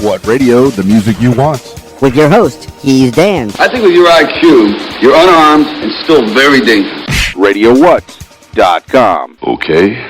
What radio? The music you want. With your host, Keys Dan. I think with your IQ, you're unarmed and still very dangerous. RadioWhat.com. Okay,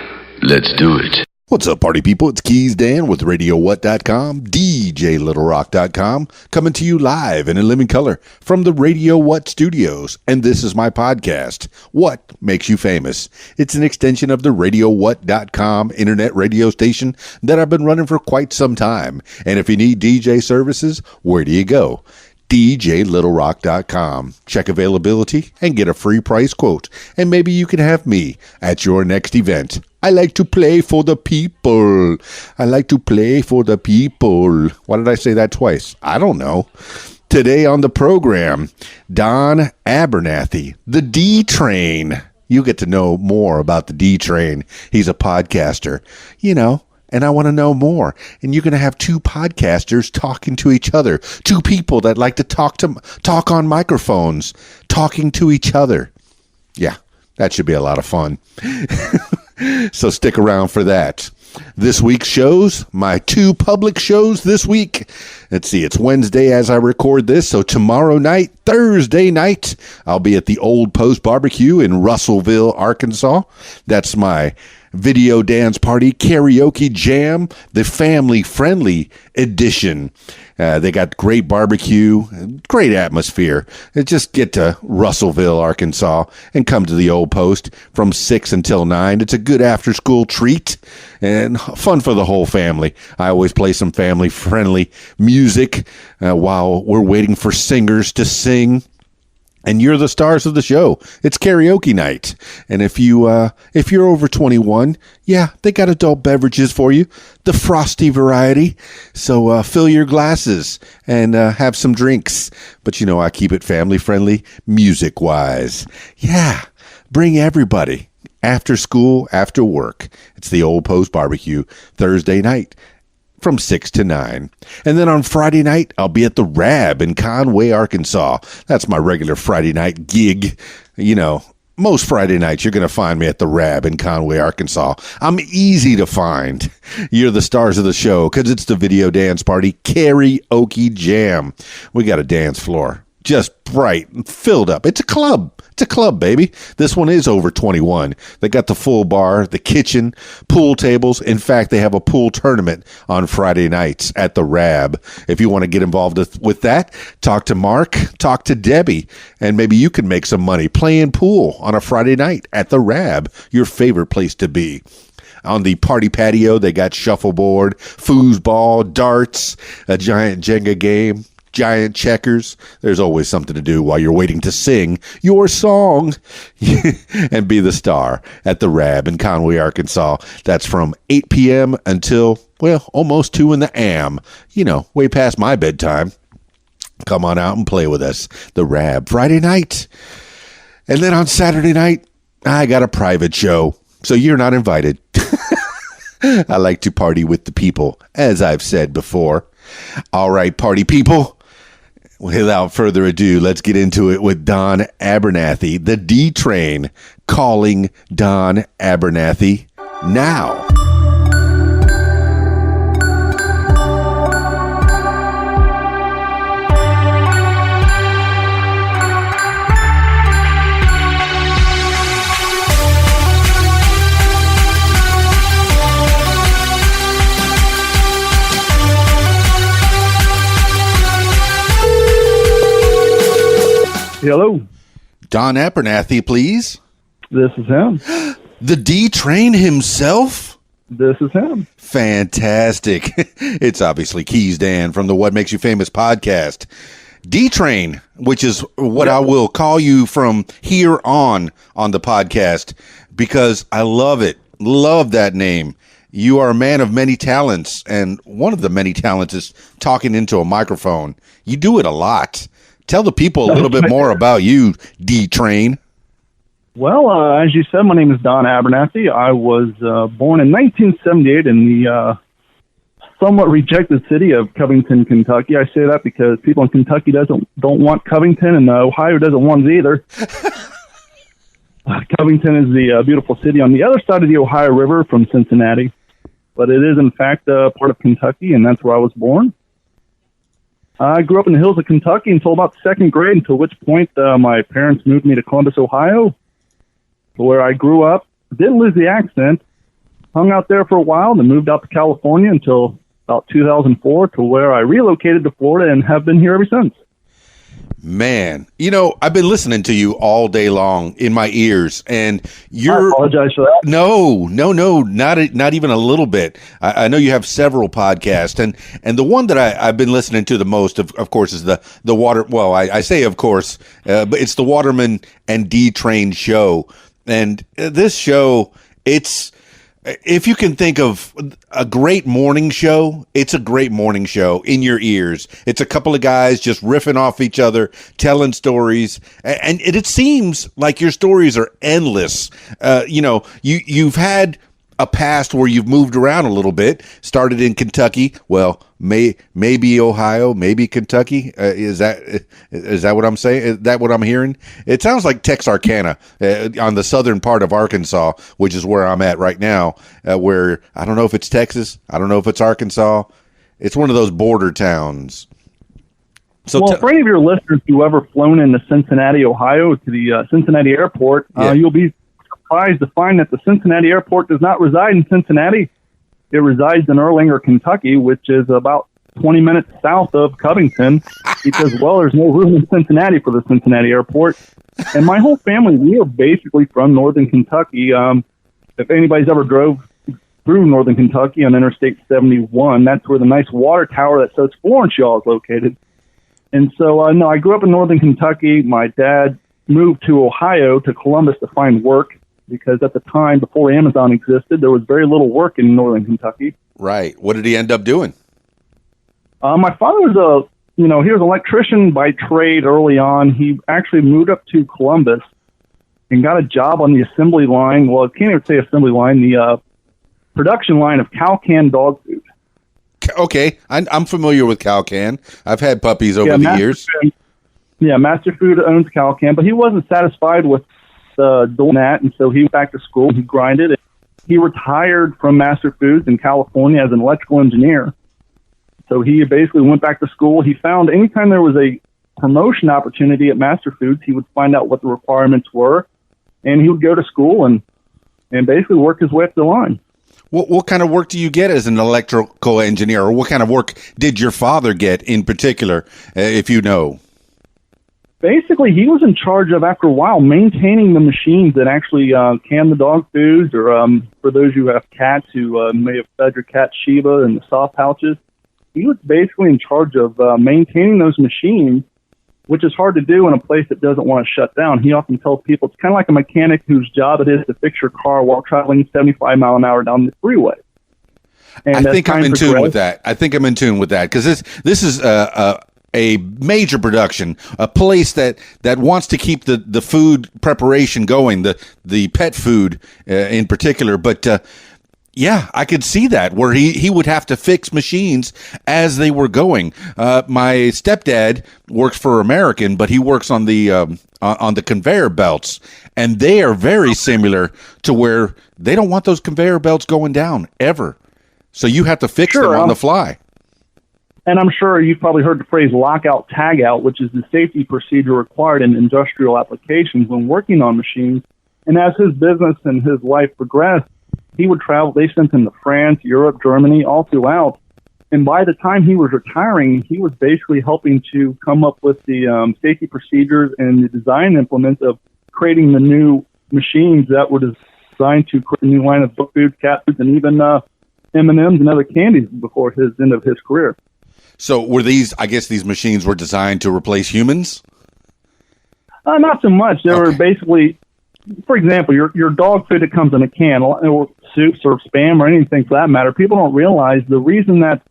let's do it. What's up, party people? It's Keys Dan with RadioWhat.com, DJLittleRock.com, coming to you live and in living color from the Radio What studios. And this is my podcast, What Makes You Famous. It's an extension of the RadioWhat.com internet radio station that I've been running for quite some time. And if you need DJ services, where do you go? DJLittleRock.com. Check availability and get a free price quote. And maybe you can have me at your next event. I like to play for the people. I like to play for the people. Why did I say that twice? I don't know. Today on the program, Don Abernathy, the D Train. You get to know more about the D Train. He's a podcaster, and I want to know more. And you're going to have two podcasters talking to each other. Two people that like to talk on microphones, talking to each other. Yeah, that should be a lot of fun. So stick around for that. This week's shows, my two public shows this week. Let's see, it's Wednesday as I record this, so tomorrow night, Thursday night, I'll be at the Old Post Barbecue in Russellville, Arkansas. That's my video dance party karaoke jam, the family-friendly edition. They got great barbecue, great atmosphere. Just get to Russellville, Arkansas, and come to the Old Post from 6 until 9. It's a good after-school treat and fun for the whole family. I always play some family-friendly music while we're waiting for singers to sing. And you're the stars of the show. It's karaoke night. And if you're over 21, yeah, they got adult beverages for you, the frosty variety. So fill your glasses and have some drinks. But I keep it family friendly, music wise. Yeah, bring everybody after school, after work. It's the Old Post Barbecue Thursday night from 6 to 9. And then on Friday night, I'll be at the Rab in Conway, Arkansas. That's my regular Friday night gig. Most Friday nights, you're going to find me at the Rab in Conway, Arkansas. I'm easy to find. You're the stars of the show because it's the video dance party karaoke jam. We got a dance floor. Just bright and filled up. It's a club. It's a club, baby. This one is over 21. They got the full bar, the kitchen, pool tables. In fact, they have a pool tournament on Friday nights at the Rab. If you want to get involved with that, talk to Mark, talk to Debbie, and maybe you can make some money playing pool on a Friday night at the Rab, your favorite place to be. On the party patio, they got shuffleboard, foosball, darts, a giant Jenga game, giant checkers. There's always something to do while you're waiting to sing your song and be the star at the Rab in Conway, Arkansas. That's from 8 p.m. until, almost 2 in the a.m. Way past my bedtime. Come on out and play with us. The Rab Friday night. And then on Saturday night, I got a private show. So you're not invited. I like to party with the people, as I've said before. All right, party people. Without further ado, let's get into it with Don Abernathy, the D Train, calling Don Abernathy now. Hello. Don Abernathy, please. This is him. The D Train himself? This is him. Fantastic. It's obviously Keys Dan from the What Makes You Famous podcast. D Train, which is what I will call you from here on the podcast, because I love it. Love that name. You are a man of many talents, and one of the many talents is talking into a microphone. You do it a lot. Tell the people a little bit more about you, D Train. Well, as you said, my name is Don Abernathy. I was born in 1978 in the somewhat rejected city of Covington, Kentucky. I say that because people in Kentucky don't want Covington, and Ohio doesn't want it either. Covington is the beautiful city on the other side of the Ohio River from Cincinnati, but it is in fact part of Kentucky, and that's where I was born. I grew up in the hills of Kentucky until about second grade, until which point my parents moved me to Columbus, Ohio, where I grew up. Didn't lose the accent. Hung out there for a while, then moved out to California until about 2004, to where I relocated to Florida and have been here ever since. Man, I've been listening to you all day long in my ears, and I apologize for that. No, not even a little bit. I know you have several podcasts, and the one that I've been listening to the most, of course, is the water. Well, I say of course, but it's the Waterman and D Train show, and this show, it's. If you can think of a great morning show, it's a great morning show in your ears. It's a couple of guys just riffing off each other, telling stories, and it seems like your stories are endless. You've had a past where you've moved around a little bit, started in Kentucky. Well, maybe Ohio, maybe Kentucky. Is that what I'm saying? Is that what I'm hearing? It sounds like Texarkana on the southern part of Arkansas, which is where I'm at right now, where I don't know if it's Texas. I don't know if it's Arkansas. It's one of those border towns. So for any of your listeners who ever flown into Cincinnati, Ohio, to the Cincinnati airport, you'll be surprised to find that the Cincinnati airport does not reside in Cincinnati. It resides in Erlanger, Kentucky, which is about 20 minutes south of Covington, because, there's no room in Cincinnati for the Cincinnati airport. And my whole family, we are basically from northern Kentucky. If anybody's ever drove through northern Kentucky on Interstate 71, that's where the nice water tower that says Florence Shaw is located. And so, I grew up in northern Kentucky. My dad moved to Ohio, to Columbus, to find work, because at the time, before Amazon existed, there was very little work in northern Kentucky. Right. What did he end up doing? My father was he was an electrician by trade early on. He actually moved up to Columbus and got a job on the assembly line. Well, I can't even say assembly line, the production line of Calcan dog food. Okay. I'm familiar with Calcan. I've had puppies over the years. Master Food owns Calcan, but he wasn't satisfied with doing that, and so he went back to school. He grinded. He retired from Master Foods in California as an electrical engineer. So he basically went back to school. He found anytime there was a promotion opportunity at Master Foods, he would find out what the requirements were, and he would go to school and basically work his way up the line. What kind of work do you get as an electrical engineer, or what kind of work did your father get in particular, if you know? Basically, he was in charge of, after a while, maintaining the machines that actually can the dog foods, or for those who have cats who may have fed your cat Sheba and the soft pouches. He was basically in charge of maintaining those machines, which is hard to do in a place that doesn't want to shut down. He often tells people it's kind of like a mechanic whose job it is to fix your car while traveling 75 mile an hour down the freeway. And I think I'm in tune with that. Because this is a major production, a place that wants to keep the food preparation going, the pet food in particular. But I could see that, where he would have to fix machines as they were going. My stepdad works for American, but he works on the conveyor belts, and they are very similar to where they don't want those conveyor belts going down ever. So you have to fix them on the fly. And I'm sure you've probably heard the phrase lockout, tagout, which is the safety procedure required in industrial applications when working on machines. And as his business and his life progressed, he would travel. They sent him to France, Europe, Germany, all throughout. And by the time he was retiring, he was basically helping to come up with the safety procedures and the design implements of creating the new machines that were designed to create a new line of dog food, cat foods, and even M&Ms and other candies before his end of his career. So were these machines were designed to replace humans? Not so much. They were basically, for example, your dog food that comes in a can, or soups or Spam or anything for that matter, people don't realize the reason that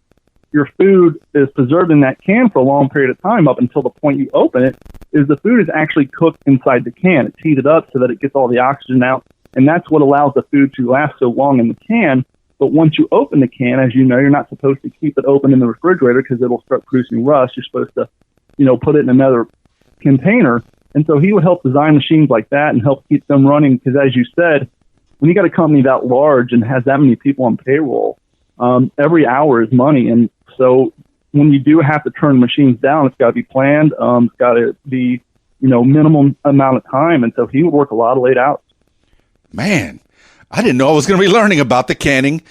your food is preserved in that can for a long period of time up until the point you open it is the food is actually cooked inside the can. It's heated up so that it gets all the oxygen out, and that's what allows the food to last so long in the can. But once you open the can, as you know, you're not supposed to keep it open in the refrigerator because it'll start producing rust. You're supposed to, put it in another container. And so he would help design machines like that and help keep them running because, as you said, when you got a company that large and has that many people on payroll, every hour is money. And so when you do have to turn machines down, it's got to be planned. It's got to be, minimum amount of time. And so he would work a lot of late hours. Man, I didn't know I was going to be learning about the canning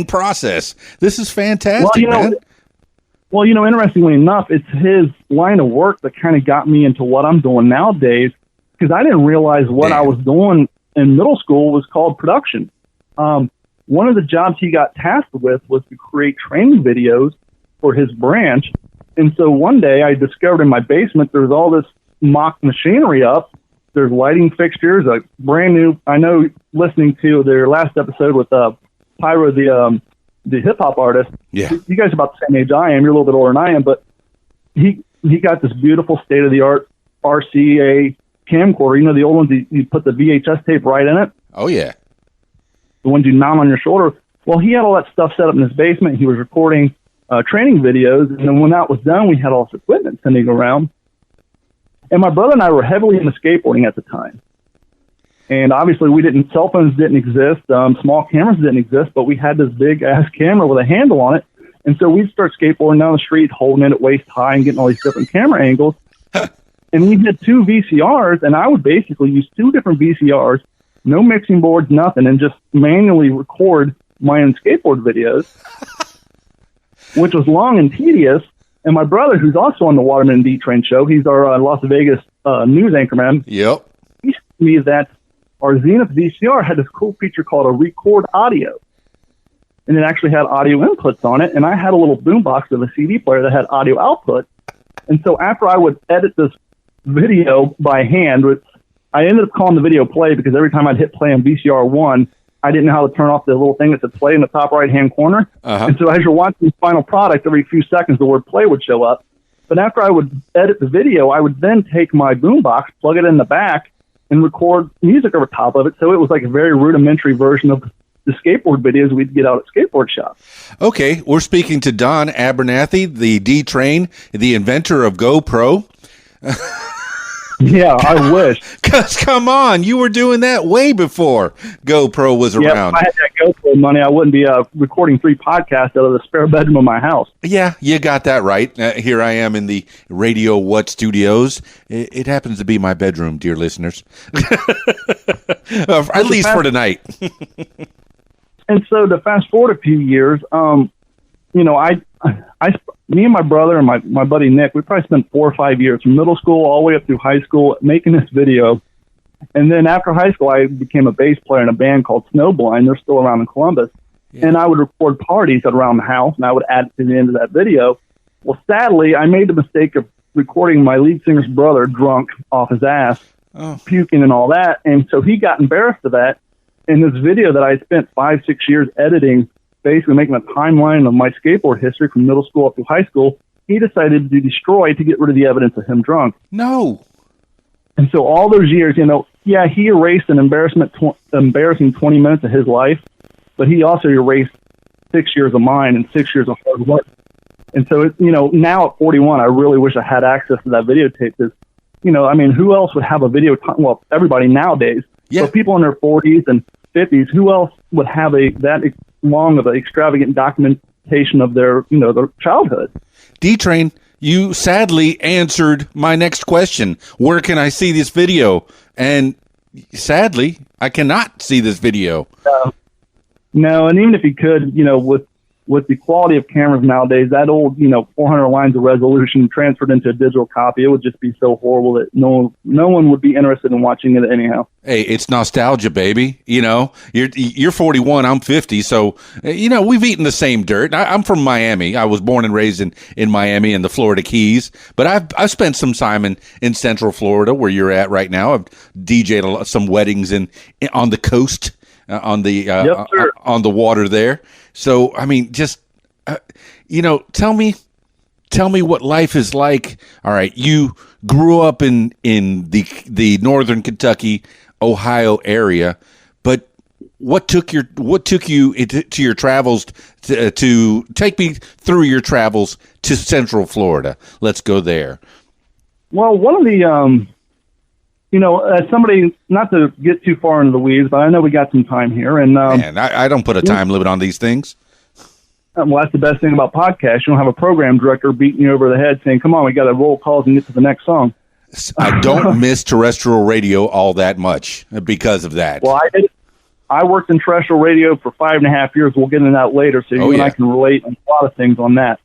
process. This is fantastic, man. Well, interestingly enough, it's his line of work that kind of got me into what I'm doing nowadays, because I didn't realize what I was doing in middle school was called production. One of the jobs he got tasked with was to create training videos for his branch. And so one day I discovered in my basement there's all this mock machinery up. There's lighting fixtures, a brand new. I know, listening to their last episode with Pyro, the hip hop artist. Yeah, you guys are about the same age I am. You're a little bit older than I am, but he got this beautiful state of the art RCA camcorder. The old ones you put the VHS tape right in it. Oh yeah, the ones you mount on your shoulder. Well, he had all that stuff set up in his basement. He was recording training videos, and then when that was done, we had all this equipment sending around. And my brother and I were heavily into skateboarding at the time. And obviously cell phones didn't exist, small cameras didn't exist, but we had this big ass camera with a handle on it. And so we'd start skateboarding down the street, holding it at waist high and getting all these different camera angles. And we had 2 VCRs, and I would basically use 2 different VCRs, no mixing boards, nothing, and just manually record my own skateboard videos, which was long and tedious. And my brother, who's also on the Waterman D Train show, he's our Las Vegas news anchorman. Yep. He told me that our Zenith VCR had this cool feature called a record audio. And it actually had audio inputs on it. And I had a little boombox of a CD player that had audio output. And so after I would edit this video by hand, which I ended up calling the video play because every time I'd hit play on VCR 1, I didn't know how to turn off the little thing that said play in the top right-hand corner. Uh-huh. And so as you're watching the final product, every few seconds the word play would show up. But after I would edit the video, I would then take my boombox, plug it in the back, and record music over top of it. So it was like a very rudimentary version of the skateboard videos we'd get out at skateboard shops. Okay, we're speaking to Don Abernathy, the D Train, the inventor of GoPro. Yeah, I wish. Because, come on, you were doing that way before GoPro was around. If I had that GoPro money, I wouldn't be recording 3 podcasts out of the spare bedroom of my house. Yeah, you got that right. Here I am in the Radio What Studios. It happens to be my bedroom, dear listeners. At least for tonight. And so to fast forward a few years, me and my brother and my buddy Nick, we probably spent 4 or 5 years from middle school all the way up through high school making this video. And then after high school, I became a bass player in a band called Snowblind. They're still around in Columbus. Yeah. And I would record parties around the house, and I would add it to the end of that video. Well, sadly, I made the mistake of recording my lead singer's brother drunk off his ass, puking and all that. And so he got embarrassed of that. And this video that I spent 5-6 years editing, basically making a timeline of my skateboard history from middle school up to high school, he decided to destroy to get rid of the evidence of him drunk. No. And so all those years, he erased an embarrassing 20 minutes of his life, but he also erased 6 years of mine and 6 years of hard work. And so, now at 41, I really wish I had access to that videotape because, who else would have a video? Well, everybody nowadays. Yeah. But people in their 40s and 50s, who else would have that long of an extravagant documentation of their childhood? D-Train, you sadly answered my next question. Where can I see this video? And sadly, I cannot see this video. No, and even if you could, with the quality of cameras nowadays, that old, 400 lines of resolution transferred into a digital copy, it would just be so horrible that no one would be interested in watching it anyhow. Hey, it's nostalgia, baby. You're 41, I'm 50, so we've eaten the same dirt. I'm from Miami. I was born and raised in Miami and the Florida Keys, but I've spent some time in Central Florida, where you're at right now. I've DJ'd some weddings on the coast, on the water there. So, tell me what life is like. All right, you grew up in the northern Kentucky, Ohio area, but what took you to your travels to take me through your travels to Central Florida? Let's go there. Well, one of the as somebody, not to get too far into the weeds, but I know we got some time here. And man, I don't put a time limit on these things. Well, that's the best thing about podcasts. You don't have a program director beating you over the head saying, come on, we got to roll calls and get to the next song. I don't miss terrestrial radio all that much because of that. Well, I worked in terrestrial radio for 5.5 years. We'll get into that later, so you and I can relate on a lot of things on that.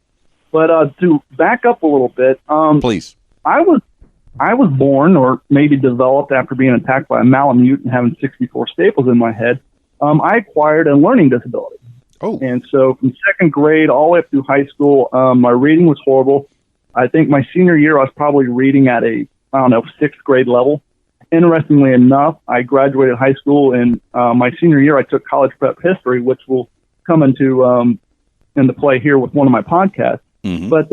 But to back up a little bit, please. I was born, or maybe developed after being attacked by a Malamute and having 64 staples in my head. I acquired a learning disability. Oh. And so from second grade all the way up through high school, my reading was horrible. I think my senior year, I was probably reading at a, 6th grade level. Interestingly enough, I graduated high school, and my senior year, I took college prep history, which will come into play here with one of my podcasts. Mm-hmm. But,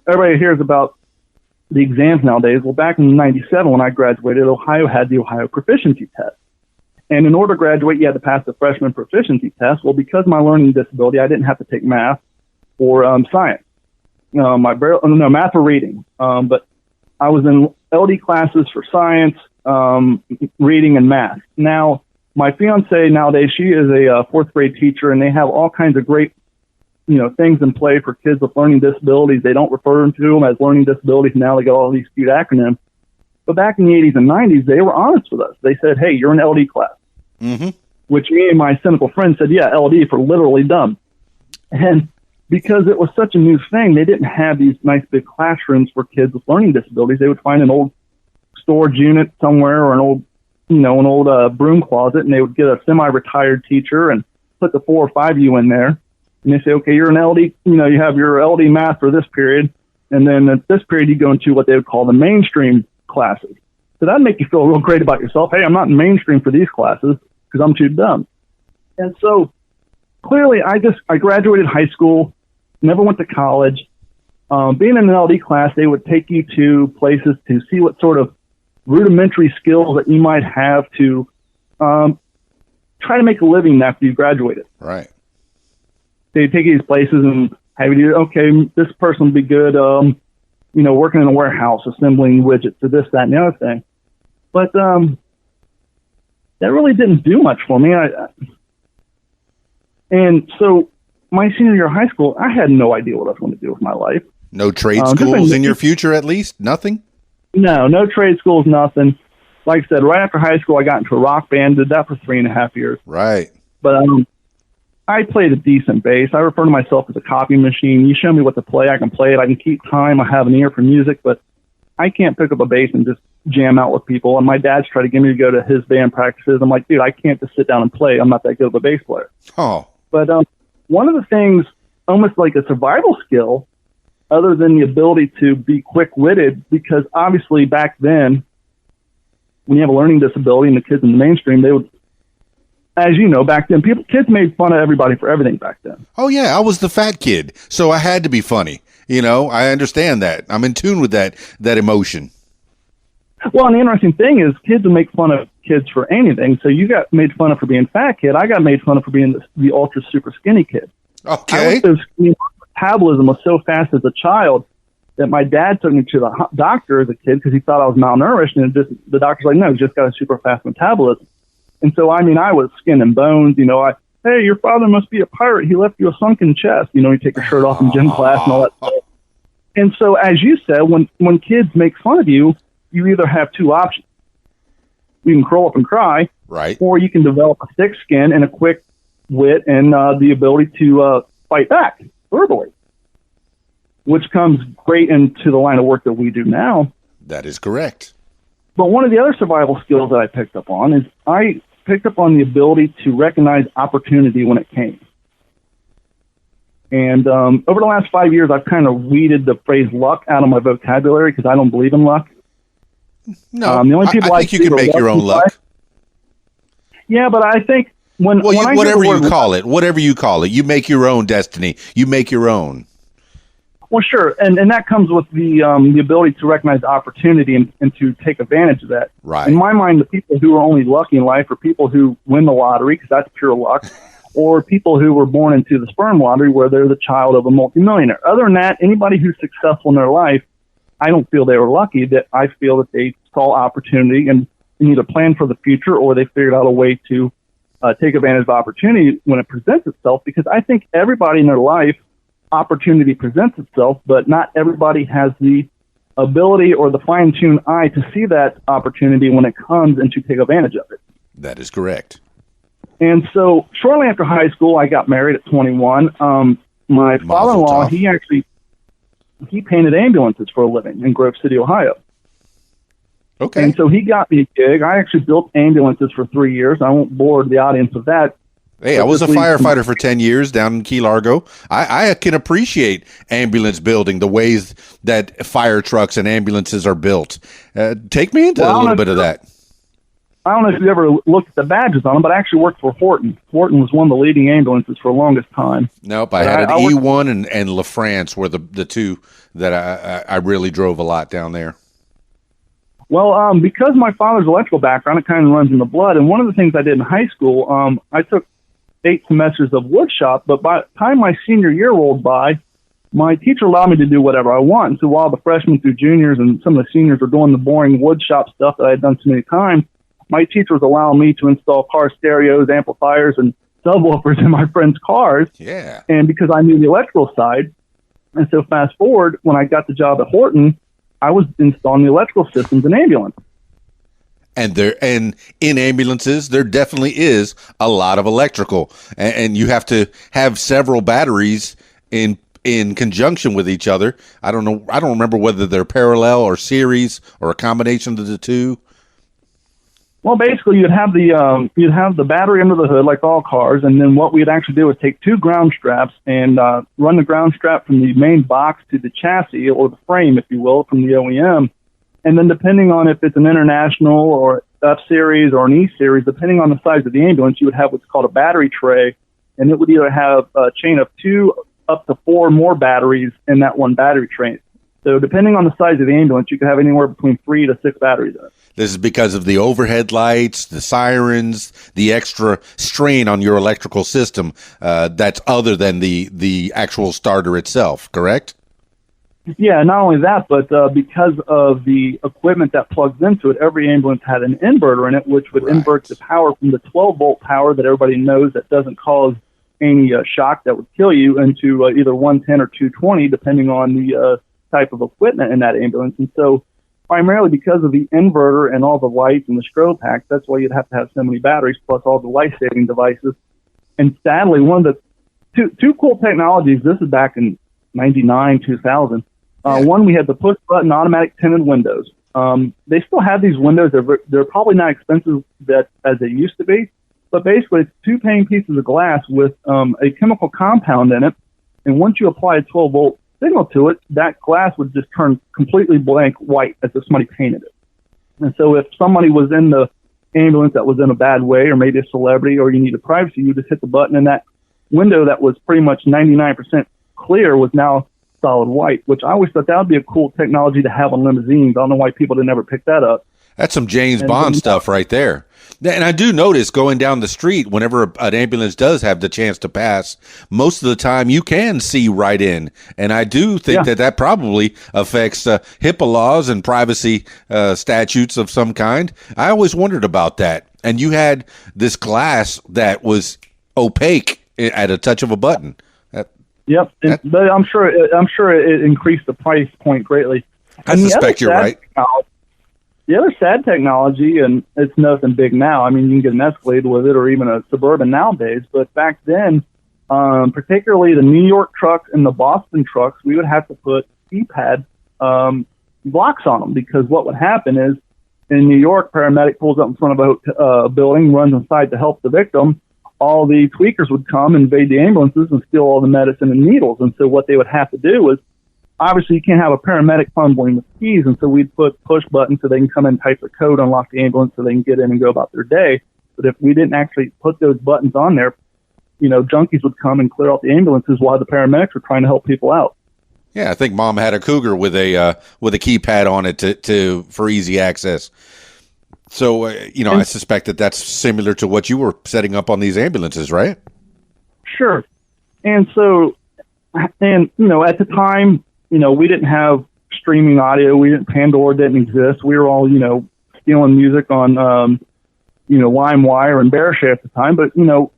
everybody hears about the exams nowadays. Well, back in 97, when I graduated, Ohio had the Ohio Proficiency Test. And in order to graduate, you had to pass the freshman proficiency test. Well, because of my learning disability, I didn't have to take math or science. Math or reading. But I was in LD classes for science, reading, and math. Now, my fiance nowadays, she is a 4th grade teacher, and they have all kinds of great, things in play for kids with learning disabilities. They don't refer to them as learning disabilities. Now they got all these cute acronyms. But back in the 80s and 90s, they were honest with us. They said, hey, you're an LD class. Mm-hmm. Which me and my cynical friend said, yeah, LD for literally dumb. And because it was such a new thing, they didn't have these nice big classrooms for kids with learning disabilities. They would find an old storage unit somewhere or an old broom closet, and they would get a semi-retired teacher and put the 4 or 5 you in there. And they say, okay, you're an LD, you have your LD math for this period. And then at this period, you go into what they would call the mainstream classes. So that'd make you feel real great about yourself. Hey, I'm not in mainstream for these classes because I'm too dumb. And so clearly I graduated high school, never went to college. Being in an LD class, they would take you to places to see what sort of rudimentary skills that you might have to try to make a living after you graduated. Right. They'd take you to these places and have you do, okay, this person would be good, working in a warehouse, assembling widgets or this, that, and the other thing. But that really didn't do much for me. And so my senior year of high school, I had no idea what I was going to do with my life. No trade schools in your future, at least? Nothing? No trade schools, nothing. Like I said, right after high school, I got into a rock band, did that for 3.5 years. Right. But I played a decent bass. I refer to myself as a copy machine. You show me what to play, I can play it. I can keep time. I have an ear for music, but I can't pick up a bass and just jam out with people. And my dad's tried to get me to go to his band practices. I'm like, dude, I can't just sit down and play. I'm not that good of a bass player. Oh. But one of the things, almost like a survival skill, other than the ability to be quick-witted, because obviously back then, when you have a learning disability and the kids in the mainstream, they would, as you know, back then, kids made fun of everybody for everything back then. Oh, yeah, I was the fat kid, so I had to be funny. I understand that. I'm in tune with that emotion. Well, and the interesting thing is kids would make fun of kids for anything. So you got made fun of for being fat kid. I got made fun of for being the ultra super skinny kid. Okay. Metabolism was so fast as a child that my dad took me to the doctor as a kid because he thought I was malnourished. And the doctor's like, no, he's just got a super fast metabolism. And so, I was skin and bones. Hey, your father must be a pirate. He left you a sunken chest. You take your shirt off in gym class and all that stuff. And so, as you said, when kids make fun of you, you either have two options. You can curl up and cry, right? Or you can develop a thick skin and a quick wit and the ability to fight back verbally, which comes great into the line of work that we do now. That is correct. But one of the other survival skills that I picked up on is I picked up on the ability to recognize opportunity when it came. And over the last 5 years, I've kind of weeded the phrase luck out of my vocabulary because I don't believe in luck. No, the only people I think you can make your own luck. Yeah, but I think whatever you call it, you make your own destiny. You make your own. Well, sure, and that comes with the ability to recognize opportunity and to take advantage of that. Right. In my mind, the people who are only lucky in life are people who win the lottery, because that's pure luck, or people who were born into the sperm lottery where they're the child of a multimillionaire. Other than that, anybody who's successful in their life, I don't feel they were lucky. That I feel that they saw opportunity and either planned for the future or they figured out a way to take advantage of opportunity when it presents itself, because I think everybody in their life, opportunity presents itself, but not everybody has the ability or the fine-tuned eye to see that opportunity when it comes and to take advantage of it. That is correct. And so shortly after high school, I got married at 21. My father-in-law, he painted ambulances for a living in Grove City, Ohio. Okay. And so he got me a gig. I actually built ambulances for 3 years. I won't bore the audience with that. Hey, I was a firefighter for 10 years down in Key Largo. I can appreciate ambulance building, the ways that fire trucks and ambulances are built. Take me into a little bit of that. I don't know if you ever looked at the badges on them, but I actually worked for Horton. Horton was one of the leading ambulances for the longest time. Nope, I had an E1 and LaFrance were the two that I really drove a lot down there. Well, because my father's electrical background, it kind of runs in the blood. And one of the things I did in high school, I took 8 semesters of wood shop, but by the time my senior year rolled by, my teacher allowed me to do whatever I want. And so while the freshmen through juniors and some of the seniors were doing the boring wood shop stuff that I had done so many times, my teacher was allowing me to install car stereos, amplifiers, and subwoofers in my friends' cars. Yeah. And because I knew the electrical side, and so fast forward, when I got the job at Horton, I was installing the electrical systems in ambulance. And in ambulances, there definitely is a lot of electrical, and you have to have several batteries in conjunction with each other. I don't know. I don't remember whether they're parallel or series or a combination of the two. Well, basically, you'd have the battery under the hood, like all cars, and then what we'd actually do is take 2 ground straps and run the ground strap from the main box to the chassis, or the frame, if you will, from the OEM. And then depending on if it's an international or F-Series or an E-Series, depending on the size of the ambulance, you would have what's called a battery tray, and it would either have a chain of 2 up to 4 more batteries in that one battery tray. So depending on the size of the ambulance, you could have anywhere between 3 to 6 batteries in it. This is because of the overhead lights, the sirens, the extra strain on your electrical system that's other than the actual starter itself, correct? Yeah, not only that, but because of the equipment that plugs into it, every ambulance had an inverter in it, which would invert the power from the 12-volt power that everybody knows that doesn't cause any shock that would kill you into either 110 or 220, depending on the type of equipment in that ambulance. And so primarily because of the inverter and all the lights and the strobe packs, that's why you'd have to have so many batteries, plus all the life-saving devices. And sadly, one of the two cool technologies, this is back in 99, 2000, one, we had the push-button automatic tinted windows. They still have these windows. They're probably not expensive as they used to be, but basically it's 2 pane pieces of glass with a chemical compound in it, and once you apply a 12-volt signal to it, that glass would just turn completely blank white as if somebody painted it. And so if somebody was in the ambulance that was in a bad way, or maybe a celebrity, or you needed privacy, you just hit the button, and that window that was pretty much 99% clear was now solid white, which I always thought that would be a cool technology to have on limousines. I don't know why people didn't ever pick that up. That's some James Bond stuff right there. And I do notice going down the street, whenever an ambulance does have the chance to pass, most of the time you can see right in. And I do think that probably affects HIPAA laws and privacy statutes of some kind. I always wondered about that. And you had this glass that was opaque at a touch of a button. Yep, but I'm sure it increased the price point greatly. I suspect you're right. The other sad technology, and it's nothing big now. I mean, you can get an Escalade with it, or even a Suburban nowadays. But back then, particularly the New York trucks and the Boston trucks, we would have to put keypad blocks on them, because what would happen is, in New York, paramedic pulls up in front of a building, runs inside to help the victim. All the tweakers would come, invade the ambulances, and steal all the medicine and needles. And so what they would have to do is, obviously you can't have a paramedic fumbling with keys, and so we'd put push buttons so they can come in, type the code, unlock the ambulance so they can get in and go about their day. But if we didn't actually put those buttons on there, junkies would come and clear out the ambulances while the paramedics were trying to help people out. Yeah, I think Mom had a Cougar with a keypad on it for easy access. So, I suspect that's similar to what you were setting up on these ambulances, right? Sure. And so, at the time, we didn't have streaming audio. Pandora didn't exist. We were all, stealing music on lime wire and bear share at the time. But,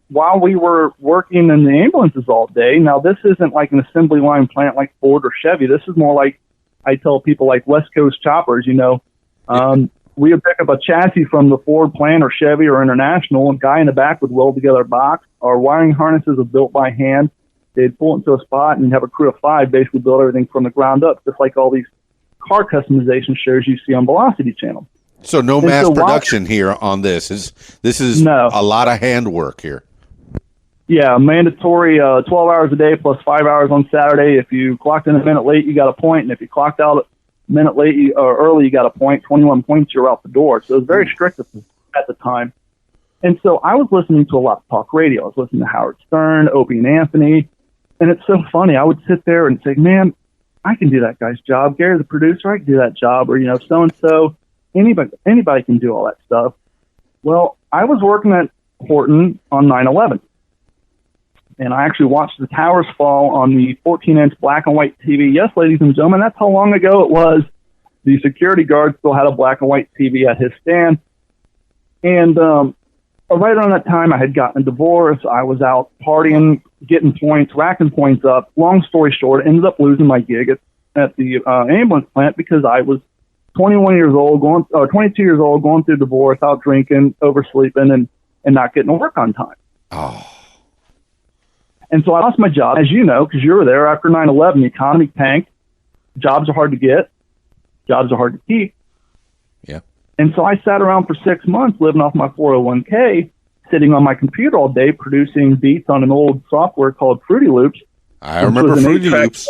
while we were working in the ambulances all day, now this isn't like an assembly line plant like Ford or Chevy. This is more like, I tell people, like West Coast choppers, we would pick up a chassis from the Ford plant or Chevy or International, and a guy in the back would weld together a box. Our wiring harnesses are built by hand. They'd pull it into a spot and have a crew of 5 basically build everything from the ground up, just like all these car customization shows you see on Velocity Channel. So no mass production here on this. This is No. a lot of handwork here. Yeah, mandatory 12 hours a day plus 5 hours on Saturday. If you clocked in a minute late, you got a point, and if you clocked out a minute late or early, you got a point. 21 points, you're out the door. So it was very strict at the time. And so I was listening to a lot of talk radio. I was listening to Howard Stern, Opie and Anthony, and it's so funny. I would sit there and say, man, I can do that guy's job. Gary, the producer, I can do that job. Or, so-and-so, anybody can do all that stuff. Well, I was working at Horton on 9/11. And I actually watched the towers fall on the 14-inch black and white TV. Yes, ladies and gentlemen, that's how long ago it was. The security guard still had a black and white TV at his stand. And right around that time, I had gotten a divorce. I was out partying, getting points, racking points up. Long story short, I ended up losing my gig at the ambulance plant because I was 22 years old, going through divorce, out drinking, oversleeping, and not getting to work on time. Oh. And so I lost my job, as you know, because you were there after 9/11. The economy tanked. Jobs are hard to get. Jobs are hard to keep. Yeah. And so I sat around for 6 months living off my 401k, sitting on my computer all day, producing beats on an old software called Fruity Loops. I remember Fruity Loops.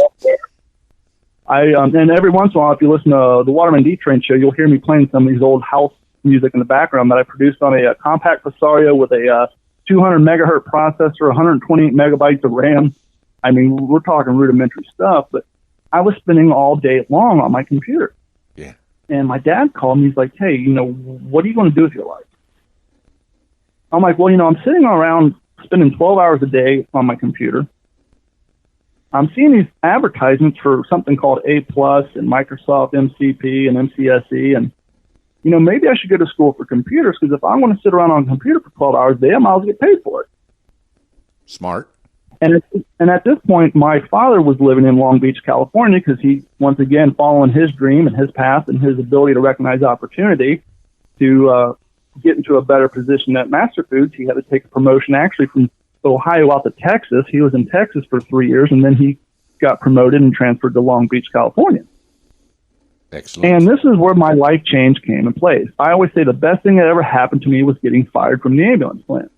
And every once in a while, if you listen to the Waterman D Train show, you'll hear me playing some of these old house music in the background that I produced on a compact Presario with a 200 megahertz processor, 128 megabytes of RAM. I mean, we're talking rudimentary stuff, but I was spending all day long on my computer. Yeah. And my dad called me. He's like, hey, what are you going to do with your life? I'm like, well, I'm sitting around spending 12 hours a day on my computer. I'm seeing these advertisements for something called A+ and Microsoft MCP and MCSE, and maybe I should go to school for computers, because if I want to sit around on a computer for 12 hours a day, I might as well get paid for it. Smart. And at this point, my father was living in Long Beach, California, because he, once again, following his dream and his path and his ability to recognize opportunity to get into a better position at Master Foods. He had to take a promotion actually from Ohio out to Texas. He was in Texas for 3 years, and then he got promoted and transferred to Long Beach, California. Excellent. And this is where my life change came in place. I always say the best thing that ever happened to me was getting fired from the ambulance plant.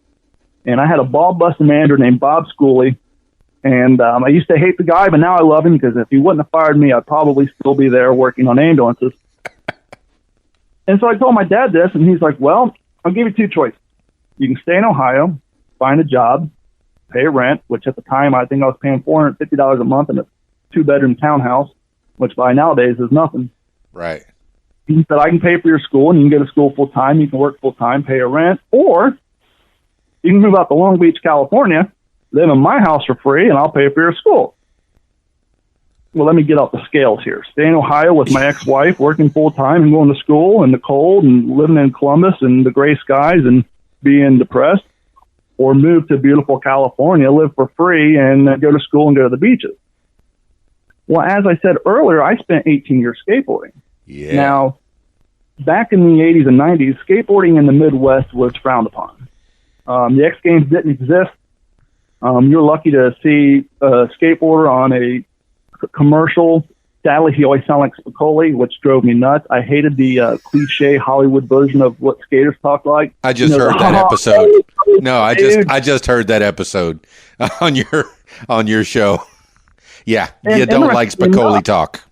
And I had a ball-busting manager named Bob Schooley. And I used to hate the guy, but now I love him, because if he wouldn't have fired me, I'd probably still be there working on ambulances. And so I told my dad this, and he's like, well, I'll give you 2 choices. You can stay in Ohio, find a job, pay rent, which at the time I think I was paying $450 a month in a 2-bedroom townhouse, which by nowadays is nothing. Right. He said, I can pay for your school, and you can go to school full-time, you can work full-time, pay your rent, or you can move out to Long Beach, California, live in my house for free, and I'll pay for your school. Well, let me get off the scales here. Stay in Ohio with my ex-wife, working full-time and going to school in the cold and living in Columbus and the gray skies and being depressed, or move to beautiful California, live for free, and go to school and go to the beaches. Well, as I said earlier, I spent 18 years skateboarding. Yeah. Now, back in the 80s and 90s, skateboarding in the Midwest was frowned upon. The X Games didn't exist. You're lucky to see a skateboarder on a commercial. Sadly, he always sounded like Spicoli, which drove me nuts. I hated the cliche Hollywood version of what skaters talk like. I just heard that episode. No, I just heard that episode on your show. Yeah, you don't like Spicoli talk.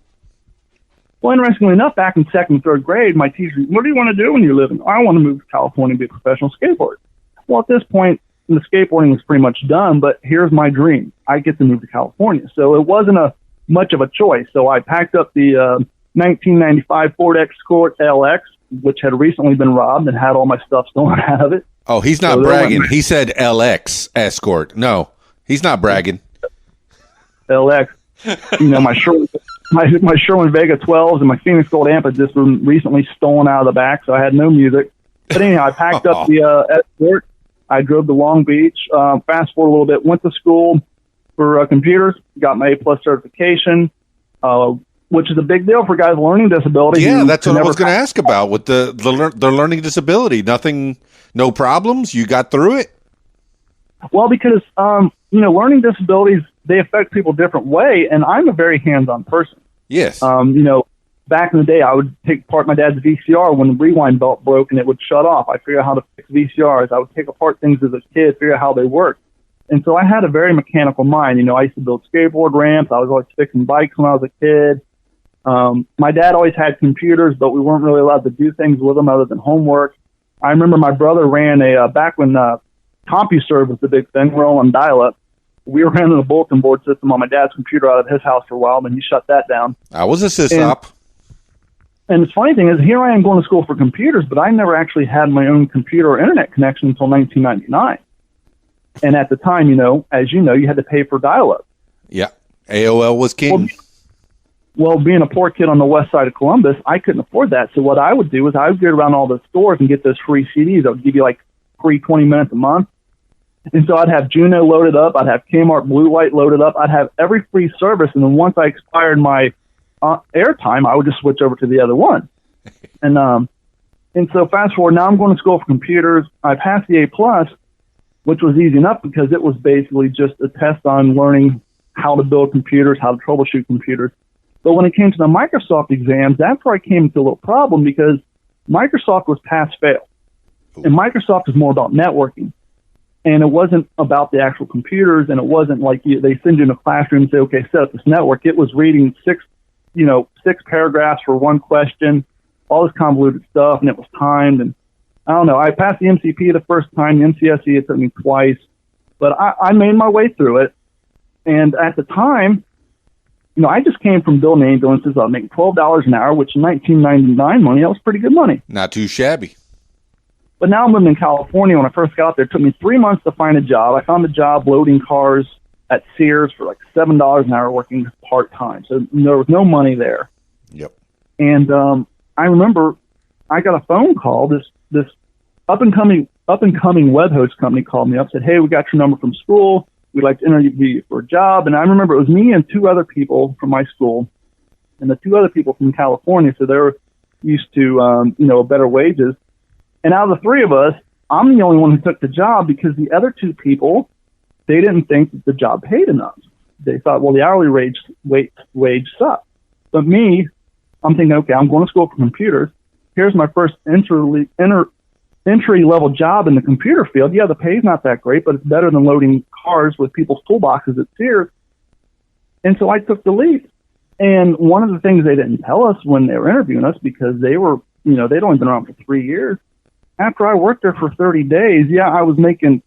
Well, interestingly enough, back in 2nd and 3rd grade, my teacher, what do you want to do when you're living? I want to move to California and be a professional skateboarder. Well, at this point, the skateboarding was pretty much done, but here's my dream. I get to move to California. So it wasn't much of a choice. So I packed up the 1995 Ford Escort LX, which had recently been robbed and had all my stuff stolen out of it. Oh, he's not bragging. He said LX Escort. No, he's not bragging. LX. My Sherwin Vega 12s and my Phoenix Gold amp had just been recently stolen out of the back, so I had no music. But anyhow, I packed up the escort. I drove to Long Beach. Fast forward a little bit, went to school for computers, got my A+ certification, which is a big deal for guys with learning disabilities. Yeah, that's what I was going to ask about with the learning disability. No problems? You got through it? Well, because, learning disabilities, they affect people a different way, and I'm a very hands-on person. Yes. Back in the day, I would take apart my dad's VCR when the rewind belt broke and it would shut off. I figured out how to fix VCRs. I would take apart things as a kid, figure out how they work. And so I had a very mechanical mind. I used to build skateboard ramps. I was always fixing bikes when I was a kid. My dad always had computers, but we weren't really allowed to do things with them other than homework. I remember my brother ran back when CompuServe was the big thing, we're all on dial-up. We were running a bulletin board system on my dad's computer out of his house for a while, then he shut that down. I was a sysop. And the funny thing is, here I am going to school for computers, but I never actually had my own computer or internet connection until 1999. And at the time, as you know, you had to pay for dial-up. Yeah, AOL was king. Well, being a poor kid on the west side of Columbus, I couldn't afford that. So what I would do is I would get around all the stores and get those free CDs. I would give you like free 20 minutes a month. And so I'd have Juno loaded up. I'd have Kmart Blue Light loaded up. I'd have every free service. And then once I expired my airtime, I would just switch over to the other one. And so fast forward, now I'm going to school for computers. I passed the A+, which was easy enough because it was basically just a test on learning how to build computers, how to troubleshoot computers. But when it came to the Microsoft exams, that's where I came into a little problem because Microsoft was pass-fail. And Microsoft is more about networking. And it wasn't about the actual computers, and it wasn't like they send you in a classroom and say, okay, set up this network. It was reading six paragraphs for one question, all this convoluted stuff, and it was timed. And I don't know, I passed the MCP the first time, the MCSE, it took me twice. But I made my way through it. And at the time, I just came from building ambulances. I was making $12 an hour, which in 1999 money, that was pretty good money. Not too shabby. But now I'm living in California. When I first got out there, it took me 3 months to find a job. I found a job loading cars at Sears for like $7 an hour working part-time. So there was no money there. Yep. And I remember I got a phone call. This up-and-coming web host company called me up, said, hey, we got your number from school. We'd like to interview you for a job. And I remember it was me and two other people from my school and the two other people from California. So they were used to, better wages. And out of the three of us, I'm the only one who took the job because the other two people, they didn't think that the job paid enough. They thought, well, the hourly wage sucked. But me, I'm thinking, okay, I'm going to school for computers. Here's my first entry-level job in the computer field. Yeah, the pay's not that great, but it's better than loading cars with people's toolboxes at Sears. And so I took the leap. And one of the things they didn't tell us when they were interviewing us, because they were, they'd only been around for 3 years. After I worked there for 30 days, yeah, I was making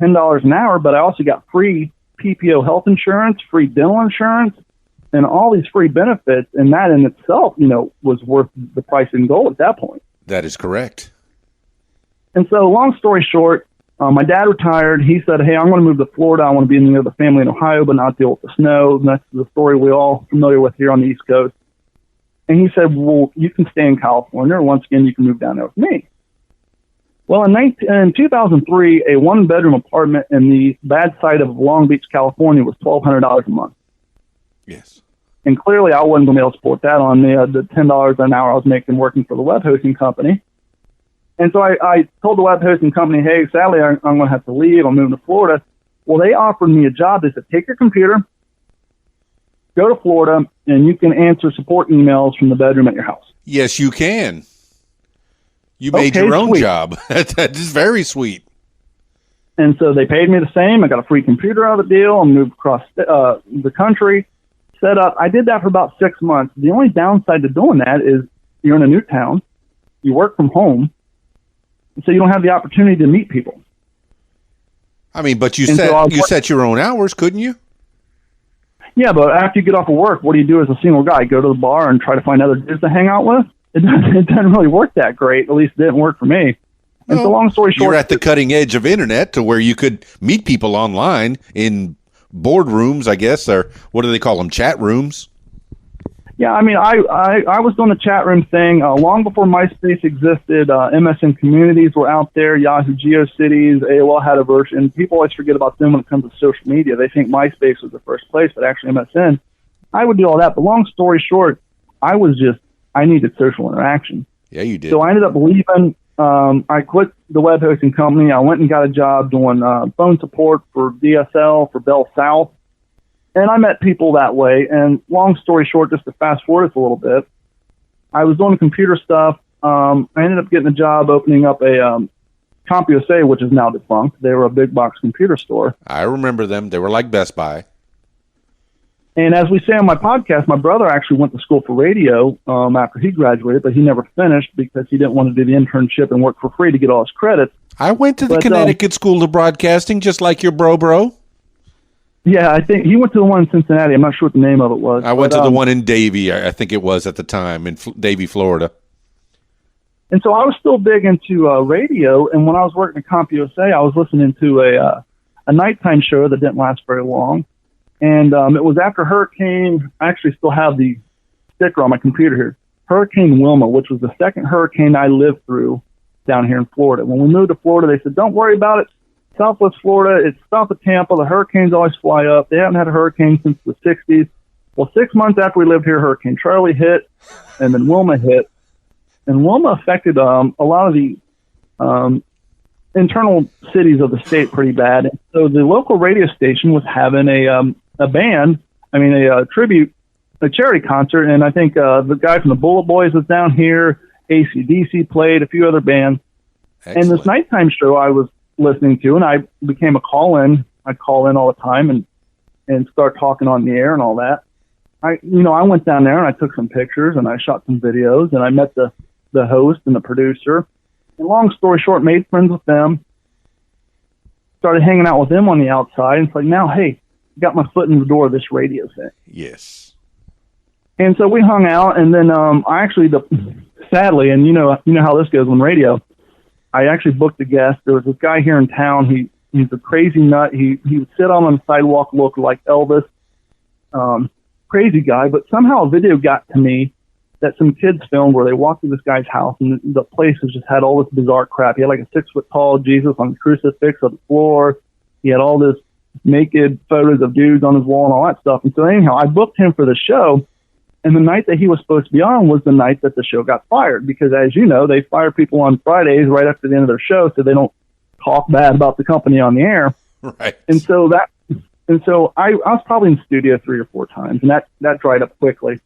$10 an hour, but I also got free PPO health insurance, free dental insurance, and all these free benefits. And that in itself, was worth the price in gold at that point. That is correct. And so long story short, my dad retired. He said, hey, I'm going to move to Florida. I want to be near the family in Ohio, but not deal with the snow. And that's the story we're all familiar with here on the East Coast. And he said, well, you can stay in California, or once again, you can move down there with me. Well, in 2003, a one-bedroom apartment in the bad side of Long Beach, California, was $1,200 a month. Yes. And clearly, I wasn't going to be able to support that on the $10 an hour I was making working for the web hosting company. And so I told the web hosting company, hey, sadly, I'm going to have to leave. I'm moving to Florida. Well, they offered me a job. They said, take your computer, go to Florida, and you can answer support emails from the bedroom at your house. Yes, you can. You made your own job. That is very sweet. And so they paid me the same. I got a free computer out of the deal. I moved across the country, set up. I did that for about 6 months. The only downside to doing that is you're in a new town. You work from home. So you don't have the opportunity to meet people. I mean, but you set your own hours, couldn't you? Yeah, but after you get off of work, what do you do as a single guy? Go to the bar and try to find other dudes to hang out with? It doesn't really work that great. At least it didn't work for me. And so long story short, you're at the cutting edge of internet to where you could meet people online in boardrooms, I guess, or what do they call them, chat rooms? Yeah, I mean, I was doing the chat room thing long before MySpace existed. MSN communities were out there. Yahoo GeoCities, AOL had a version. People always forget about them when it comes to social media. They think MySpace was the first place, but actually MSN. I would do all that. But long story short, I needed social interaction. Yeah, you did. So I ended up leaving. I quit the web hosting company. I went and got a job doing phone support for DSL, for Bell South. And I met people that way. And long story short, just to fast forward this a little bit, I was doing computer stuff. I ended up getting a job opening up a CompUSA, which is now defunct. They were a big box computer store. I remember them. They were like Best Buy. And as we say on my podcast, my brother actually went to school for radio after he graduated, but he never finished because he didn't want to do the internship and work for free to get all his credits. I went to the Connecticut School of Broadcasting, just like your bro. Yeah, I think he went to the one in Cincinnati. I'm not sure what the name of it was. I went to the one in Davie, I think it was at the time, in Davie, Florida. And so I was still big into radio, and when I was working at CompUSA, I was listening to a nighttime show that didn't last very long. And it was after Hurricane. I actually still have the sticker on my computer here. Hurricane Wilma, which was the second hurricane I lived through down here in Florida. When we moved to Florida, they said, don't worry about it. Southwest Florida, it's south of Tampa. The hurricanes always fly up. They haven't had a hurricane since the 60s. Well, 6 months after we lived here, Hurricane Charlie hit, and then Wilma hit. And Wilma affected a lot of the internal cities of the state pretty bad. And so the local radio station was having a tribute, a charity concert. And I think the guy from the Bullet Boys was down here. AC/DC played, a few other bands. Excellent. And this nighttime show I was listening to, and I became a call-in. I call in all the time and start talking on the air and all that. I went down there and I took some pictures and I shot some videos and I met the host and the producer. And long story short, made friends with them. Started hanging out with them on the outside. And it's like, now, hey, got my foot in the door of this radio thing. Yes. And so we hung out, and then sadly, and you know how this goes on radio, I actually booked a guest. There was this guy here in town. He's a crazy nut. He would sit on the sidewalk, look like Elvis. Crazy guy, but somehow a video got to me that some kids filmed where they walked through this guy's house, and the place has just had all this bizarre crap. He had like a 6-foot-tall Jesus on the crucifix on the floor. He had all this naked photos of dudes on his wall and all that stuff. And so anyhow, I booked him for the show. And the night that he was supposed to be on was the night that the show got fired, because as you know, they fire people on Fridays right after the end of their show so they don't talk bad about the company on the air. Right. And so I was probably in the studio 3 or 4 times, and that dried up quickly.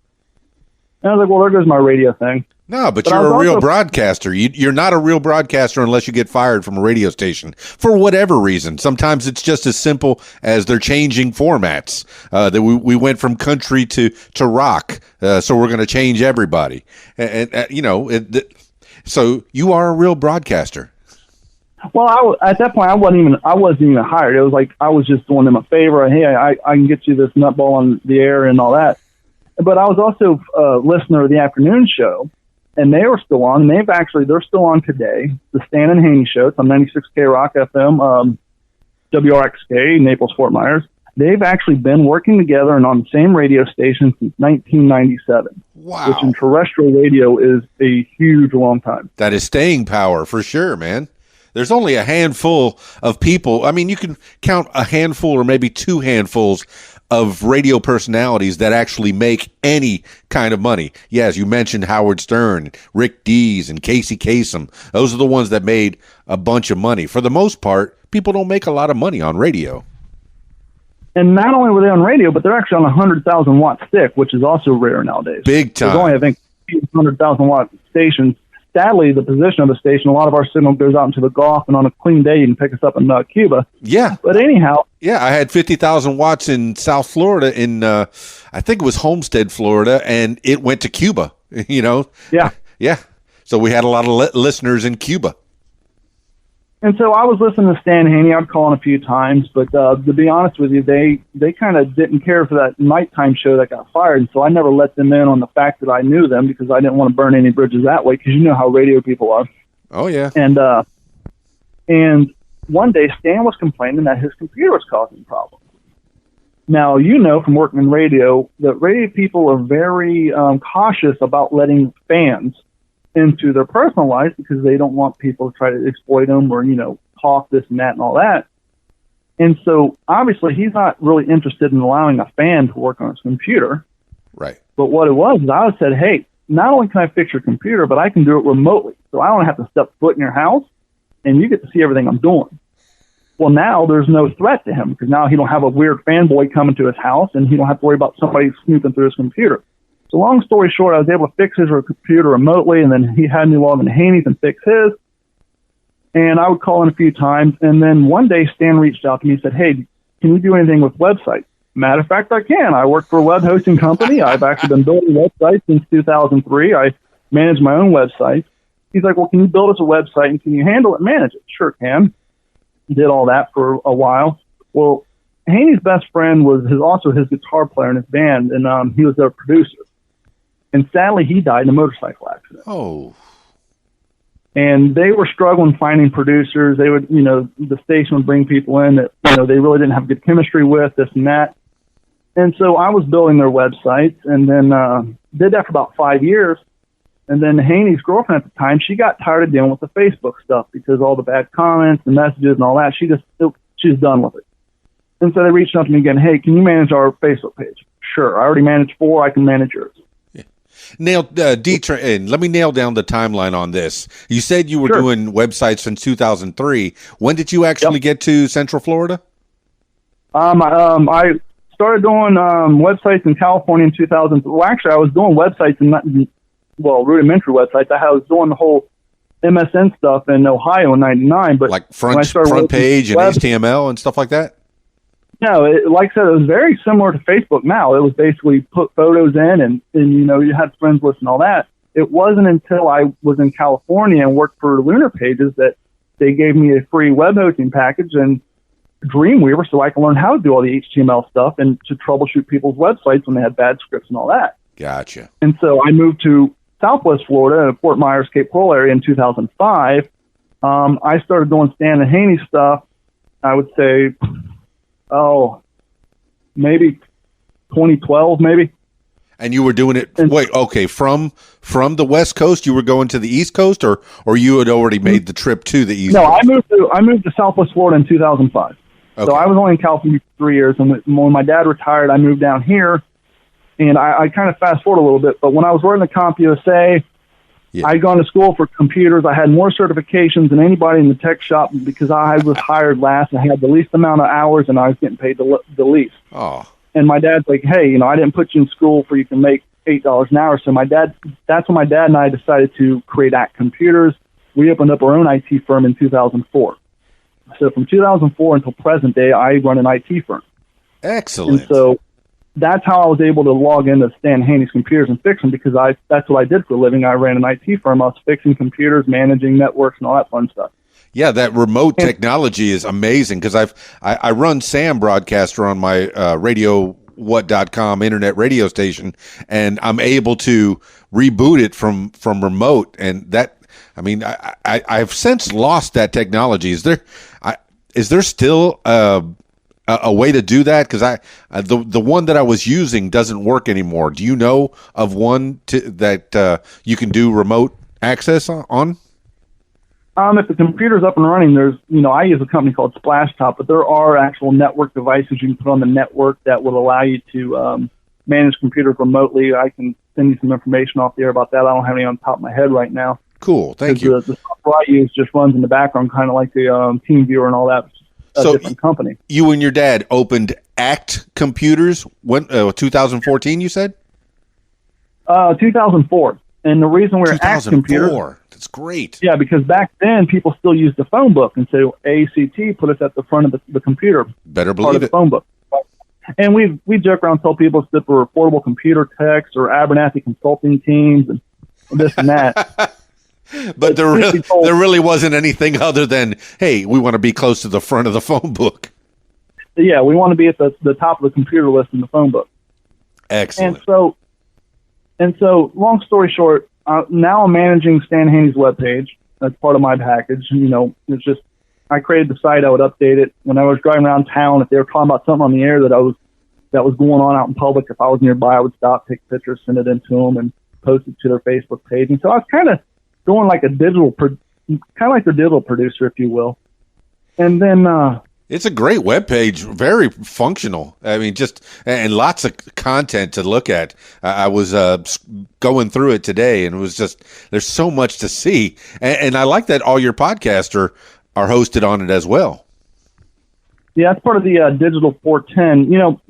And I was like, well, there goes my radio thing. No, but you're a real broadcaster. You're not a real broadcaster unless you get fired from a radio station for whatever reason. Sometimes it's just as simple as they're changing formats. That we went from country to rock, so we're going to change everybody. So you are a real broadcaster. Well, at that point, I wasn't even hired. It was like I was just doing them a favor. Hey, I can get you this nutball on the air and all that. But I was also a listener of the afternoon show, and they were still on. And they're still on today. The Stan and Haney show. It's on 96K Rock FM, WRXK, Naples, Fort Myers. They've actually been working together and on the same radio station since 1997. Wow. Which in terrestrial radio is a huge long time. That is staying power for sure, man. There's only a handful of people. I mean, you can count a handful or maybe 2 handfuls of radio personalities that actually make any kind of money. Yeah, as you mentioned, Howard Stern, Rick Dees, and Casey Kasem. Those are the ones that made a bunch of money. For the most part, people don't make a lot of money on radio. And not only were they on radio, but they're actually on a 100,000 watt stick, which is also rare nowadays. Big time. There's only, I think, 100,000 watt stations. Sadly, the position of the station, a lot of our signal goes out into the Gulf, and on a clean day, you can pick us up in Cuba. Yeah. But anyhow. Yeah, I had 50,000 watts in South Florida, I think it was Homestead, Florida, and it went to Cuba, Yeah. Yeah. So we had a lot of listeners in Cuba. And so I was listening to Stan Haney. I'd call in a few times, but to be honest with you, they kind of didn't care for that nighttime show that got fired. And so I never let them in on the fact that I knew them, because I didn't want to burn any bridges that way, because you know how radio people are. Oh, yeah. And one day Stan was complaining that his computer was causing problems. Now, you know from working in radio that radio people are very cautious about letting fans into their personal life because they don't want people to try to exploit them or, talk this and that and all that. And so, obviously, he's not really interested in allowing a fan to work on his computer. Right. But what it was is I said, hey, not only can I fix your computer, but I can do it remotely. So I don't have to step foot in your house, and you get to see everything I'm doing. Well, now there's no threat to him because now he don't have a weird fanboy coming to his house, and he don't have to worry about somebody snooping through his computer. So long story short, I was able to fix his computer remotely, and then he had me log into Haney's and fix his. And I would call in a few times, and then one day Stan reached out to me and said, hey, can you do anything with websites? Matter of fact, I can. I work for a web hosting company. I've actually been building websites since 2003. I manage my own websites. He's like, well, can you build us a website, and can you handle it and manage it? Sure can. Did all that for a while. Well, Haney's best friend was also his guitar player in his band, and he was their producer. And sadly, he died in a motorcycle accident. Oh. And they were struggling finding producers. They would, the station would bring people in that, they really didn't have good chemistry with, this and that. And so I was building their websites, and then did that for about 5 years. And then Haney's girlfriend at the time, she got tired of dealing with the Facebook stuff because all the bad comments and messages and all that. She's done with it. And so they reached out to me again. Hey, can you manage our Facebook page? Sure. I already manage 4. I can manage yours. Now, D Train, let me nail down the timeline on this. You said you were doing websites since 2003. When did you actually get to Central Florida? I started doing websites in California in 2000. Well, actually, I was doing websites rudimentary websites. I was doing the whole MSN stuff in Ohio in '99. But like front page and HTML and stuff like that? No, like I said, it was very similar to Facebook now. It was basically put photos in and you had friends list and all that. It wasn't until I was in California and worked for Lunar Pages that they gave me a free web hosting package and Dreamweaver so I can learn how to do all the HTML stuff and to troubleshoot people's websites when they had bad scripts and all that. Gotcha. And so I moved to Southwest Florida, Fort Myers, Cape Coral area in 2005. I started doing Stan and Haney stuff, I would say, maybe 2012, maybe. And you were doing it, from the West Coast, you were going to the East Coast, or you had already made the trip to the East Coast? No, I moved to Southwest Florida in 2005. Okay. So I was only in California for 3 years, and when my dad retired, I moved down here, and I kind of fast forward a little bit, but when I was working at CompUSA, I'd gone to school for computers. I had more certifications than anybody in the tech shop because I was hired last. I had the least amount of hours, and I was getting paid the least. Oh. And my dad's like, hey, I didn't put you in school for you can make $8 an hour. So that's when my dad and I decided to create Act Computers. We opened up our own IT firm in 2004. So from 2004 until present day, I run an IT firm. Excellent. And so that's how I was able to log into Stan Haney's computers and fix them because that's what I did for a living. I ran an IT firm. I was fixing computers, managing networks, and all that fun stuff. Yeah, that remote technology is amazing because I run Sam Broadcaster on my RadioWhat.com internet radio station, and I'm able to reboot it from remote. And that, I've since lost that technology. Is there still a way to do that? Because the one that I was using doesn't work anymore. Do you know of one that you can do remote access on? If the computer's up and running, there's, I use a company called Splashtop, but there are actual network devices you can put on the network that will allow you to manage computers remotely. I can send you some information off the air about that. I don't have any on top of my head right now. Cool, thank you. The software I use just runs in the background, kind of like the TeamViewer and all that. Different company. You and your dad opened Act Computers when 2014, you said? 2004. And the reason we're Act Computers, that's great. Yeah, because back then people still used the phone book and say ACT put us at the front of the computer. Better believe it. Phone book. And we joke around and tell people that we're affordable computer techs or Abernathy consulting teams and this and that. But there really wasn't anything other than, hey, we want to be close to the front of the phone book. Yeah, we want to be at the top of the computer list in the phone book. Excellent. And so, long story short, now I'm managing Stan Haney's webpage. That's part of my package. It's just, I created the site, I would update it. When I was driving around town, if they were talking about something on the air that I was that was going on out in public. If I was nearby, I would stop, take pictures, send it in to them, and post it to their Facebook page. And so I was kind of going like a digital, kind of like their digital producer, if you will. And then it's a great webpage, very functional. I mean, and lots of content to look at. I was going through it today, and it was just, there's so much to see. And I like that all your podcasts are hosted on it as well. Yeah, that's part of the Digital 410. You know,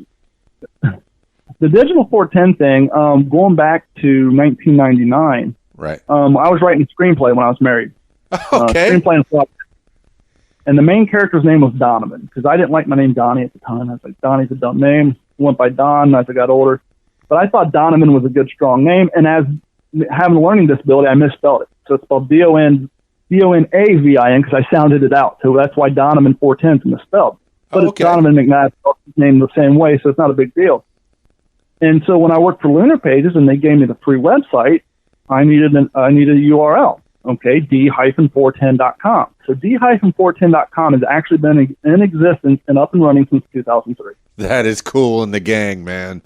the Digital 410 thing, going back to 1999, right? I was writing a screenplay when I was married. Okay. Screenplay and plot. And the main character's name was Donovan, because I didn't like my name Donnie at the time. I was like, Donnie's a dumb name. Went by Don as I got older. But I thought Donovan was a good, strong name. And as having a learning disability, I misspelled it. So it's spelled Donavin, because I sounded it out. So that's why Donovan 410 is misspelled. But It's Donovan McNabb, his name the same way, so it's not a big deal. And so when I worked for Lunar Pages and they gave me the free website, I needed a URL. Okay, d-410.com. So d-410.com has actually been in existence and up and running since 2003. That is cool in the gang, man.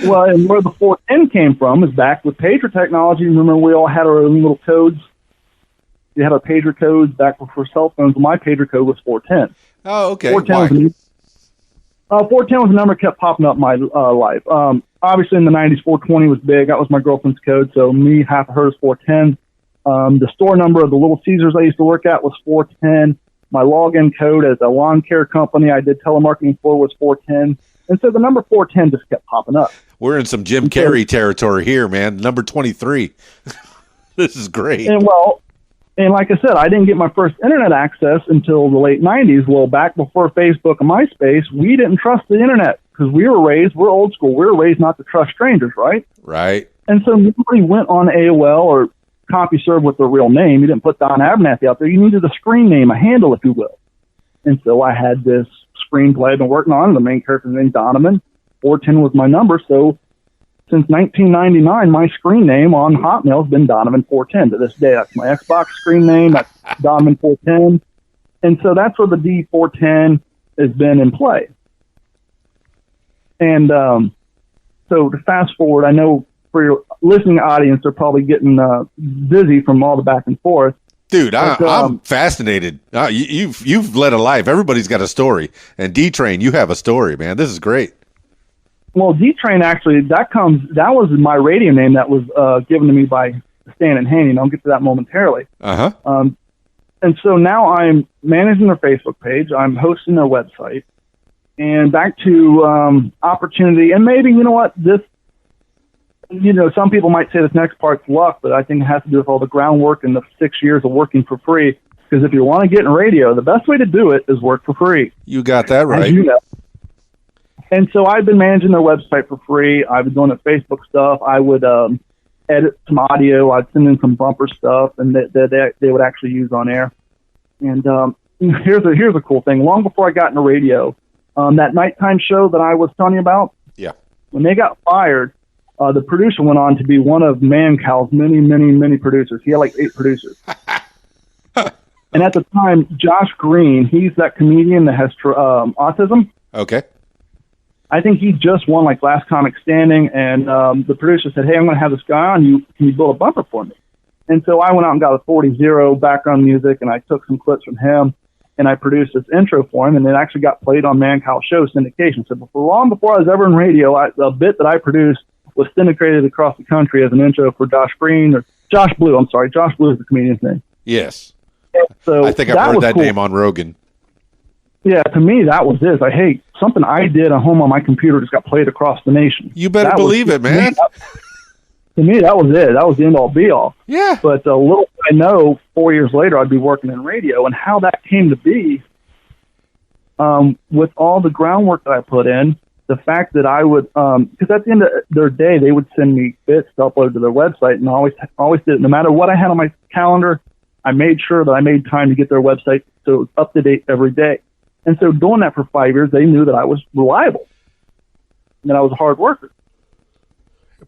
Well, and where the 410 came from is back with pager technology. Remember, we all had our own little codes. We had our pager codes back before cell phones. My pager code was 410. Oh, okay. 410 was the number that kept popping up in my life. Obviously, in the 90s, 420 was big. That was my girlfriend's code, so me, half of hers, 410. The store number of the Little Caesars I used to work at was 410. My login code as a lawn care company I did telemarketing for was 410. And so the number 410 just kept popping up. We're in some Jim Carrey territory here, man. Number 23. This is great. And like I said, I didn't get my first internet access until the late 90s. Well, back before Facebook and MySpace, we didn't trust the internet because we're old school. We were raised not to trust strangers, right? Right. And so nobody went on AOL or CompuServe with their real name. You didn't put Don Abernathy out there. You needed a screen name, a handle, if you will. And so I had this screenplay I've been working on. The main character's named Donovan. 410 was my number. So since 1999, my screen name on Hotmail has been Donovan 410 to this day. That's my Xbox screen name. That's Donovan 410. And so that's where the D410 has been in play. And so to fast forward, I know for your listening audience, they're probably getting busy from all the back and forth. Dude, I'm fascinated. You've led a life. Everybody's got a story. And D Train, you have a story, man. This is great. Well, D Train actually, that was my radio name that was given to me by Stan and Haney, and I'll get to that momentarily. Uh-huh. And so now I'm managing their Facebook page. I'm hosting their website. And back to opportunity. And maybe, you know what, some people might say this next part's luck, but I think it has to do with all the groundwork and the 6 years of working for free. Because if you want to get in radio, the best way to do it is work for free. You got that right. As you know. And so I've been managing their website for free. I've been doing the Facebook stuff. I would edit some audio. I'd send in some bumper stuff, and that they would actually use on air. And here's a cool thing. Long before I got into radio, that nighttime show that I was telling you about, yeah, when they got fired, the producer went on to be one of Mancal's many, many, many producers. He had like 8 producers. And at the time, Josh Green, he's that comedian that has autism. Okay. I think he just won like Last Comic Standing, and the producer said, "Hey, I'm going to have this guy on. Can you build a bumper for me?" And so I went out and got a 40-0 background music, and I took some clips from him, and I produced this intro for him, and it actually got played on Mancal's show syndication. So long before I was ever in radio, a bit that I produced was syndicated across the country as an intro for Josh Green, or Josh Blue. I'm sorry, Josh Blue is the comedian's name. Yes. So I think I've heard that name on Rogan. Yeah, to me, that was it. Like, hey, something I did at home on my computer just got played across the nation. You better believe it, man. To me, that was it. That was the end-all, be-all. Yeah. But little I know, 4 years later, I'd be working in radio, and how that came to be, with all the groundwork that I put in, the fact that I would, because at the end of their day, they would send me bits to upload to their website, and I always did it. No matter what I had on my calendar, I made sure that I made time to get their website so it was up to date every day. And so doing that for 5 years, they knew that I was reliable, and that I was a hard worker.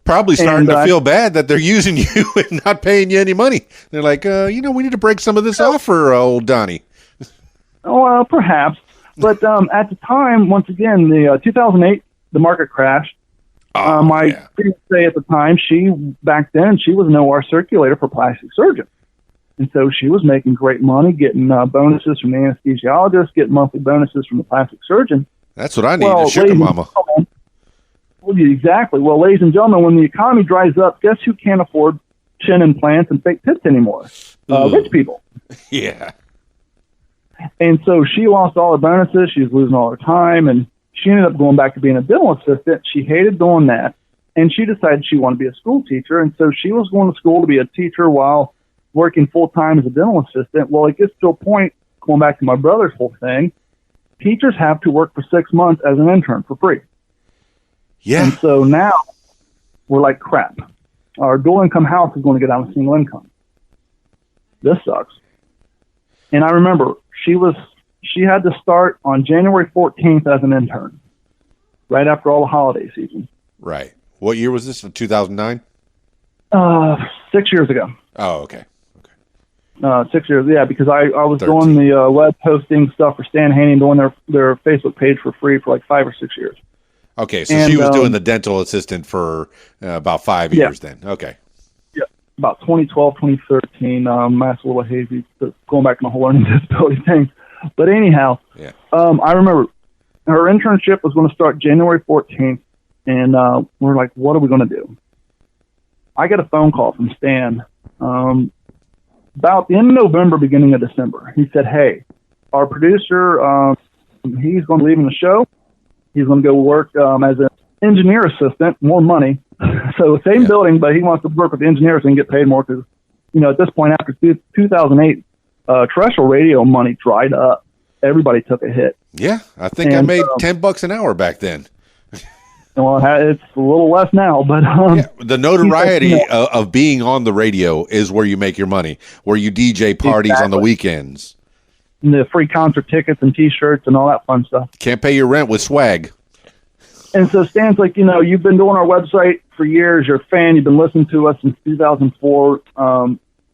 Probably starting to feel bad that they're using you and not paying you any money. They're like, we need to break some of this off for old Donnie. Oh, perhaps. But at the time, once again, the 2008 the market crashed. Oh, My yeah. fiancée at the time, back then she was an OR circulator for plastic surgeons. And so she was making great money, getting bonuses from the anesthesiologist, getting monthly bonuses from the plastic surgeon. That's what I need, a sugar mama. Well, exactly. Well, ladies and gentlemen, when the economy dries up, guess who can't afford chin implants and fake tits anymore? Rich people. Yeah. And so she lost all her bonuses. She was losing all her time, and she ended up going back to being a dental assistant. She hated doing that, and she decided she wanted to be a school teacher. And so she was going to school to be a teacher while working full-time as a dental assistant. Well, it gets to a point, going back to my brother's whole thing, teachers have to work for 6 months as an intern for free. Yeah. And so now we're like, crap. Our dual-income house is going to get down to single income. This sucks. And I remember she had to start on January 14th as an intern, right after all the holiday season. Right. What year was this? 2009? 6 years ago. Oh, okay. 6 years, yeah, because I was 13. doing the web hosting stuff for Stan Haney and doing their Facebook page for free for like 5 or 6 years. Okay, so she was doing the dental assistant for about 5 years then. Okay. Yeah, about 2012, 2013. That's a little hazy, going back to my whole learning disability thing. But anyhow, Yeah. I remember her internship was going to start January 14th, and we're like, what are we going to do? I get a phone call from Stan about the end of November, beginning of December. He said, hey, our producer, he's going to leave in the show. He's going to go work as an engineer assistant, more money. So same building, but he wants to work with the engineers and get paid more because, at this point after 2008, terrestrial radio money dried up. Everybody took a hit. Yeah, I think I made $10 an hour back then. Well, it's a little less now, but the notoriety of being on the radio is where you make your money, where you DJ parties on the weekends. And the free concert tickets and T-shirts and all that fun stuff. Can't pay your rent with swag. And so Stan's like, you've been doing our website for years. You're a fan. You've been listening to us since 2004.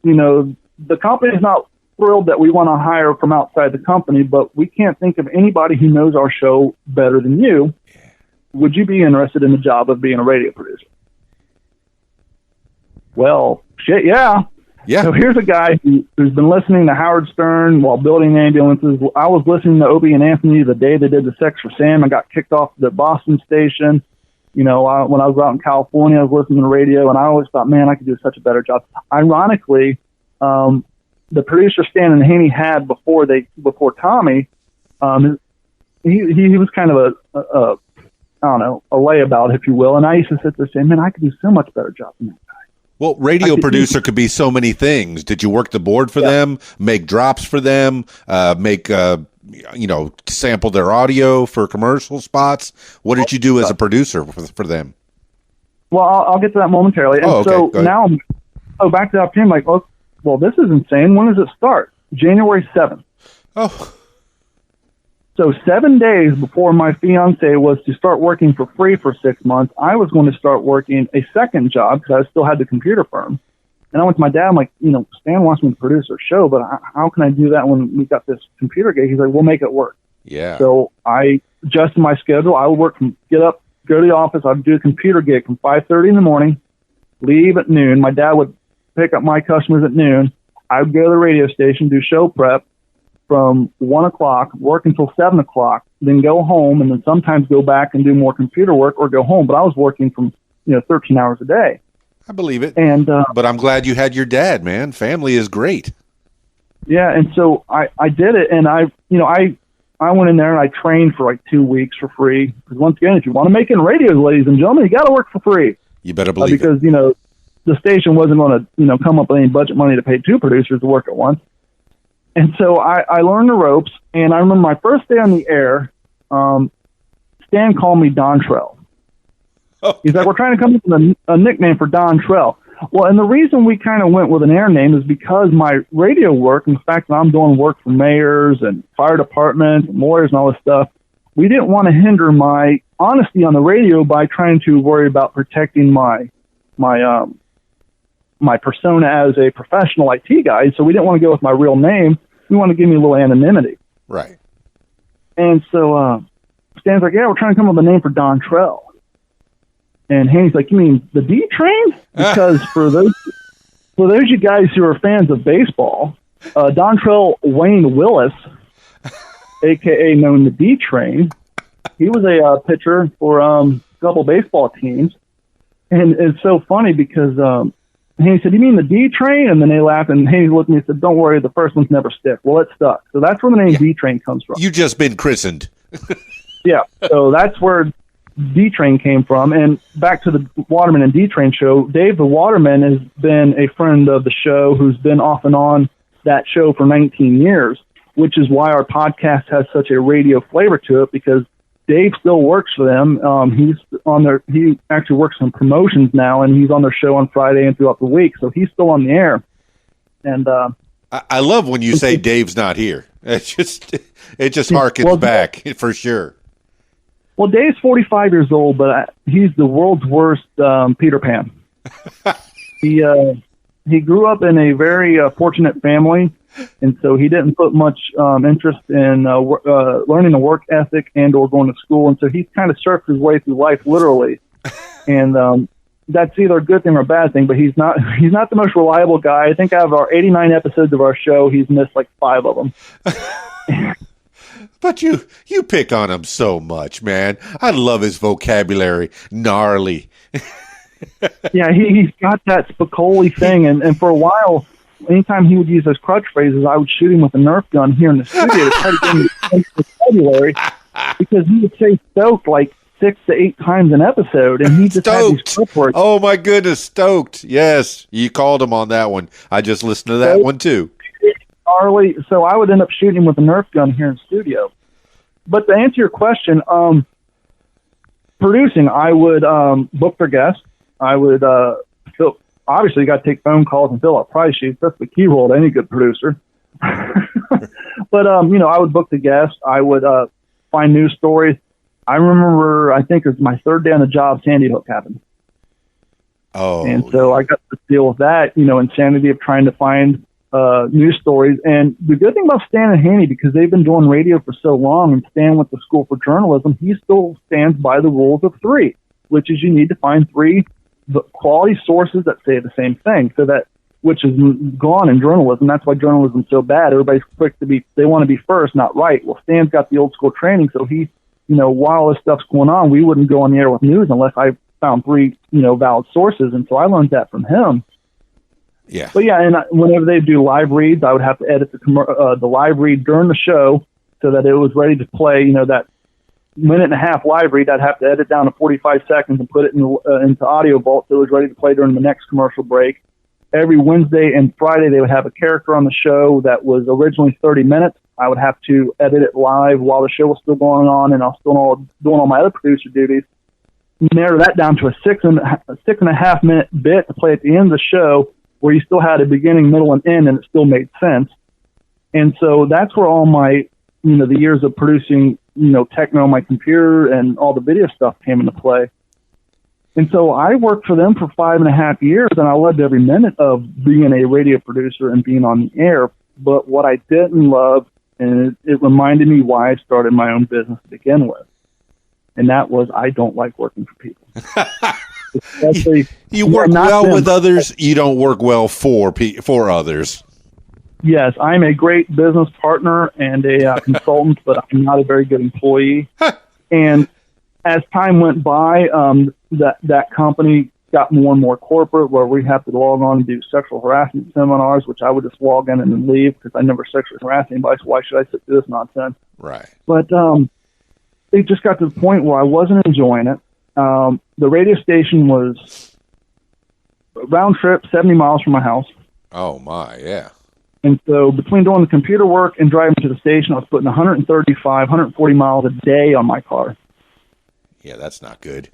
The company's not thrilled that we want to hire from outside the company, but we can't think of anybody who knows our show better than you. Would you be interested in the job of being a radio producer? Well, shit, yeah. Yeah. So here's a guy who's been listening to Howard Stern while building ambulances. I was listening to Opie and Anthony the day they did the Sex for Sam. I got kicked off the Boston station. When I was out in California, I was listening to radio, and I always thought, man, I could do such a better job. Ironically, the producer Stan and Haney had before Tommy, he was kind of a layabout, if you will. And I used to sit there saying, man, I could do so much better job than that guy. Well, radio producer could be so many things. Did you work the board for them, make drops for them, sample their audio for commercial spots? What did you do as a producer for them? Well, I'll get to that momentarily. And so now, back to that opinion, like, well, this is insane. When does it start? January 7th. Oh. So 7 days before my fiance was to start working for free for 6 months, I was going to start working a second job because I still had the computer firm. And I went to my dad, I'm like, Stan wants me to produce our show, but how can I do that when we got this computer gig? He's like, we'll make it work. Yeah. So I adjusted my schedule. I would work get up, go to the office. I'd do a computer gig from 5:30 in the morning, leave at noon. My dad would pick up my customers at noon. I would go to the radio station, do show prep from 1 o'clock, work until 7 o'clock, then go home, and then sometimes go back and do more computer work or go home. But I was working from 13 hours a day. I believe it. And but I'm glad you had your dad, man. Family is great. Yeah, and so I did it, and I went in there and I trained for like 2 weeks for free. Because once again, if you want to make it in radio, ladies and gentlemen, you got to work for free. You better believe because, it. Because the station wasn't going to come up with any budget money to pay 2 producers to work at once. And so I learned the ropes, and I remember my first day on the air, Stan called me Don Trell. Oh. He's like, we're trying to come up with a nickname for Don Trell. Well, and the reason we kind of went with an air name is because my radio work, and the fact that I'm doing work for mayors and fire departments and lawyers and all this stuff, we didn't want to hinder my honesty on the radio by trying to worry about protecting my persona as a professional IT guy. So we didn't want to go with my real name. We wanted to give me a little anonymity. Right. And so Stan's like, yeah, we're trying to come up with a name for Don Trell. And Haney's like, you mean the D Train? Because for those you guys who are fans of baseball, Dontrell Wayne Willis, a.k.a. known the D Train, he was a pitcher for a couple baseball teams. And it's so funny because Haney said, you mean the D Train? And then they laughed, and Haney looked at me and said, don't worry, the first one's never stick. Well, it stuck. So that's where the name D Train comes from. You just been christened. Yeah, so that's where D Train came from. And back to the Waterman and D Train show, Dave the Waterman has been a friend of the show who's been off and on that show for 19 years, which is why our podcast has such a radio flavor to it, because Dave still works for them. He actually works on promotions now, and he's on their show on Friday and throughout the week, so he's still on the air. And I love when you say Dave's not here. It just harkens back for sure. Well, Dave's 45 years old, but he's the world's worst Peter Pan. He grew up in a very fortunate family, and so he didn't put much interest in learning a work ethic and or going to school, and so he's kind of surfed his way through life literally. And that's either a good thing or a bad thing, but he's not the most reliable guy. I think out of our 89 episodes of our show, he's missed like 5 of them. But you pick on him so much, man. I love his vocabulary. Gnarly. Yeah, he's got that Spicoli thing, and for a while, anytime he would use those crutch phrases, I would shoot him with a Nerf gun here in the studio to try to get him to vocabulary, because he would say stoked like 6 to 8 times an episode, and he just had these clip words. Oh my goodness, stoked. Yes, you called him on that one. I just listened to that one too. Gnarly. So I would end up shooting him with a Nerf gun here in the studio. But to answer your question, producing, I would book their guests. I would obviously you got to take phone calls and fill out price sheets. That's the key role to any good producer. But I would book the guests. I would find news stories. I remember, I think it was my 3rd day on the job, Sandy Hook happened. Oh, and so I got to deal with that, insanity of trying to find news stories. And the good thing about Stan and Haney, because they've been doing radio for so long, and Stan went to school for journalism, he still stands by the rules of 3, which is you need to find 3 quality sources that say the same thing, which is gone in journalism. That's why journalism's so bad. Everybody's quick they want to be first, not right. Well, Stan's got the old school training, so he, while this stuff's going on, we wouldn't go on the air with news unless I found 3, valid sources. And so I learned that from him. Yeah. But yeah, and whenever they do live reads, I would have to edit the live read during the show so that it was ready to play. That minute and a half live read, I'd have to edit down to 45 seconds and put it into Audio Vault so it was ready to play during the next commercial break. Every Wednesday and Friday, they would have a character on the show that was originally 30 minutes. I would have to edit it live while the show was still going on, and I was still doing all my other producer duties. Narrow that down to a 6.5 minute bit to play at the end of the show, where you still had a beginning, middle, and end, and it still made sense. And so that's where all my, the years of producing, techno on my computer and all the video stuff came into play. And so I worked for them for 5.5 years, and I loved every minute of being a radio producer and being on the air. But what I didn't love, and it reminded me why I started my own business to begin with, and that was I don't like working for people. You work well with others. You don't work well for others. Yes, I'm a great business partner and a consultant, but I'm not a very good employee. And as time went by, that company got more and more corporate, where we have to log on and do sexual harassment seminars, which I would just log in and then leave because I never sexually harassed anybody, so why should I sit through this nonsense? Right. But it just got to the point where I wasn't enjoying it. The radio station was round trip, 70 miles from my house. Oh, my, yeah. And so between doing the computer work and driving to the station, I was putting 135, 140 miles a day on my car. Yeah, that's not good.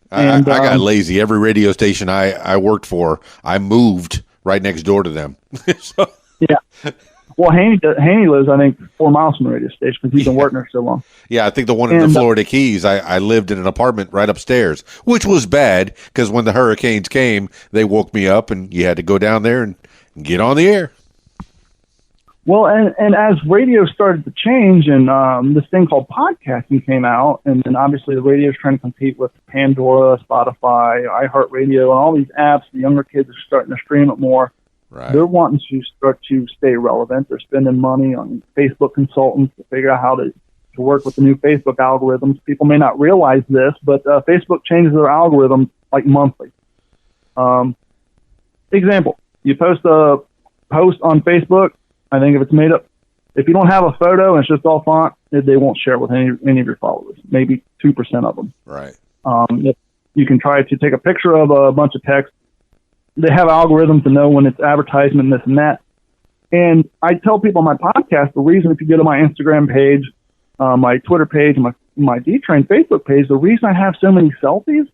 I got lazy. Every radio station I worked for, I moved right next door to them. So. Yeah. Well, Haney lives, I think, 4 miles from the radio station because he's been working there so long. Yeah, I think the one in the Florida Keys, I lived in an apartment right upstairs, which was bad because when the hurricanes came, they woke me up and you had to go down there and get on the air. Well, and as radio started to change and this thing called podcasting came out, and then obviously the radio is trying to compete with Pandora, Spotify, iHeartRadio, and all these apps, the younger kids are starting to stream it more. Right. They're wanting to start to stay relevant. They're spending money on Facebook consultants to figure out how to work with the new Facebook algorithms. People may not realize this, but Facebook changes their algorithm like monthly. Example, you post a post on Facebook. I think if it's made up, if you don't have a photo and it's just all font, they won't share it with any of your followers, maybe 2% of them. Right. If you can try to take a picture of a bunch of text. They have algorithms to know when it's advertisement, this and that. And I tell people on my podcast, the reason if you go to my Instagram page, my Twitter page, and my D Train Facebook page, the reason I have so many selfies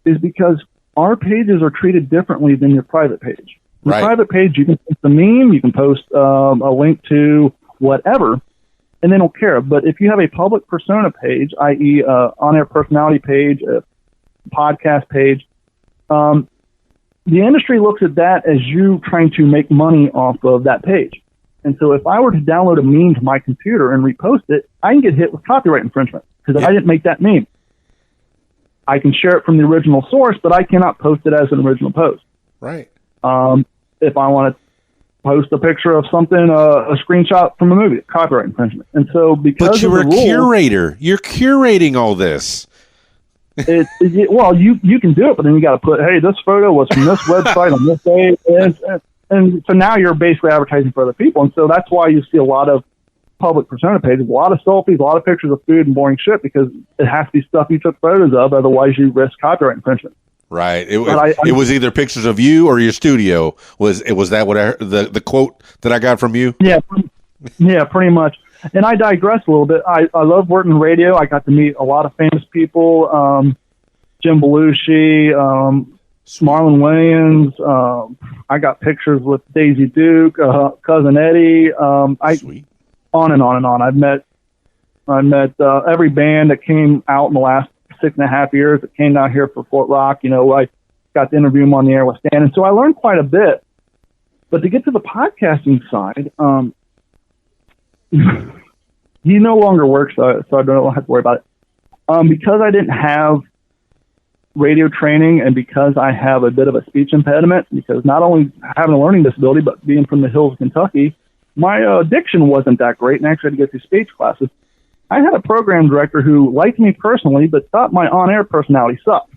is because our pages are treated differently than your private page. Your private page, you can post a meme, you can post a link to whatever, and they don't care. But if you have a public persona page, i.e. on-air personality page, a podcast page, the industry looks at that as you trying to make money off of that page. And so if I were to download a meme to my computer and repost it, I can get hit with copyright infringement because I didn't make that meme. I can share it from the original source, but I cannot post it as an original post. Right. If I want to post a picture of something, a screenshot from a movie, copyright infringement. And so because but you're a curator. You're curating all this. Well, you can do it, but then you got to put, hey, this photo was from this website on this day. And so now you're basically advertising for other people. And so that's why you see a lot of public persona pages, a lot of selfies, a lot of pictures of food and boring shit, because it has to be stuff you took photos of. Otherwise, you risk copyright infringement. Right. It was either pictures of you or your studio. Was that what the quote that I got from you? Yeah. Yeah, pretty much. And I digress a little bit. I love working in radio. I got to meet a lot of famous people, Jim Belushi, Marlon Wayans. I got pictures with Daisy Duke, Cousin Eddie. Sweet. On and on and on. I met every band that came out in the last 6.5 years that came down here for Fort Rock. You know, I got to interview them on the air with Stan. And so I learned quite a bit. But to get to the podcasting side, he no longer works, so I don't have to worry about it. Because I didn't have radio training and because I have a bit of a speech impediment, because not only having a learning disability, but being from the hills of Kentucky, my diction wasn't that great, and I actually had to get through speech classes. I had a program director who liked me personally, but thought my on-air personality sucked.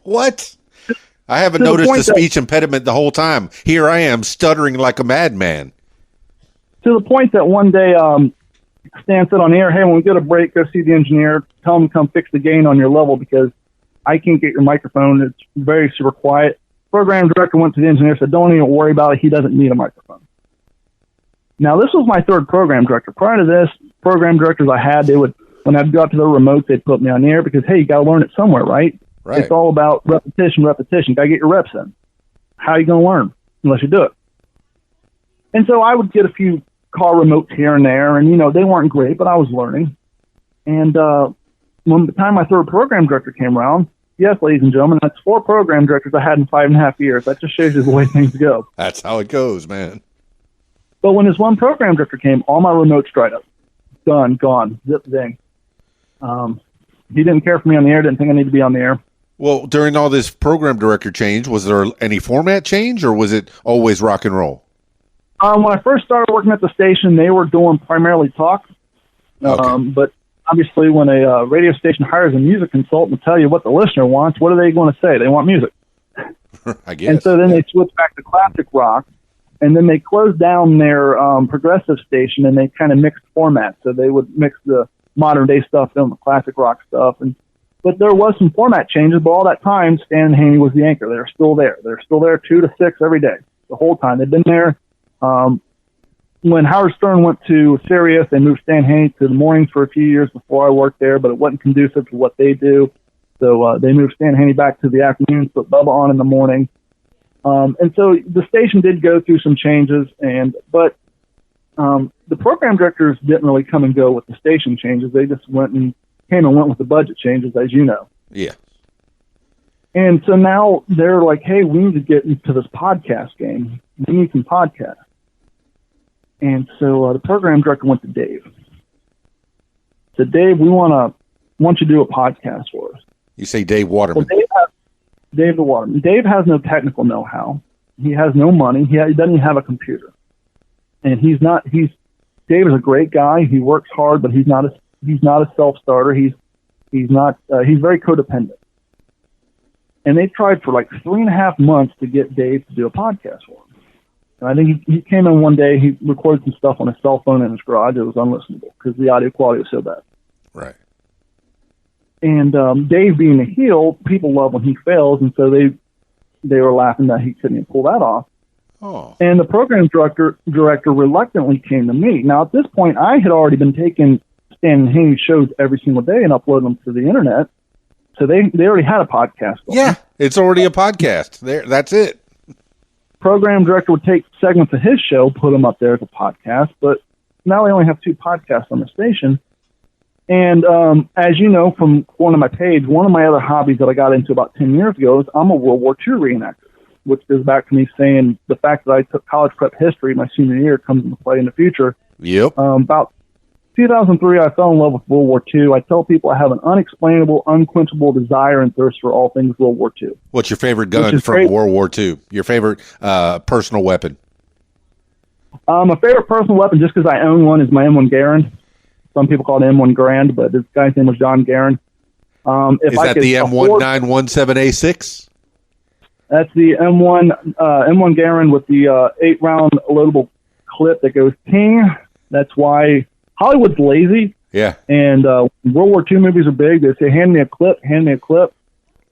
What? I haven't noticed the speech impediment the whole time. Here I am stuttering like a madman. To the point that one day, Stan said on the air, hey, when we get a break, go see the engineer, tell him to come fix the gain on your level because I can't get your microphone. It's very super quiet. Program director went to the engineer, said, don't even worry about it. He doesn't need a microphone. Now, this was my third program director. Prior to this, program directors I had, they would, when I'd go up to the remote, they'd put me on the air because, hey, you got to learn it somewhere, right? Right. It's all about repetition. You got to get your reps in. How are you going to learn unless you do it? And so I would get a few call remotes here and there, and, you know, they weren't great, but I was learning. And when the time my third program director came around, yes, ladies and gentlemen, that's 4 program directors I had in 5.5 years. That just shows you the way things go. That's how it goes, man. But when this one program director came, all my remotes dried up. Done, gone, zip, zing. He didn't care for me on the air, didn't think I needed to be on the air. Well, during all this program director change, was there any format change, or was it always rock and roll? When I first started working at the station, they were doing primarily talk. Okay. But obviously, when a radio station hires a music consultant to tell you what the listener wants, what are they going to say? They want music. I guess. And so then they switched back to classic rock, and then they closed down their progressive station, and they kind of mixed formats. So they would mix the modern-day stuff in the classic rock stuff. But there was some format changes, but all that time, Stan and Haney was the anchor. They're still there. They're still there 2 to 6 every day, the whole time. They've been there. When Howard Stern went to Sirius, they moved Stan Haney to the mornings for a few years before I worked there, but it wasn't conducive to what they do. So they moved Stan Haney back to the afternoons, put Bubba on in the morning. And so the station did go through some changes, but the program directors didn't really come and go with the station changes. They just came and went with the budget changes, as you know. Yeah. And so now they're like, hey, we need to get into this podcast game. We need some podcasts. And so the program director went to Dave. Said, Dave, we want you to do a podcast for us. You say Dave Waterman. Well, Dave the Waterman. Dave has no technical know-how. He has no money. He doesn't even have a computer. And Dave is a great guy. He works hard, but he's not a self-starter. He's very codependent. And they tried for like 3.5 months to get Dave to do a podcast for him. And I think he came in one day, he recorded some stuff on his cell phone in his garage. It was unlistenable because the audio quality was so bad. Right. And Dave being a heel, people love when he fails, and so they were laughing that he couldn't even pull that off. Oh. And the program director reluctantly came to me. Now, at this point, I had already been taking Stan and Haney's shows every single day and uploading them to the internet. So they already had a podcast going. Yeah, it's already a podcast. That's it. Program director would take segments of his show, put them up there as a podcast, but now they only have 2 podcasts on the station. And as you know from going to my page, one of my other hobbies that I got into about 10 years ago is I'm a World War II reenactor, which goes back to me saying the fact that I took college prep history my senior year comes into play in the future. Yep. About 2003, I fell in love with World War II. I tell people I have an unexplainable, unquenchable desire and thirst for all things World War II. What's your favorite gun from World War II? Your favorite personal weapon? My favorite personal weapon, just because I own one, is my M1 Garand. Some people call it M1 Grand, but this guy's name was John Garand. Is that the M1917A6? That's the M1 Garand with the 8-round loadable clip that goes ping. That's why Hollywood's lazy. Yeah. And World War II movies are big. They say, hand me a clip, hand me a clip.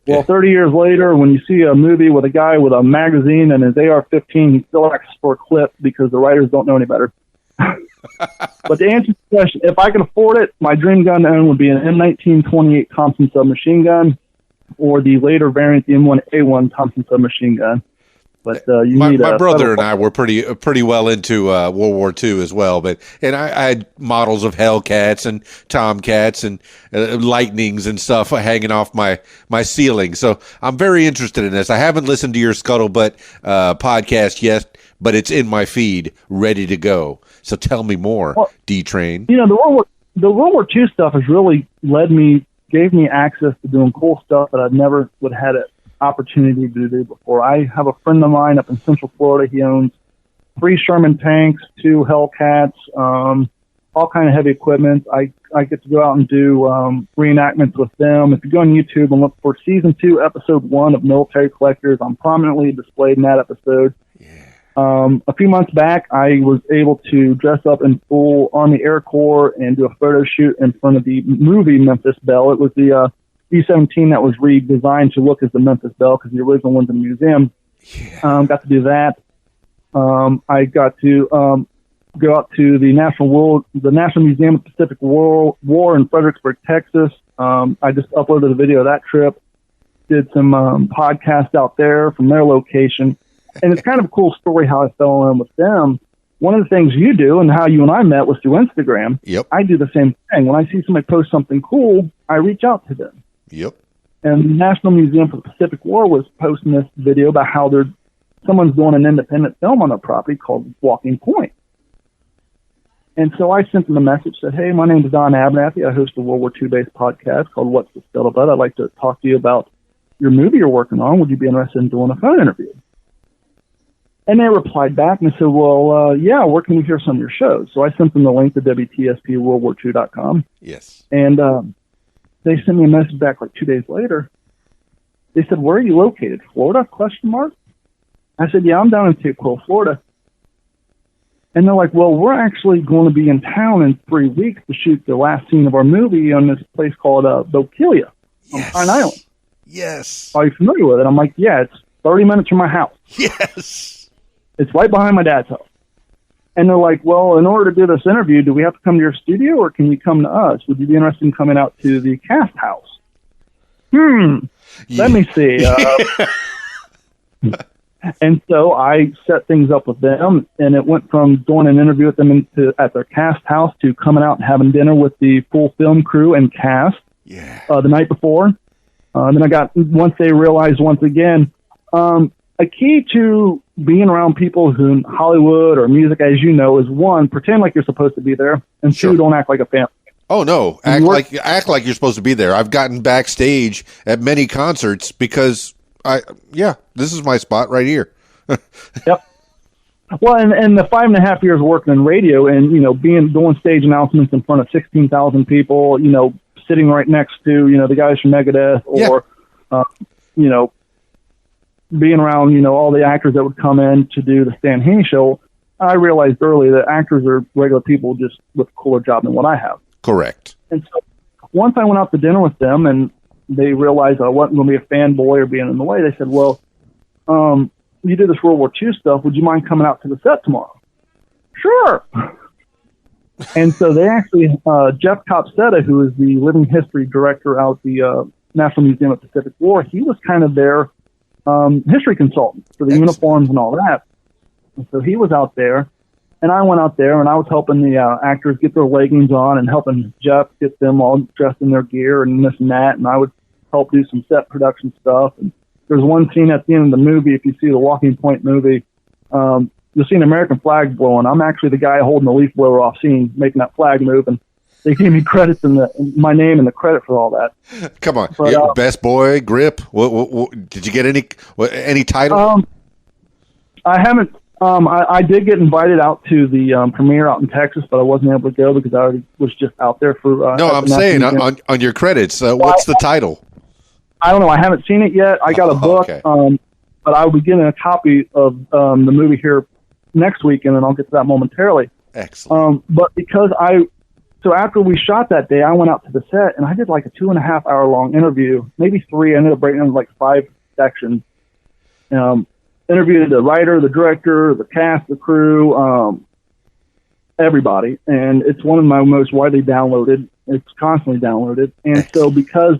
Well, 30 years later, when you see a movie with a guy with a magazine and his AR-15, he still asks for a clip because the writers don't know any better. But to answer the question, if I could afford it, my dream gun to own would be an M1928 Thompson submachine gun, or the later variant, the M1A1 Thompson submachine gun. But my brother and I were pretty well into World War II as well. And I had models of Hellcats and Tomcats and Lightnings and stuff hanging off my ceiling. So I'm very interested in this. I haven't listened to your Scuttlebutt podcast yet, but it's in my feed, ready to go. So tell me more, D Train. You know, the World War II stuff has really gave me access to doing cool stuff that I've never would have had an opportunity to do before. I have a friend of mine up in Central Florida. He owns 3 Sherman tanks, 2 Hellcats, all kind of heavy equipment. I get to go out and do reenactments with them. If you go on YouTube and look for Season 2, Episode 1 of Military Collectors, I'm prominently displayed in that episode. A few months back, I was able to dress up in full Army Air Corps and do a photo shoot in front of the movie Memphis Belle. It was the B-17 that was redesigned to look as the Memphis Belle because the original one's in the museum. Got to do that. I got to go out to the National Museum of the Pacific War in Fredericksburg, Texas. I just uploaded a video of that trip. Did some podcasts out there from their location. And it's kind of a cool story how I fell in with them. One of the things you do and how you and I met was through Instagram. Yep. I do the same thing. When I see somebody post something cool, I reach out to them. Yep. And the National Museum for the Pacific War was posting this video about how someone's doing an independent film on their property called Walking Point. And so I sent them a message, said, hey, my name is Don Abernathy. I host a World War II-based podcast called What's the Scuttlebutt? I'd like to talk to you about your movie you're working on. Would you be interested in doing a phone interview? And they replied back and said, well, yeah, where can we hear some of your shows? So I sent them the link to WTSPWorldWar2.com. Yes. And they sent me a message back like 2 days later. They said, where are you located? Florida? ? I said, yeah, I'm down in Tukwila, Florida. And they're like, well, we're actually going to be in town in 3 weeks to shoot the last scene of our movie on this place called Bokeelia on Pine Island. Yes. Are you familiar with it? I'm like, yeah, it's 30 minutes from my house. Yes. It's right behind my dad's house. And they're like, well, in order to do this interview, do we have to come to your studio or can you come to us? Would you be interested in coming out to the cast house? Let me see. And so I set things up with them, and it went from doing an interview with them at their cast house to coming out and having dinner with the full film crew and cast the night before. Then once they realized once again, a key to being around people who in Hollywood or music, as you know, is one, pretend like you're supposed to be there, and Sure. two, don't act like a fan. Oh no, act like you're supposed to be there. I've gotten backstage at many concerts because this is my spot right here. Yep. Well, and the 5.5 years working in radio and, doing stage announcements in front of 16,000 people, sitting right next to, the guys from Megadeth or, being around, all the actors that would come in to do the Stan Haney show, I realized early that actors are regular people just with a cooler job than what I have. Correct. And so once I went out to dinner with them and they realized I wasn't going to be a fanboy or being in the way, they said, well, you did this World War II stuff. Would you mind coming out to the set tomorrow? Sure. And so they actually, Jeff Copsetta, who is the living history director out at the National Museum of Pacific War, he was kind of their history consultant for the uniforms and all that. And so he was out there, and I went out there, and I was helping the actors get their leggings on and helping Jeff get them all dressed in their gear and this and that, and I would help do some set production stuff. And there's one scene at the end of the movie, if you see the Walking Point movie, you'll see an American flag blowing. I'm actually the guy holding the leaf blower off scene, making that flag move, and they gave me credits in my name and the credit for all that. Come on, But, best boy, grip. What, did you get any title? I haven't. I did get invited out to the premiere out in Texas, but I wasn't able to go because I already was just out there for. No, I'm saying on your credits. What's the title? I don't know. I haven't seen it yet. I got a book, okay. But I will be getting a copy of the movie here next week, and then I'll get to that momentarily. Excellent. But because so after we shot that day, I went out to the set, and I did like a 2.5 hour long interview, maybe 3. I ended up breaking into like 5 sections. Interviewed the writer, the director, the cast, the crew, everybody, and it's one of my most widely downloaded. It's constantly downloaded, and so because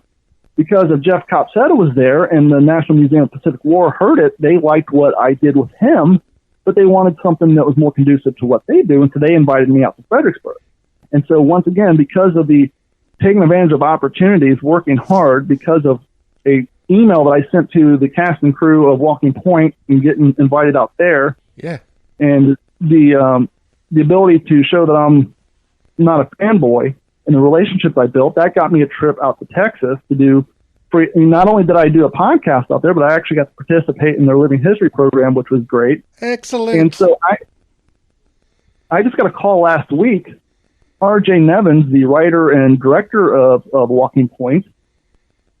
of Jeff Copsetta was there, and the National Museum of Pacific War heard it, they liked what I did with him, but they wanted something that was more conducive to what they do, and so they invited me out to Fredericksburg. And so once again, because of the taking advantage of opportunities, working hard, because of a email that I sent to the cast and crew of Walking Point and getting invited out there. Yeah. And the ability to show that I'm not a fanboy and the relationship I built, that got me a trip out to Texas to do free. Not only did I do a podcast out there, but I actually got to participate in their living history program, which was great. Excellent. And so I just got a call last week. R.J. Nevins, the writer and director of Walking Point,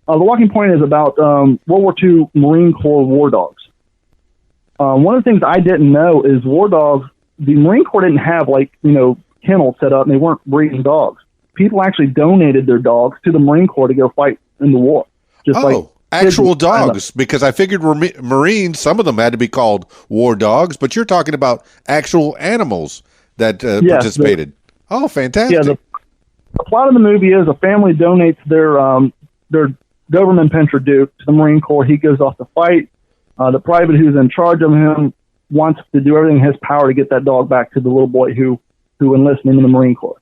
The Walking Point is about World War II Marine Corps war dogs. One of the things I didn't know is war dogs, the Marine Corps didn't have kennels set up and they weren't breeding dogs. People actually donated their dogs to the Marine Corps to go fight in the war. Actual dogs, because I figured Marines, some of them had to be called war dogs, but you're talking about actual animals that participated. Fantastic. Yeah, the plot of the movie is a family donates their Doberman Pinscher Duke to the Marine Corps. He goes off to fight. The private who's in charge of him wants to do everything in his power to get that dog back to the little boy who enlisted him in the Marine Corps.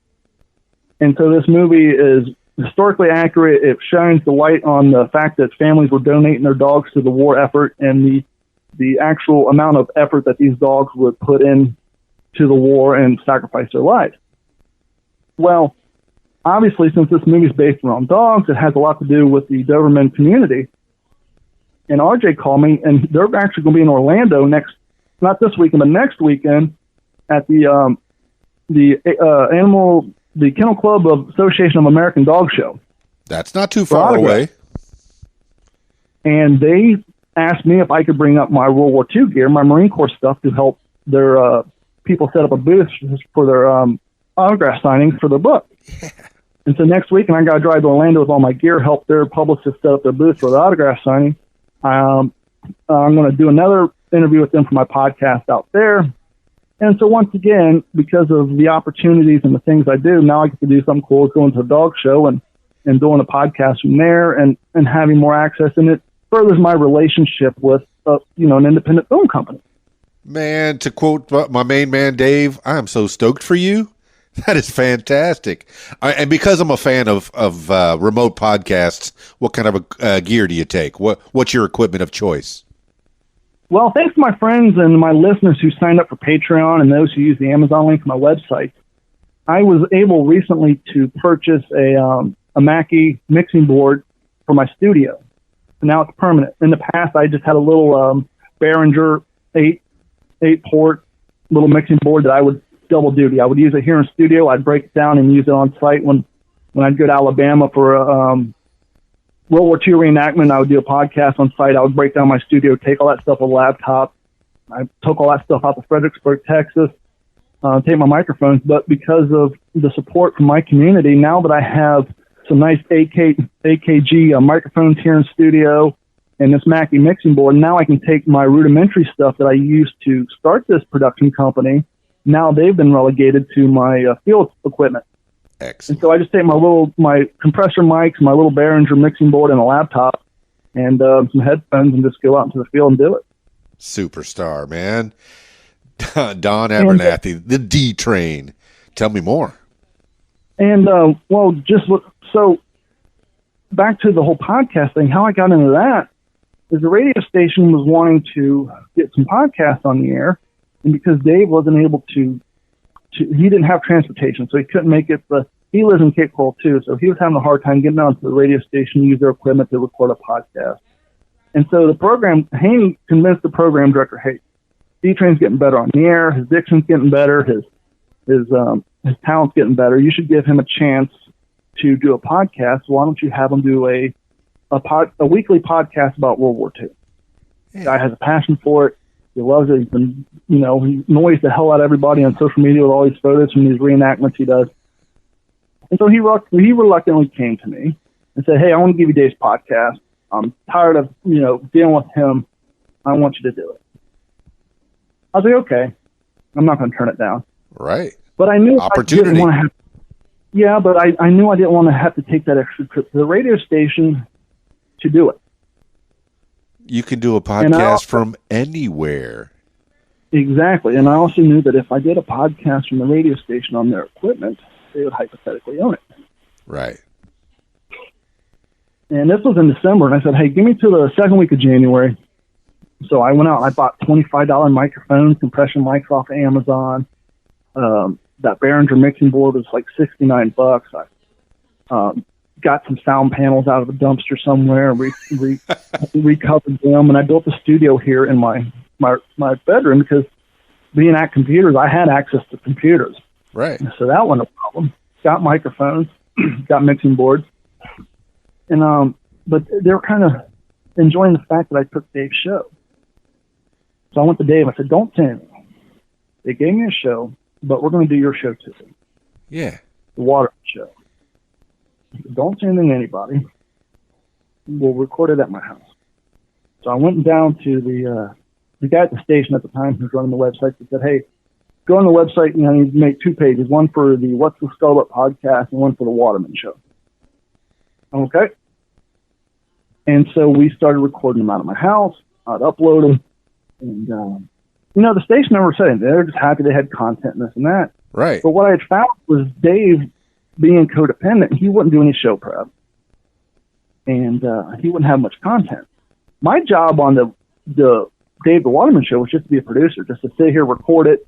And so this movie is historically accurate. It shines the light on the fact that families were donating their dogs to the war effort and the actual amount of effort that these dogs would put in to the war and sacrifice their lives. Well, obviously, since this movie is based around dogs, it has a lot to do with the Doberman community. And RJ called me, and they're actually going to be in Orlando not this weekend, but next weekend at the Kennel Club of Association of American Dog Show. That's not too far away. And they asked me if I could bring up my World War II gear, my Marine Corps stuff, to help their people set up a booth for their autograph signings for their book. Yeah. And so next week, and I got to drive to Orlando with all my gear, help their publicists set up their booth for the autograph signing. I'm going to do another interview with them for my podcast out there. And so once again, because of the opportunities and the things I do, now I get to do something cool, going to a dog show and doing a podcast from there and having more access. And it furthers my relationship with, an independent film company. Man, to quote my main man, Dave, I am so stoked for you. That is fantastic. And because I'm a fan of remote podcasts, what kind of gear do you take? What's your equipment of choice? Well, thanks to my friends and my listeners who signed up for Patreon and those who use the Amazon link on my website, I was able recently to purchase a Mackie mixing board for my studio. And now it's permanent. In the past, I just had a little Behringer 8-port little mixing board that I would double duty. I would use it here in studio. I'd break it down and use it on site when I'd go to Alabama for a World War II reenactment. I would do a podcast on site. I would break down my studio, take all that stuff on a laptop. I took all that stuff out to Fredericksburg, Texas, take my microphones. But because of the support from my community, now that I have some nice AKG microphones here in studio and this Mackie mixing board, now I can take my rudimentary stuff that I used to start this production company. Now they've been relegated to my field equipment. Excellent. And so I just take my compressor mics, my little Behringer mixing board, and a laptop, and some headphones, and just go out into the field and do it. Superstar, man. Don Abernathy, the D Train. Tell me more. And, so back to the whole podcast thing, how I got into that is the radio station was wanting to get some podcasts on the air, and because Dave wasn't able to he didn't have transportation, so he couldn't make it. He lives in Cape Coral too, so he was having a hard time getting out to the radio station to use their equipment to record a podcast. And so Haney convinced the program director, hey, D-Train's getting better on the air, his diction's getting better, his talent's getting better. You should give him a chance to do a podcast. Why don't you have him do a weekly podcast about World War II? The guy has a passion for it. He loves it. He's been, he annoys the hell out of everybody on social media with all these photos from these reenactments he does. And so he reluctantly came to me and said, hey, I want to give you Dave's podcast. I'm tired of, dealing with him. I want you to do it. I was like, okay. I'm not going to turn it down. Right. But I knew opportunity. I didn't want to have. Yeah, but I knew I didn't want to have to take that extra trip to the radio station to do it. You can do a podcast from anywhere. Exactly. And I also knew that if I did a podcast from the radio station on their equipment, they would hypothetically own it. Right. And this was in December, and I said, hey, give me to the second week of January. So I went out and I bought $25 microphones, compression mics off of Amazon. That Behringer mixing board was like $69. I got some sound panels out of a dumpster somewhere, recovered them, and I built a studio here in my bedroom because being at computers, I had access to computers. Right. So that wasn't a problem. Got microphones, got mixing boards, and but they were kind of enjoying the fact that I took Dave's show. So I went to Dave. I said, "Don't say anything." They gave me a show, but we're going to do your show too. Yeah. The water show. Don't say anything to anybody. We'll record it at my house. So I went down to the guy at the station at the time who was running the website. He said, hey, go on the website, you need to make 2 pages, one for the What's the Scuttlebutt podcast and one for the Waterman show. Okay. And so we started recording them out of my house. I'd upload them. And, the station never said anything. They were just happy they had content and this and that. Right. But what I had found was Dave, being codependent, he wouldn't do any show prep. And he wouldn't have much content. My job on the Dave the Waterman show was just to be a producer, just to sit here, record it,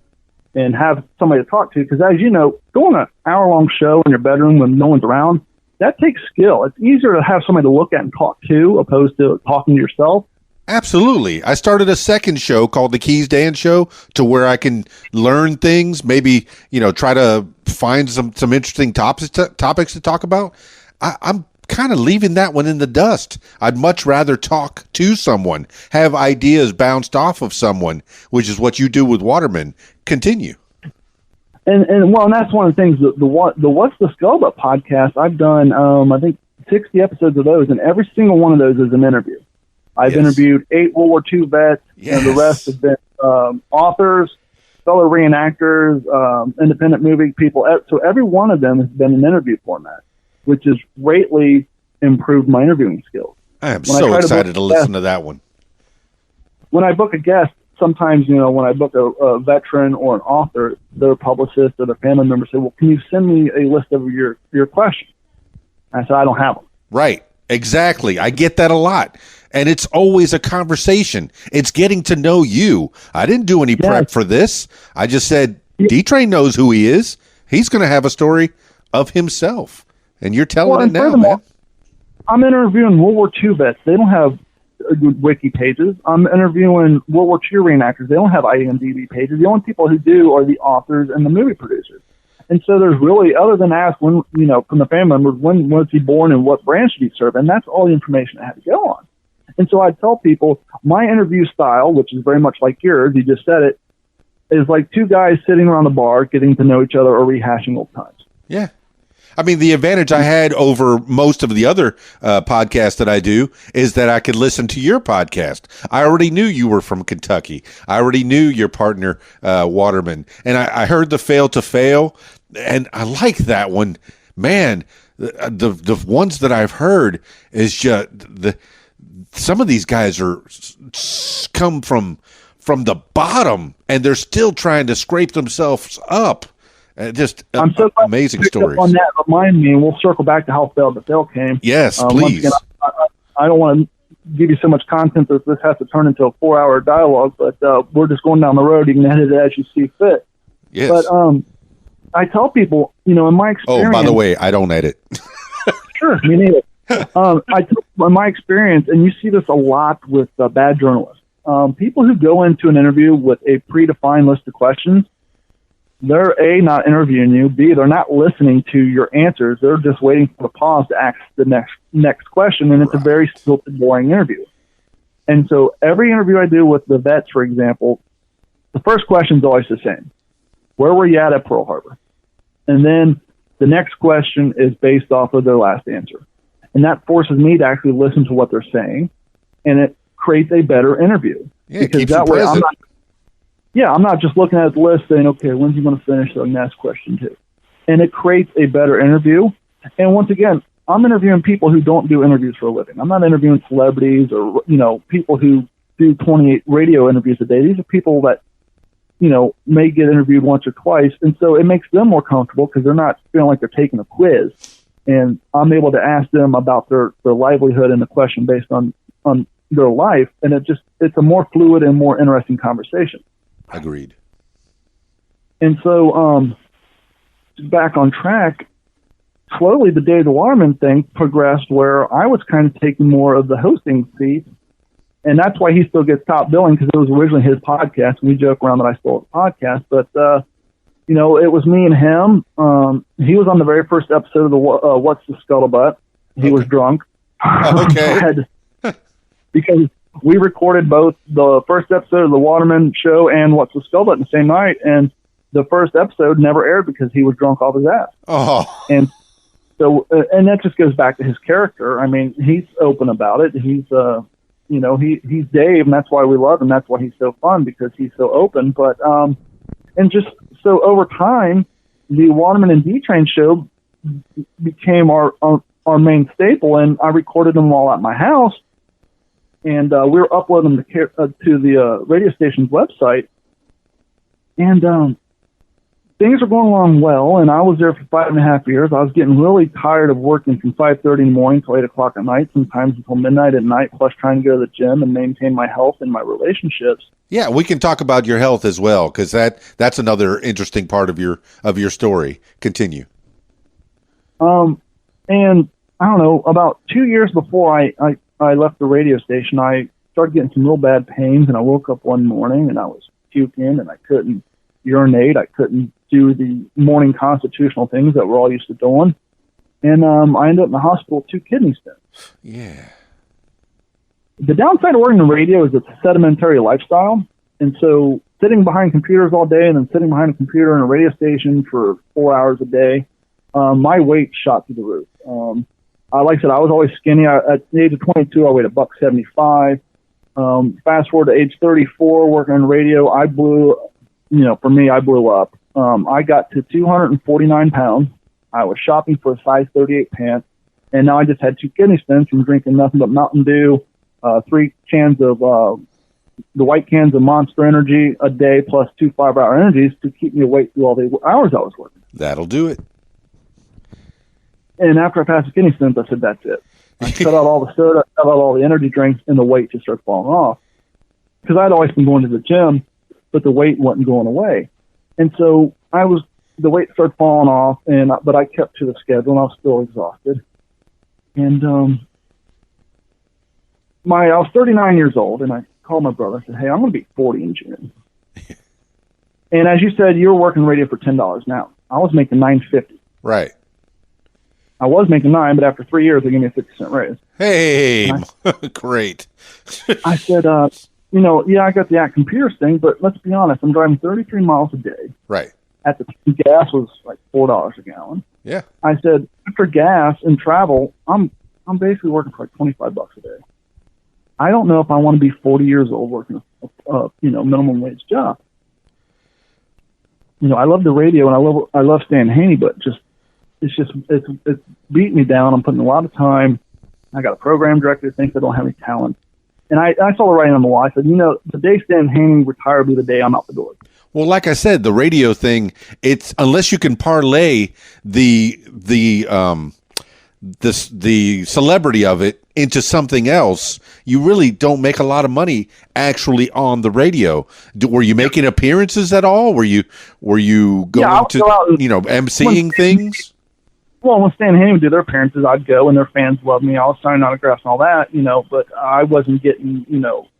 and have somebody to talk to. Because as you know, doing an hour-long show in your bedroom when no one's around, that takes skill. It's easier to have somebody to look at and talk to opposed to talking to yourself. Absolutely. I started a second show called the Keys Dan Show to where I can learn things, maybe, try to find some interesting topics to talk about. I'm kind of leaving that one in the dust. I'd much rather talk to someone, have ideas bounced off of someone, which is what you do with Waterman. Continue. And that's one of the things, the What's the Scuttlebutt podcast, I've done, I think 60 episodes of those, and every single one of those is an interview. I've interviewed 8 World War II vets, and the rest have been authors, fellow reenactors, independent movie people. So every one of them has been an interview format, which has greatly improved my interviewing skills. I am so excited to listen to that one. When I book a guest, sometimes, when I book a veteran or an author, their publicist or their family member say, well, can you send me a list of your questions? I said, I don't have them. Right. Exactly. I get that a lot. And it's always a conversation. It's getting to know you. I didn't do any prep for this. I just said, D Train knows who he is. He's going to have a story of himself. And you're telling it now, man. I'm interviewing World War II vets. They don't have wiki pages. I'm interviewing World War II reenactors. They don't have IMDb pages. The only people who do are the authors and the movie producers. And so there's really, other than ask when, from the family members, when was he born and what branch did he serve? And that's all the information I had to go on. And so I tell people my interview style, which is very much like yours, you just said it, is like two guys sitting around a bar getting to know each other or rehashing old times. Yeah. I mean, the advantage I had over most of the other podcasts that I do is that I could listen to your podcast. I already knew you were from Kentucky. I already knew your partner, Waterman. And I heard the Fail to Fail, and I like that one. Man, the ones that I've heard is just some of these guys are come from the bottom, and they're still trying to scrape themselves up. I'm so amazing stories. On that, remind me, and we'll circle back to how Fail to Fail came. Yes, please. Again, I don't want to give you so much content that this has to turn into a 4-hour dialogue, but we're just going down the road. You can edit it as you see fit. Yes. But I tell people, in my experience. Oh, by the way, I don't edit. Sure, me neither. In my experience, and you see this a lot with bad journalists, people who go into an interview with a predefined list of questions, they're A, not interviewing you, B, they're not listening to your answers, they're just waiting for the pause to ask the next question, and it's a very stilted, boring interview. And so every interview I do with the vets, for example, the first question is always the same. Where were you at Pearl Harbor? And then the next question is based off of their last answer. And that forces me to actually listen to what they're saying, and it creates a better interview. Yeah, because that way I'm not just looking at the list saying, okay, when's he going to finish the next question too? And it creates a better interview. And once again, I'm interviewing people who don't do interviews for a living. I'm not interviewing celebrities or, people who do 28 radio interviews a day. These are people that, may get interviewed once or twice. And so it makes them more comfortable because they're not feeling like they're taking a quiz. And I'm able to ask them about their livelihood and the question based on their life. And it's a more fluid and more interesting conversation. Agreed. And so, back on track, slowly the Dave the Waterman thing progressed where I was kind of taking more of the hosting seat. And that's why he still gets top billing, because it was originally his podcast. And we joke around that I stole the podcast. But, it was me and him. He was on the very first episode of the What's the Scuttlebutt. He was drunk. Okay. Because we recorded both the first episode of the Waterman show and What's the Scuttlebutt the same night, and the first episode never aired because he was drunk off his ass. Oh. And so, and that just goes back to his character. I mean, he's open about it. He's, he's Dave, and that's why we love him. That's why he's so fun, because he's so open. But, and just so over time, the Waterman and D Train show became our main staple, and I recorded them all at my house. And we were uploading them to the radio station's website. And things are going along well, and I was there for 5.5 years. I was getting really tired of working from 5:30 in the morning till 8 o'clock at night, sometimes until midnight at night, plus trying to go to the gym and maintain my health and my relationships. Yeah, we can talk about your health as well, because that's another interesting part of your story. Continue. And I don't know, about 2 years before I left the radio station, I started getting some real bad pains, and I woke up one morning and I was puking, and I couldn't urinate. I couldn't do the morning constitutional things that we're all used to doing. And I ended up in the hospital with 2 kidney stones. Yeah. The downside of working in radio is it's a sedentary lifestyle. And so sitting behind computers all day and then sitting behind a computer in a radio station for 4 hours a day, my weight shot through the roof. Like I said, I was always skinny. At the age of 22, I weighed $175. Fast forward to age 34, working on radio, I blew up. I got to 249 pounds. I was shopping for a size 38 pants, and now I just had 2 kidney stones from drinking nothing but Mountain Dew, 3 cans of the white cans of Monster Energy a day, plus 2 5-hour energies to keep me awake through all the hours I was working. That'll do it. And after I passed the kidney stones, I said, that's it. I cut out all the soda, cut out all the energy drinks, and the weight just started falling off. Because I'd always been going to the gym, but the weight wasn't going away. And so the weight started falling off, but I kept to the schedule, and I was still exhausted. And I was 39 years old, and I called my brother and said, hey, I'm going to be 40 in June. And as you said, you were working radio for $10 an hour. I was making $9.50. Right. I was making $9, but after 3 years, they gave me a 50-cent raise. Hey, great. I said, yeah, I got the Act Computers thing, but let's be honest, I'm driving 33 miles a day. Right. At the time, gas was like $4 a gallon. Yeah. I said, after gas and travel, I'm basically working for like $25 a day. I don't know if I want to be 40 years old working a minimum wage job. I love the radio and I love Stan Haney, but it's beat me down. I'm putting a lot of time. I got a program director who thinks I don't have any talent. And I saw the writing on the wall. I said, the day Stan Haney retired will be the day I'm out the door. Well, like I said, the radio thing, it's unless you can parlay the celebrity of it into something else, you really don't make a lot of money actually on the radio. Were you making appearances at all? Were you going to emceeing things? Well, when Stan Haney would do their appearances, I'd go, and their fans loved me. I was signing autographs and all that, but I wasn't getting,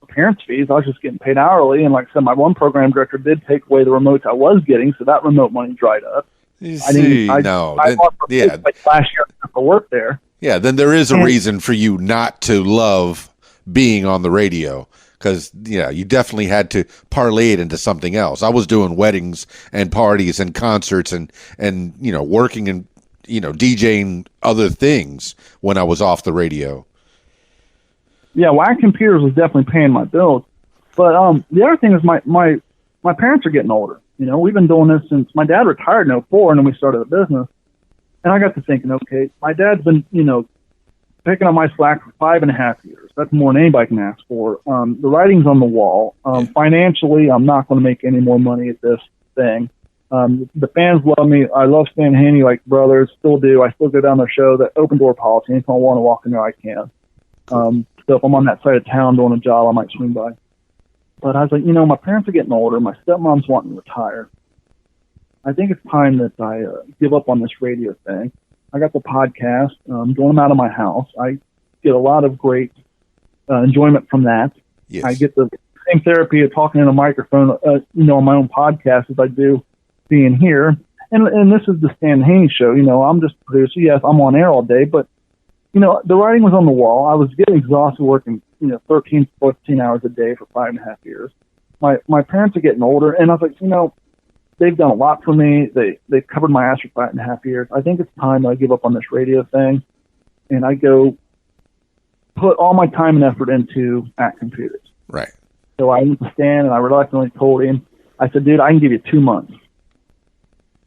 appearance fees. I was just getting paid hourly. And like I said, my one program director did take away the remotes I was getting, so that remote money dried up. I lost like last year for work there. Yeah, then there is a reason for you not to love being on the radio, because you definitely had to parlay it into something else. I was doing weddings and parties and concerts and working and DJing other things when I was off the radio. Yeah, well, Act Computers was definitely paying my bills. But the other thing is my parents are getting older. We've been doing this since my dad retired in 2004, and then we started a business. And I got to thinking, okay, my dad's been, picking up my slack for 5.5 years. That's more than anybody can ask for. The writing's on the wall. Financially, I'm not going to make any more money at this thing. The fans love me. I love Stan Haney like brothers, still do. I still go down their show, that open door policy. Anytime I want to walk in there, I can. So if I'm on that side of town doing a job, I might swing by. But I was like, my parents are getting older. My stepmom's wanting to retire. I think it's time that I give up on this radio thing. I got the podcast. I'm doing them out of my house. I get a lot of great enjoyment from that. Yes. I get the same therapy of talking in a microphone, on my own podcast as I do being here. And this is the Stan Haney show. I'm just a producer. Yes, I'm on air all day, but the writing was on the wall. I was getting exhausted working, 13, 14 hours a day for 5.5 years. My parents are getting older, and I was like, they've done a lot for me. They've covered my ass for 5.5 years. I think it's time that I give up on this radio thing, and I go put all my time and effort into Act Computers. Right. So I went to Stan, and I reluctantly told him, I said, dude, I can give you 2 months.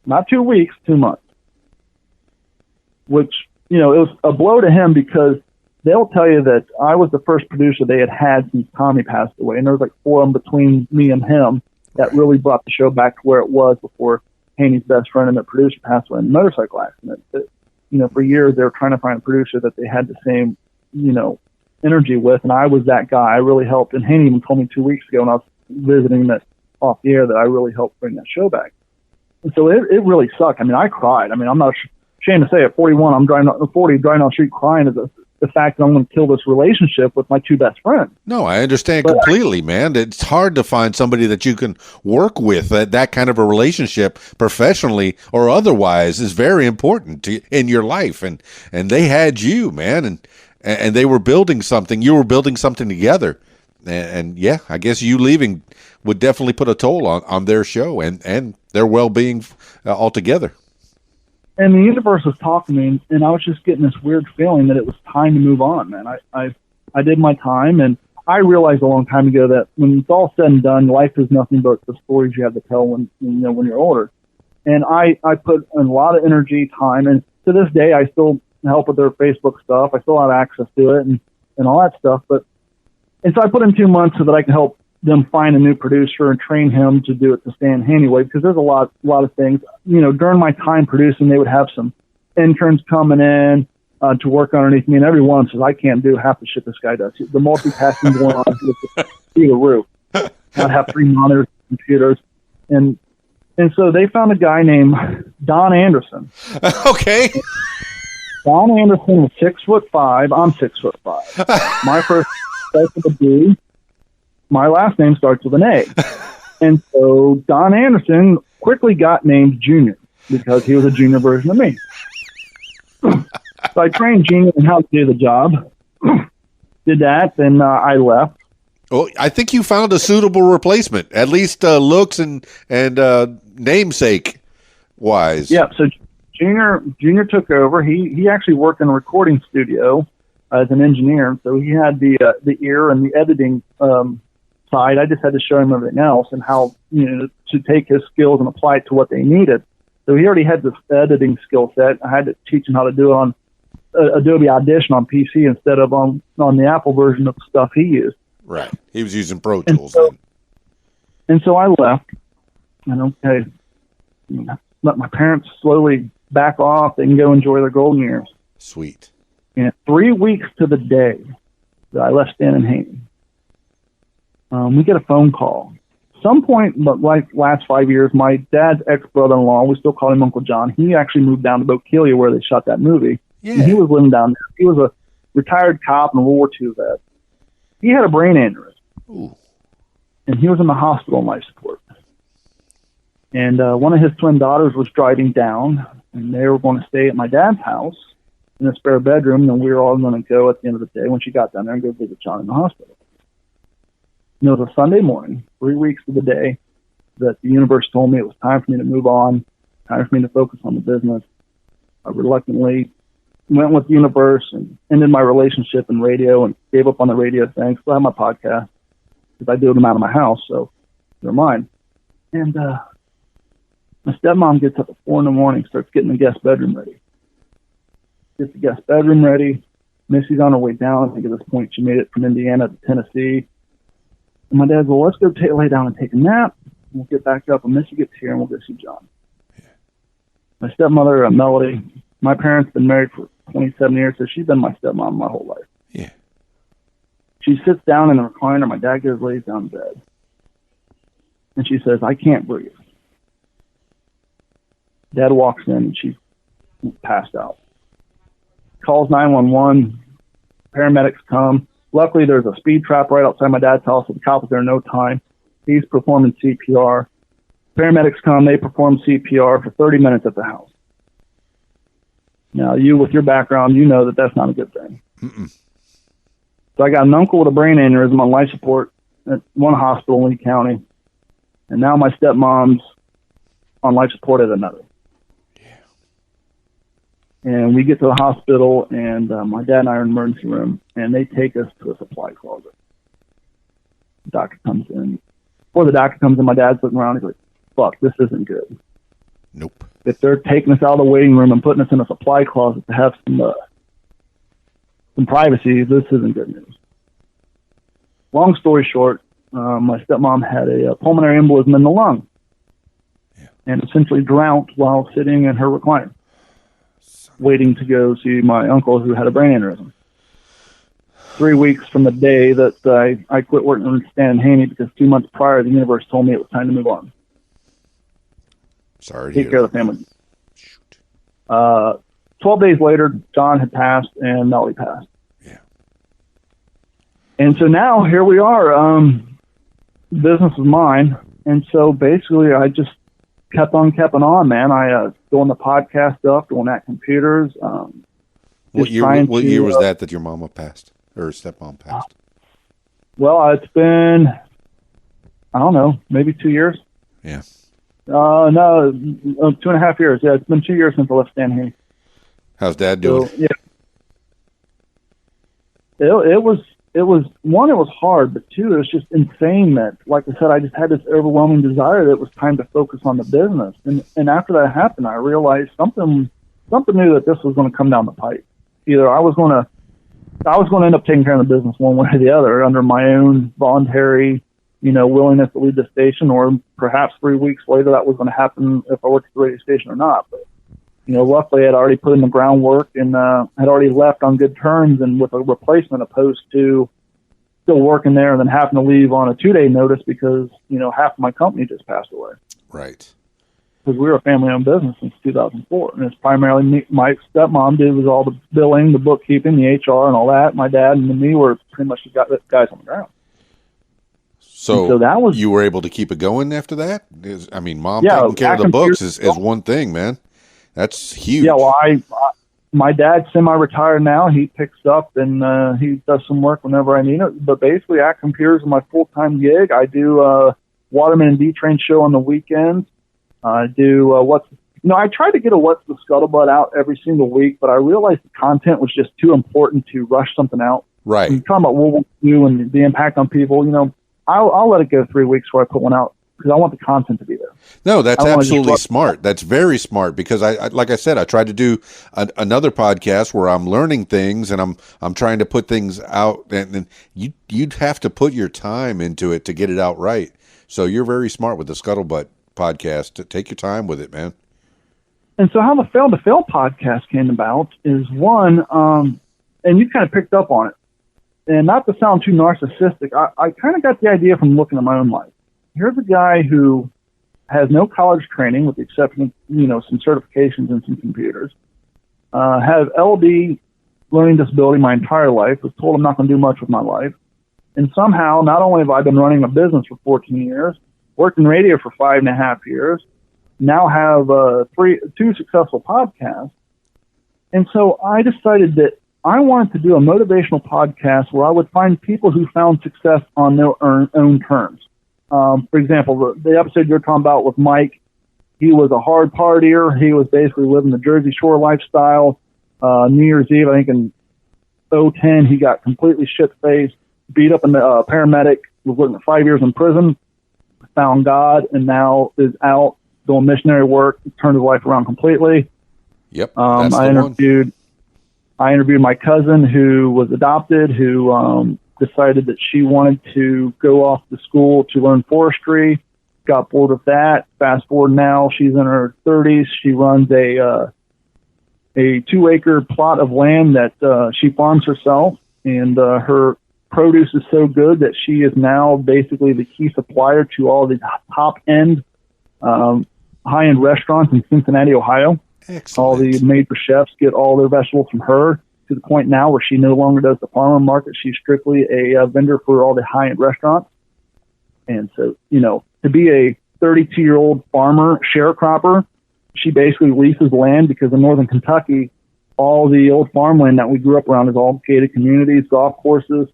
Not 2 weeks, 2 months. Which, it was a blow to him because they'll tell you that I was the first producer they had since Tommy passed away. And there was like 4 of them between me and him that really brought the show back to where it was before Haney's best friend and the producer passed away in a motorcycle accident. For years they were trying to find a producer that they had the same, energy with. And I was that guy. I really helped. And Haney even told me 2 weeks ago when I was visiting that off the air that I really helped bring that show back. And so it really sucked. I cried. I'm not ashamed to say at 41, I'm driving down the street crying at the fact that I'm going to kill this relationship with my 2 best friends. No, I understand completely, man. It's hard to find somebody that you can work with. That kind of a relationship, professionally or otherwise, is very important in your life. And they had you, man, and they were building something. You were building something together. And yeah, I guess you leaving would definitely put a toll on their show and their well-being altogether. And the universe was talking to me, and I was just getting this weird feeling that it was time to move on, man. I did my time, and I realized a long time ago that when it's all said and done, life is nothing but the stories you have to tell when you're older. And I put a lot of energy, time, and to this day, I still help with their Facebook stuff. I still have access to it and all that stuff. And so I put in 2 months so that I can help them find a new producer and train him to do it the Stan Haney way, because there's a lot of things. During my time producing, they would have some interns coming in, to work underneath me, and every one says, I can't do half the shit this guy does. The multitasking going on was through the roof. I'd have 3 monitors, computers, and so they found a guy named Don Anderson. Okay. Don Anderson was 6'5". I'm 6'5". My first starts with a B. My last name starts with an A. And so Don Anderson quickly got named Junior because he was a junior version of me. So I trained Junior in how to do the job. Did that, then I left. Well, I think you found a suitable replacement, at least looks and namesake wise. Yeah, so Junior took over. He actually worked in a recording studio as an engineer, so he had the ear and the editing side. I just had to show him everything else and how to take his skills and apply it to what they needed. So he already had this editing skill set. I had to teach him how to do it on Adobe Audition on PC instead of on the Apple version of the stuff he used. Right. He was using Pro Tools. And so I left. And let my parents slowly back off. They can go enjoy their golden years. Sweet. And 3 weeks to the day that I left Stan and Haney, we get a phone call. Some point, but like last 5 years, my dad's ex-brother-in-law, we still call him Uncle John, he actually moved down to Bokeelia where they shot that movie. Yeah. And he was living down there. He was a retired cop and a World War II vet. He had a brain aneurysm. Ooh. And he was in the hospital on life support. And one of his twin daughters was driving down, and they were going to stay at my dad's house in a spare bedroom, and we were all going to go at the end of the day when she got down there and go visit John in the hospital. And it was a Sunday morning, 3 weeks to the day, that the universe told me it was time for me to move on, time for me to focus on the business. I reluctantly went with the universe and ended my relationship in radio and gave up on the radio thing. Still have my podcast because I do them out of my house, so they're mine. And my stepmom gets up at 4 a.m, starts getting the guest bedroom ready. Gets the guest bedroom ready. Missy's on her way down. I think at this point she made it from Indiana to Tennessee. And my dad goes, well, let's go lay down and take a nap. We'll get back up when Missy gets here and we'll go see John. Yeah. My stepmother, Melody, my parents been married for 27 years, so she's been my stepmom my whole life. Yeah. She sits down in the recliner. My dad goes, lays down in bed. And she says, I can't breathe. Dad walks in and she's passed out. Calls 911. Paramedics come. Luckily, there's a speed trap right outside my dad's house, so the cop was there in no time. He's performing CPR. Paramedics come. They perform CPR for 30 minutes at the house. Now, you, with your background, you know that that's not a good thing. Mm-mm. So I got an uncle with a brain aneurysm on life support at one hospital in Lee County, and now my stepmom's on life support at another. And we get to the hospital, and my dad and I are in the emergency room, and they take us to a supply closet. The doctor comes in. Before the doctor comes in, my dad's looking around. He's like, fuck, this isn't good. Nope. If they're taking us out of the waiting room and putting us in a supply closet to have some privacy, this isn't good news. Long story short, my stepmom had a pulmonary embolism in the lung and essentially drowned while sitting in her recliner, waiting to go see my uncle who had a brain aneurysm. 3 weeks from the day that I quit working with Stan Haney because 2 months prior, the universe told me it was time to move on. Sorry to take hear care that. of the family. 12 days later, John had passed and Melly passed. Yeah. And so now here we are. Business is mine. And so basically I just kept on, man. I doing the podcast stuff, doing that computers. What year was that your mama passed or stepmom passed? Well, it's been, I don't know, maybe 2 years. Yeah. No, 2.5 years. Yeah, it's been 2 years since I left Stan Haney. How's Dad doing? So, yeah. It was one, it was hard, but two, it was just insane that, like I said, I just had this overwhelming desire that it was time to focus on the business. And after that happened, I realized something knew that this was going to come down the pipe. Either I was going to end up taking care of the business one way or the other under my own voluntary, willingness to leave the station, or perhaps 3 weeks later that was going to happen if I worked at the radio station or not. But roughly had already put in the groundwork and had already left on good terms and with a replacement, opposed to still working there and then having to leave on a 2-day notice because, half of my company just passed away. Right. Because we were a family-owned business since 2004. And it's primarily me. My stepmom did was all the billing, the bookkeeping, the HR, and all that. My dad and me were pretty much the guys on the ground. So that was, you were able to keep it going after that? Mom yeah, taking care of the books is one thing, man. That's huge. Yeah, well, my dad's semi-retired now. He picks up and he does some work whenever I need it. But basically, At Computers is my full-time gig. I do Waterman D Train show on the weekends. I do I tried to get a What's the Scuttlebutt out every single week, but I realized the content was just too important to rush something out. Right. When you're talking about World War II and the impact on people, I'll let it go 3 weeks before I put one out because I want the content to be there. No, that's absolutely smart. That's very smart because like I said, I tried to do another podcast where I'm learning things and I'm trying to put things out, and you'd have to put your time into it to get it out right. So you're very smart with the Scuttlebutt podcast. Take your time with it, man. And so how the Fail to Fail podcast came about is one, and you kind of picked up on it. And not to sound too narcissistic, I kind of got the idea from looking at my own life. Here's a guy who has no college training, with the exception of, some certifications and some computers. Have LD, learning disability, my entire life. Was told I'm not going to do much with my life. And somehow, not only have I been running a business for 14 years, worked in radio for 5.5 years, now have two successful podcasts. And so I decided that I wanted to do a motivational podcast where I would find people who found success on their own terms. For example, the episode you're talking about with Mike, he was a hard partier. He was basically living the Jersey Shore lifestyle. New Year's Eve, I think in 2010, he got completely shit-faced, beat up a paramedic, was looking at 5 years in prison, found God, and now is out doing missionary work, turned his life around completely. Yep, that's the one. I interviewed my cousin who was adopted, who decided that she wanted to go off to school to learn forestry, got bored with that. Fast forward now, she's in her 30s. She runs a 2-acre plot of land that she farms herself, and her produce is so good that she is now basically the key supplier to all the top-end high-end restaurants in Cincinnati, Ohio. Excellent. All the major chefs get all their vegetables from her, to the point now where she no longer does the farmer market. She's strictly a vendor for all the high-end restaurants. And so, to be a 32-year-old farmer sharecropper, she basically leases land because in northern Kentucky, all the old farmland that we grew up around is all gated communities, golf courses.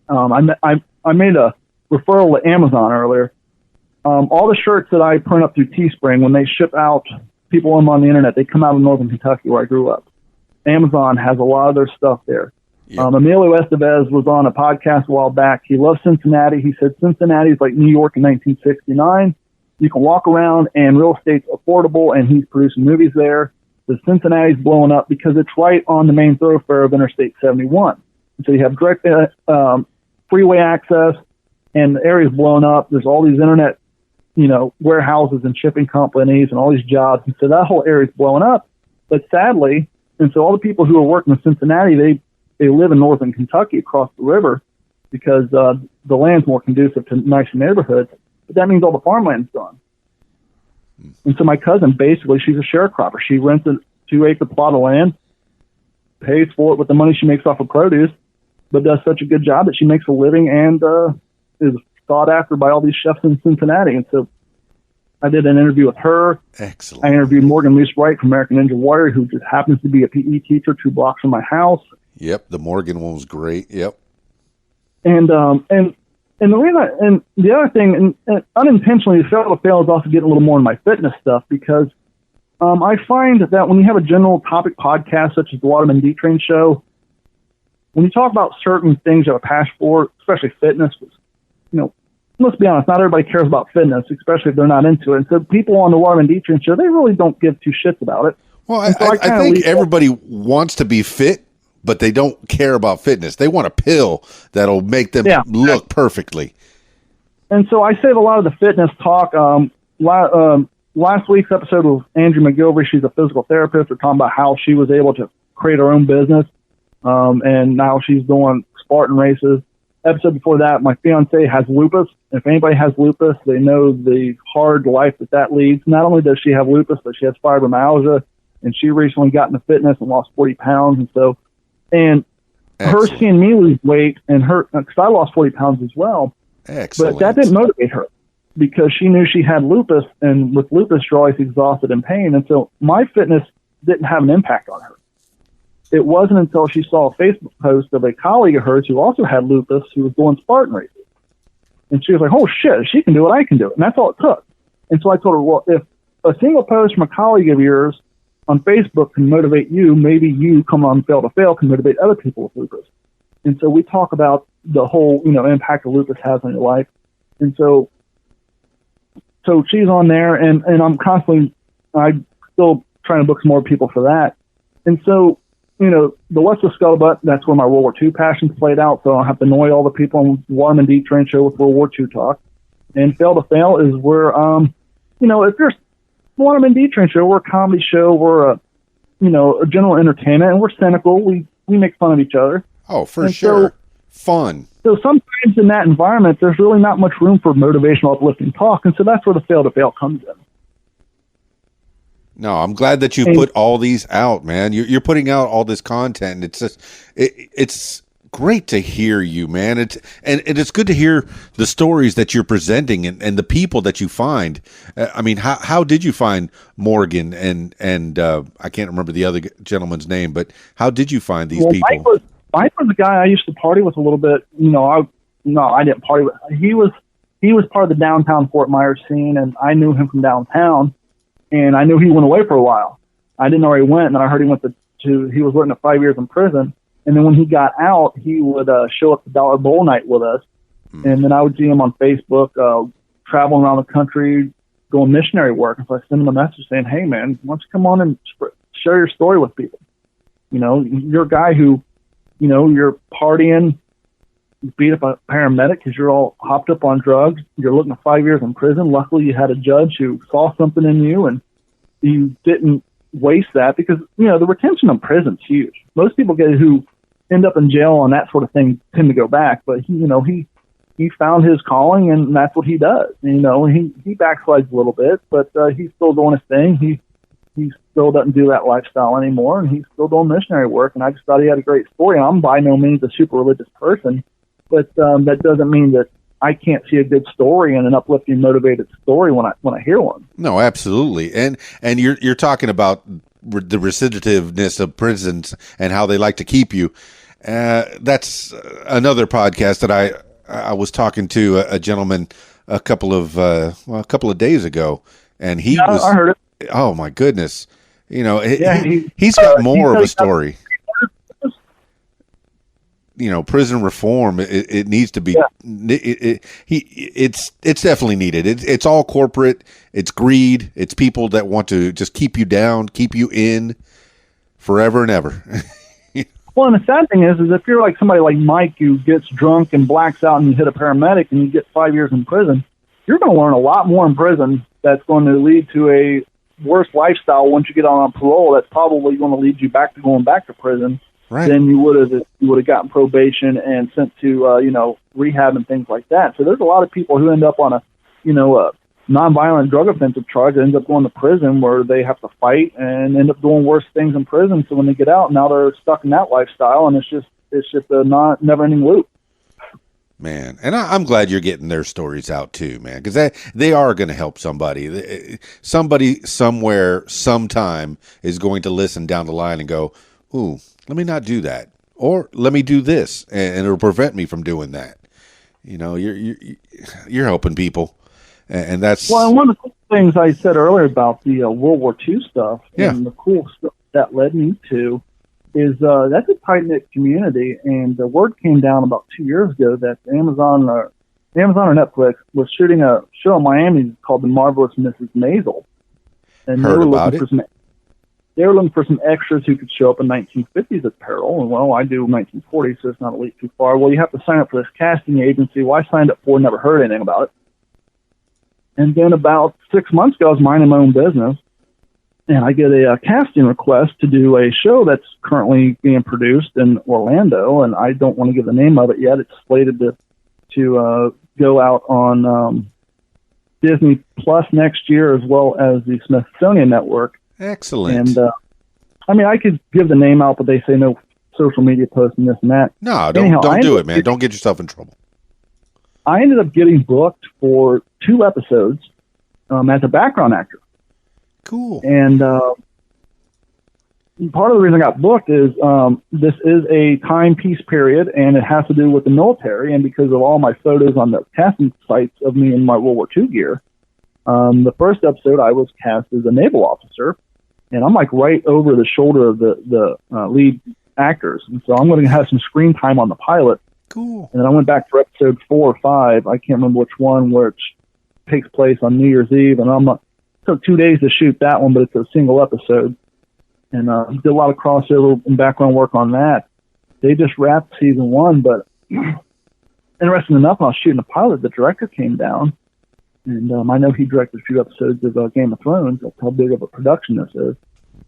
I made a referral to Amazon earlier. All the shirts that I print up through Teespring, when they ship out, people on the internet, they come out of northern Kentucky where I grew up. Amazon has a lot of their stuff there. Yep. Emilio Estevez was on a podcast a while back. He loves Cincinnati. He said Cincinnati is like New York in 1969. You can walk around and real estate's affordable, and he's producing movies there. The Cincinnati's blowing up because it's right on the main thoroughfare of Interstate 71. And so you have direct freeway access, and the area's blowing up. There's all these internet, warehouses and shipping companies and all these jobs. And so that whole area's blowing up. But sadly, and so all the people who are working in Cincinnati, they live in northern Kentucky across the river because the land's more conducive to nicer neighborhoods. But that means all the farmland's gone. And so my cousin, basically, she's a sharecropper. She rents a 2-acre plot of land, pays for it with the money she makes off of produce, but does such a good job that she makes a living and is sought after by all these chefs in Cincinnati. And so I did an interview with her. Excellent. I interviewed Morgan Luce Wright from American Ninja Warrior, who just happens to be a PE teacher 2 blocks from my house. Yep, the Morgan one was great. Yep. And the reason, the other thing, and unintentionally, the Fail to Fail is also getting a little more in my fitness stuff because I find that when you have a general topic podcast such as the Waterman D Train show, when you talk about certain things you have a passion for, especially fitness, let's be honest, not everybody cares about fitness, especially if they're not into it. And so people on the Waterman D Train show, they really don't give 2 shits about it. Well, I think everybody wants to be fit, but they don't care about fitness. They want a pill that'll make them look perfectly. And so I save a lot of the fitness talk. A lot last week's episode with Andrew McGilvery, she's a physical therapist. We're talking about how she was able to create her own business, and now she's doing Spartan races. Episode before that, my fiance has lupus. If anybody has lupus, they know the hard life that leads. Not only does she have lupus, but she has fibromyalgia, and she recently got into fitness and lost 40 pounds. And her seeing me lose weight, and because I lost 40 pounds as well. Excellent. But that didn't motivate her because she knew she had lupus, and with lupus, you're always exhausted and pain. And so my fitness didn't have an impact on her. It wasn't until she saw a Facebook post of a colleague of hers who also had lupus, who was doing Spartan races. And she was like, oh, shit, if she can do it, I can do it. And that's all it took. And so I told her, well, if a single post from a colleague of yours on Facebook can motivate you, maybe you, come on Fail to Fail, can motivate other people with lupus. And so we talk about the whole, impact that lupus has on your life. And so she's on there, and I'm still trying to book some more people for that. And so, the What's the Scuttlebutt, that's where my World War II passions played out, so I don't have to annoy all the people on Waterman D Train show with World War II talk. And Fail to Fail is where, if there's Waterman D Train show, we're a comedy show, we're a general entertainment, and we're cynical. We make fun of each other. Oh, for sure. Fun. So sometimes in that environment, there's really not much room for motivational, uplifting talk, and so that's where the Fail to Fail comes in. No, I'm glad that you put all these out, man. You're putting out all this content. And it's just, it's great to hear you, man. And it's good to hear the stories that you're presenting and the people that you find. I mean, how did you find Morgan and I can't remember the other gentleman's name, but how did you find these people? Mike was the guy I used to party with a little bit. I didn't party with. He was part of the downtown Fort Myers scene, and I knew him from downtown. And I knew he went away for a while. I didn't know where he went, and then I heard he went he was looking at 5 years in prison. And then when he got out, he would show up to Dollar Bowl night with us. And then I would see him on Facebook, traveling around the country, doing missionary work. And so I sent him a message saying, hey, man, why don't you come on and share your story with people? You're a guy who, you're partying, you beat up a paramedic because you're all hopped up on drugs. You're looking at 5 years in prison. Luckily, you had a judge who saw something in you, and you didn't waste that because, the retention in prison's huge. Most people who end up in jail on that sort of thing tend to go back, but he found his calling, and that's what he does. He backslides a little bit, but he's still doing his thing. He still doesn't do that lifestyle anymore, and he's still doing missionary work, and I just thought he had a great story. I'm by no means a super religious person, but that doesn't mean that I can't see a good story and an uplifting, motivated story when I hear one. No, absolutely. And you're talking about the reciditiveness of prisons and how they like to keep you. That's another podcast that I was talking to a gentleman a couple of days ago, and I heard it. Oh my goodness. He's got more of a story. Prison reform. It needs to be. Yeah. It's definitely needed. It's all corporate. It's greed. It's people that want to just keep you down, keep you in forever and ever. Well, and the sad thing is if you're like somebody like Mike who gets drunk and blacks out and you hit a paramedic and you get 5 years in prison, you're going to learn a lot more in prison. That's going to lead to a worse lifestyle once you get on parole. That's probably going to lead you back to going back to prison. Right. Then you would have gotten probation and sent to rehab and things like that. So there's a lot of people who end up on a nonviolent drug offensive charge that ends up going to prison where they have to fight and end up doing worse things in prison. So when they get out, now they're stuck in that lifestyle, and it's just a never-ending loop. Man, and I'm glad you're getting their stories out too, man, because they are going to help somebody. Somebody somewhere sometime is going to listen down the line and go, ooh, let me not do that, or let me do this, and it'll prevent me from doing that. You're helping people, and that's well. And one of the cool things I said earlier about the World War II stuff, and the cool stuff that led me to, is that's a tight knit community. And the word came down about 2 years ago that Amazon or Netflix was shooting a show in Miami called The Marvelous Mrs. Maisel, and heard about it. They were looking for some extras who could show up in 1950s apparel. And, well, I do 1940s, so it's not a leap too far. Well, you have to sign up for this casting agency. Well, I signed up for, never heard anything about it. And then about 6 months ago, I was minding my own business, and I get a casting request to do a show that's currently being produced in Orlando, and I don't want to give the name of it yet. It's slated to go out on Disney Plus next year, as well as the Smithsonian Network. Excellent. And I could give the name out, but they say no social media posts and this and that. No, don't do it, man. Don't get yourself in trouble. I ended up getting booked for 2 episodes as a background actor. Cool. And part of the reason I got booked is this is a timepiece period, and it has to do with the military. And because of all my photos on the casting sites of me in my World War II gear, the first episode I was cast as a naval officer, and I'm like right over the shoulder of the lead actors. And so I'm going to have some screen time on the pilot. Cool. And then I went back for episode 4 or 5. I can't remember which one, which takes place on New Year's Eve. And it took 2 days to shoot that one, but it's a single episode. And did a lot of crossover and background work on that. They just wrapped season 1, but interesting enough, when I was shooting the pilot, the director came down, and I know he directed a few episodes of Game of Thrones. That's how big of a production this is.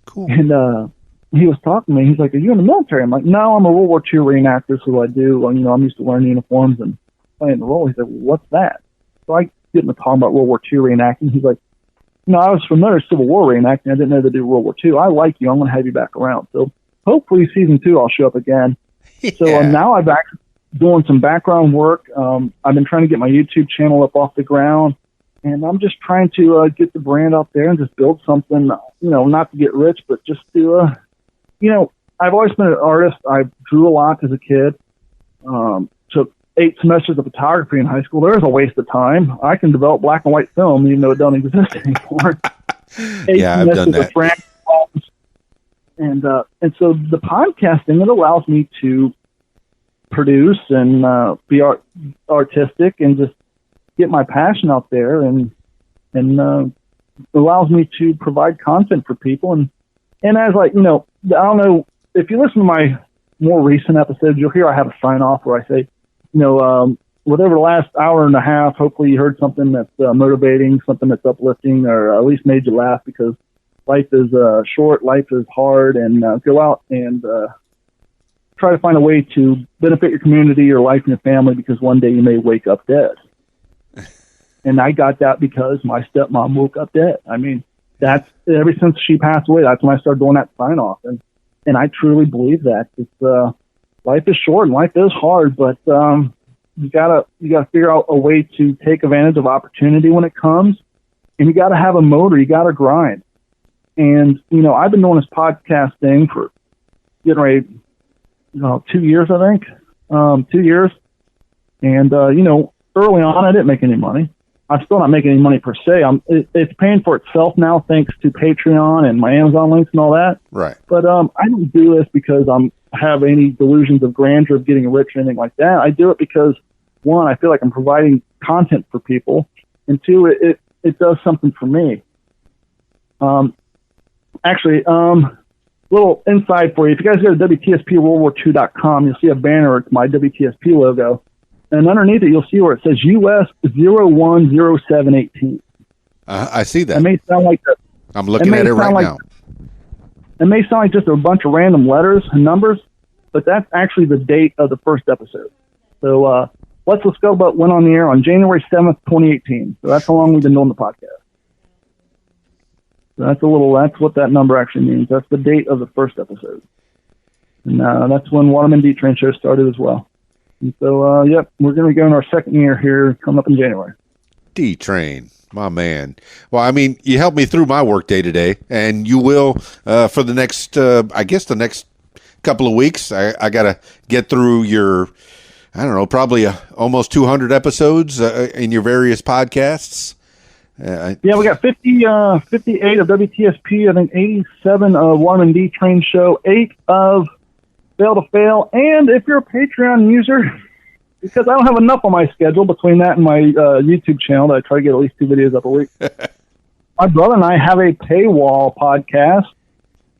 Cool. And he was talking to me. He's like, "Are you in the military?" I'm like, "No, I'm a World War II reenactor, so I do. I'm used to wearing uniforms and playing the role." He said, "Well, what's that?" So I get him talking about World War II reenacting. He's like, I was familiar with Civil War reenacting. I didn't know they do World War II. I like you. I'm going to have you back around. So hopefully season 2 I'll show up again. Yeah. So now I'm back doing some background work. I've been trying to get my YouTube channel up off the ground, and I'm just trying to get the brand out there and just build something, not to get rich, but just to, I've always been an artist. I drew a lot as a kid. Took 8 semesters of photography in high school. There's a waste of time. I can develop black and white film, even though it doesn't exist anymore. Yeah, I've done that. And so the podcasting, it allows me to produce and be artistic and just get my passion out there, and allows me to provide content for people. And as I don't know, if you listen to my more recent episodes, you'll hear I have a sign off where I say, whatever the last hour and a half, hopefully you heard something that's motivating, something that's uplifting, or at least made you laugh, because life is short, life is hard, and go out and try to find a way to benefit your community, your life, and your family, because one day you may wake up dead. And I got that because my stepmom woke up dead. That's ever since she passed away, that's when I started doing that sign off. And I truly believe that it's, life is short and life is hard, but you gotta figure out a way to take advantage of opportunity when it comes, and you gotta have a motor. You gotta grind. And I've been doing this podcast thing for getting ready, 2 years, I think, 2 years. And early on, I didn't make any money. I'm still not making any money per se. It's paying for itself now, thanks to Patreon and my Amazon links and all that. Right. But I don't do this because have any delusions of grandeur of getting rich or anything like that. I do it because, one, I feel like I'm providing content for people, and two, it does something for me. Little insight for you. If you guys go to WTSPWorldWar2.com, you'll see a banner. It's my WTSP logo. And underneath it, you'll see where it says US 010718. I see that. It may sound like that. I'm looking at it right now. It may sound like just a bunch of random letters and numbers, but that's actually the date of the first episode. So Let's Go But went on the air on January 7th, 2018. So that's how long we've been doing the podcast. So that's what that number actually means. That's the date of the first episode. And that's when Waterman D Train show started as well. And so, we're going to go in our second year here, coming up in January. D Train, my man. Well, you helped me through my work day today, and you will for the next, the next couple of weeks. I got to get through your, probably almost 200 episodes in your various podcasts. We got 58 of WTSP, I think 87 of Waterman D Train show, 8 of Fail to Fail, and if you're a Patreon user, because I don't have enough on my schedule between that and my YouTube channel that I try to get at least 2 videos up a week. My brother and I have a paywall podcast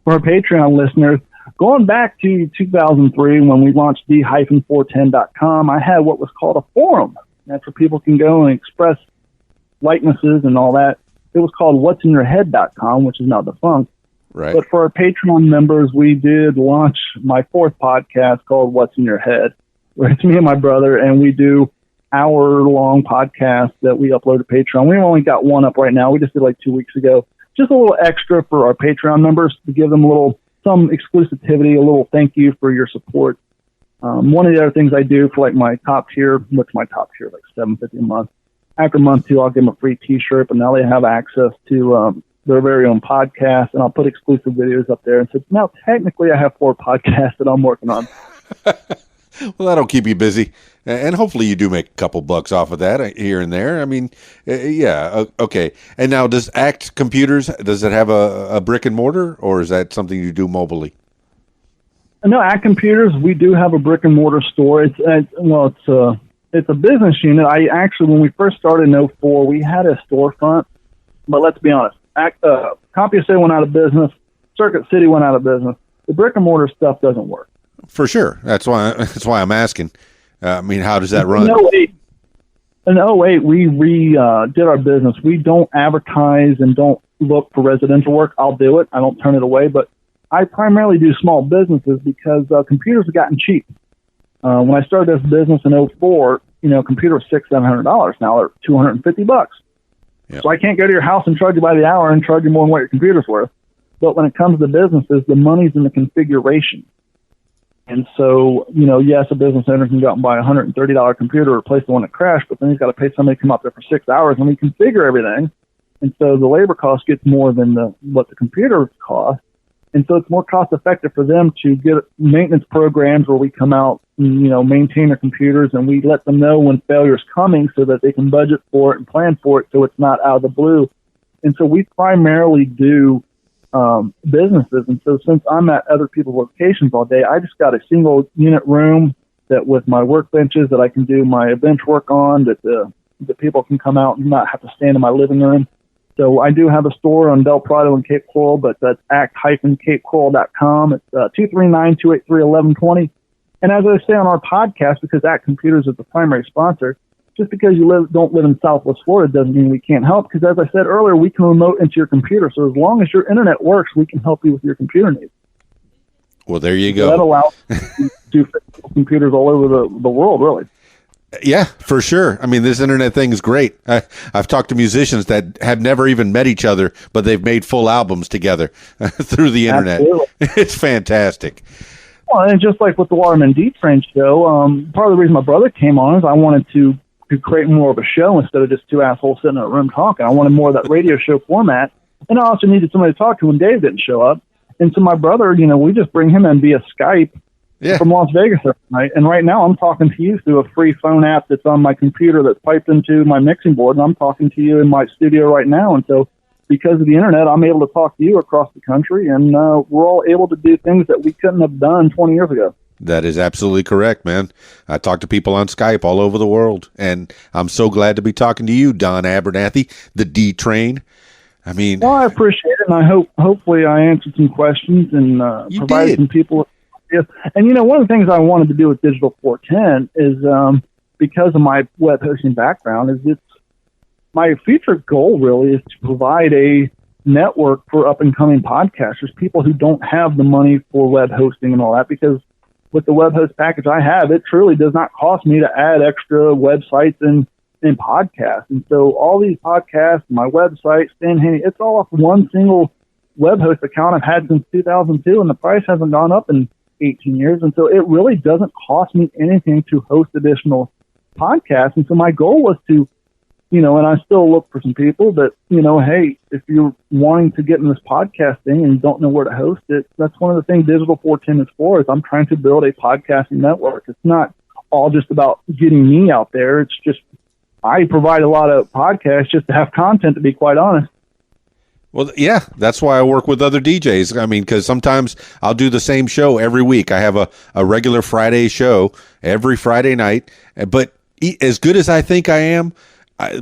for our Patreon listeners. Going back to 2003 when we launched D-410.com, I had what was called a forum. That's where people can go and express likenesses and all that. It was called what'sinyourhead.com, which is now defunct. Right. But for our Patreon members, we did launch my fourth podcast called What's in Your Head, where it's me and my brother, and we do hour-long podcasts that we upload to Patreon. We've only got one up right now. We just did like 2 weeks ago. Just a little extra for our Patreon members to give them some exclusivity, a little thank you for your support. One of the other things I do for like my top tier, which my top tier is like $7.50 a month. After month 2, I'll give them a free T-shirt, but now they have access to their very own podcast, and I'll put exclusive videos up there. And so now technically I have 4 podcasts that I'm working on. Well, that'll keep you busy, and hopefully you do make a couple bucks off of that here and there. I mean, yeah, okay. And now, does ACT Computers, does it have a brick and mortar, or is that something you do mobilely? No, ACT Computers, we do have a brick and mortar store. It's a business unit. I actually, when we first started in 04, we had a storefront, but let's be honest, CompUSA went out of business, Circuit City went out of business. The brick and mortar stuff doesn't work. For sure. That's why I'm asking. I mean, how does that run? In 08, we did our business. We don't advertise and don't look for residential work. I'll do it. I don't turn it away. But I primarily do small businesses because computers have gotten cheap. When I started this business in 04, computer was $600-700. Now they're $250. Yep. So I can't go to your house and charge you by the hour and charge you more than what your computer's worth. But when it comes to businesses, the money's in the configuration. And so, yes, a business owner can go out and buy a $130 computer to replace the one that crashed, but then he's got to pay somebody to come up there for 6 hours and we configure everything. And so the labor cost gets more than what the computer costs. And so it's more cost effective for them to get maintenance programs where we come out and, maintain their computers, and we let them know when failure's coming so that they can budget for it and plan for it so it's not out of the blue. And so we primarily do businesses. And so since I'm at other people's locations all day, I just got a single unit room that with my workbenches that I can do my bench work on, that the people can come out and not have to stand in my living room. So I do have a store on Del Prado and Cape Coral, but that's act-capecoral.com. It's 239-283-1120. And as I say on our podcast, because ACT Computers is the primary sponsor, just because you don't live in Southwest Florida doesn't mean we can't help, because as I said earlier, we can remote into your computer. So as long as your internet works, we can help you with your computer needs. Well, there you go. So that allows you to do computers all over the world, really. Yeah, for sure. I mean, this internet thing is great. I've talked to musicians that have never even met each other, but they've made full albums together through the internet. Absolutely. It's fantastic. Well, and just like with the Waterman D Train show, part of the reason my brother came on is I wanted to create more of a show instead of just two assholes sitting in a room talking. I wanted more of that radio show format, and I also needed somebody to talk to when Dave didn't show up. And so my brother, we just bring him in via Skype from Las Vegas every night. And right now I'm talking to you through a free phone app that's on my computer that's piped into my mixing board, and I'm talking to you in my studio right now. And so because of the internet, I'm able to talk to you across the country, and we're all able to do things that we couldn't have done 20 years ago. That is absolutely correct, man. I talk to people on Skype all over the world, and I'm so glad to be talking to you, Don Abernathy, the D Train. I mean, well, I appreciate it, and I hopefully I answered some questions and provided some people with ideas. And one of the things I wanted to do with Digital 410 is because of my web hosting background, is it's my future goal really is to provide a network for up and coming podcasters, people who don't have the money for web hosting and all that, because with the web host package I have, it truly does not cost me to add extra websites and podcasts. And so all these podcasts, my website, Stan Haney, it's all off one single web host account I've had since 2002, and the price hasn't gone up in 18 years. And so it really doesn't cost me anything to host additional podcasts. And so my goal was to, and I still look for some people that, hey, if you're wanting to get in this podcast thing and you don't know where to host it, that's one of the things Digital 410 is for, is I'm trying to build a podcasting network. It's not all just about getting me out there. It's just, I provide a lot of podcasts just to have content, to be quite honest. Well, yeah, that's why I work with other DJs. I mean, because sometimes I'll do the same show every week. I have a regular Friday show every Friday night, but as good as I think I am,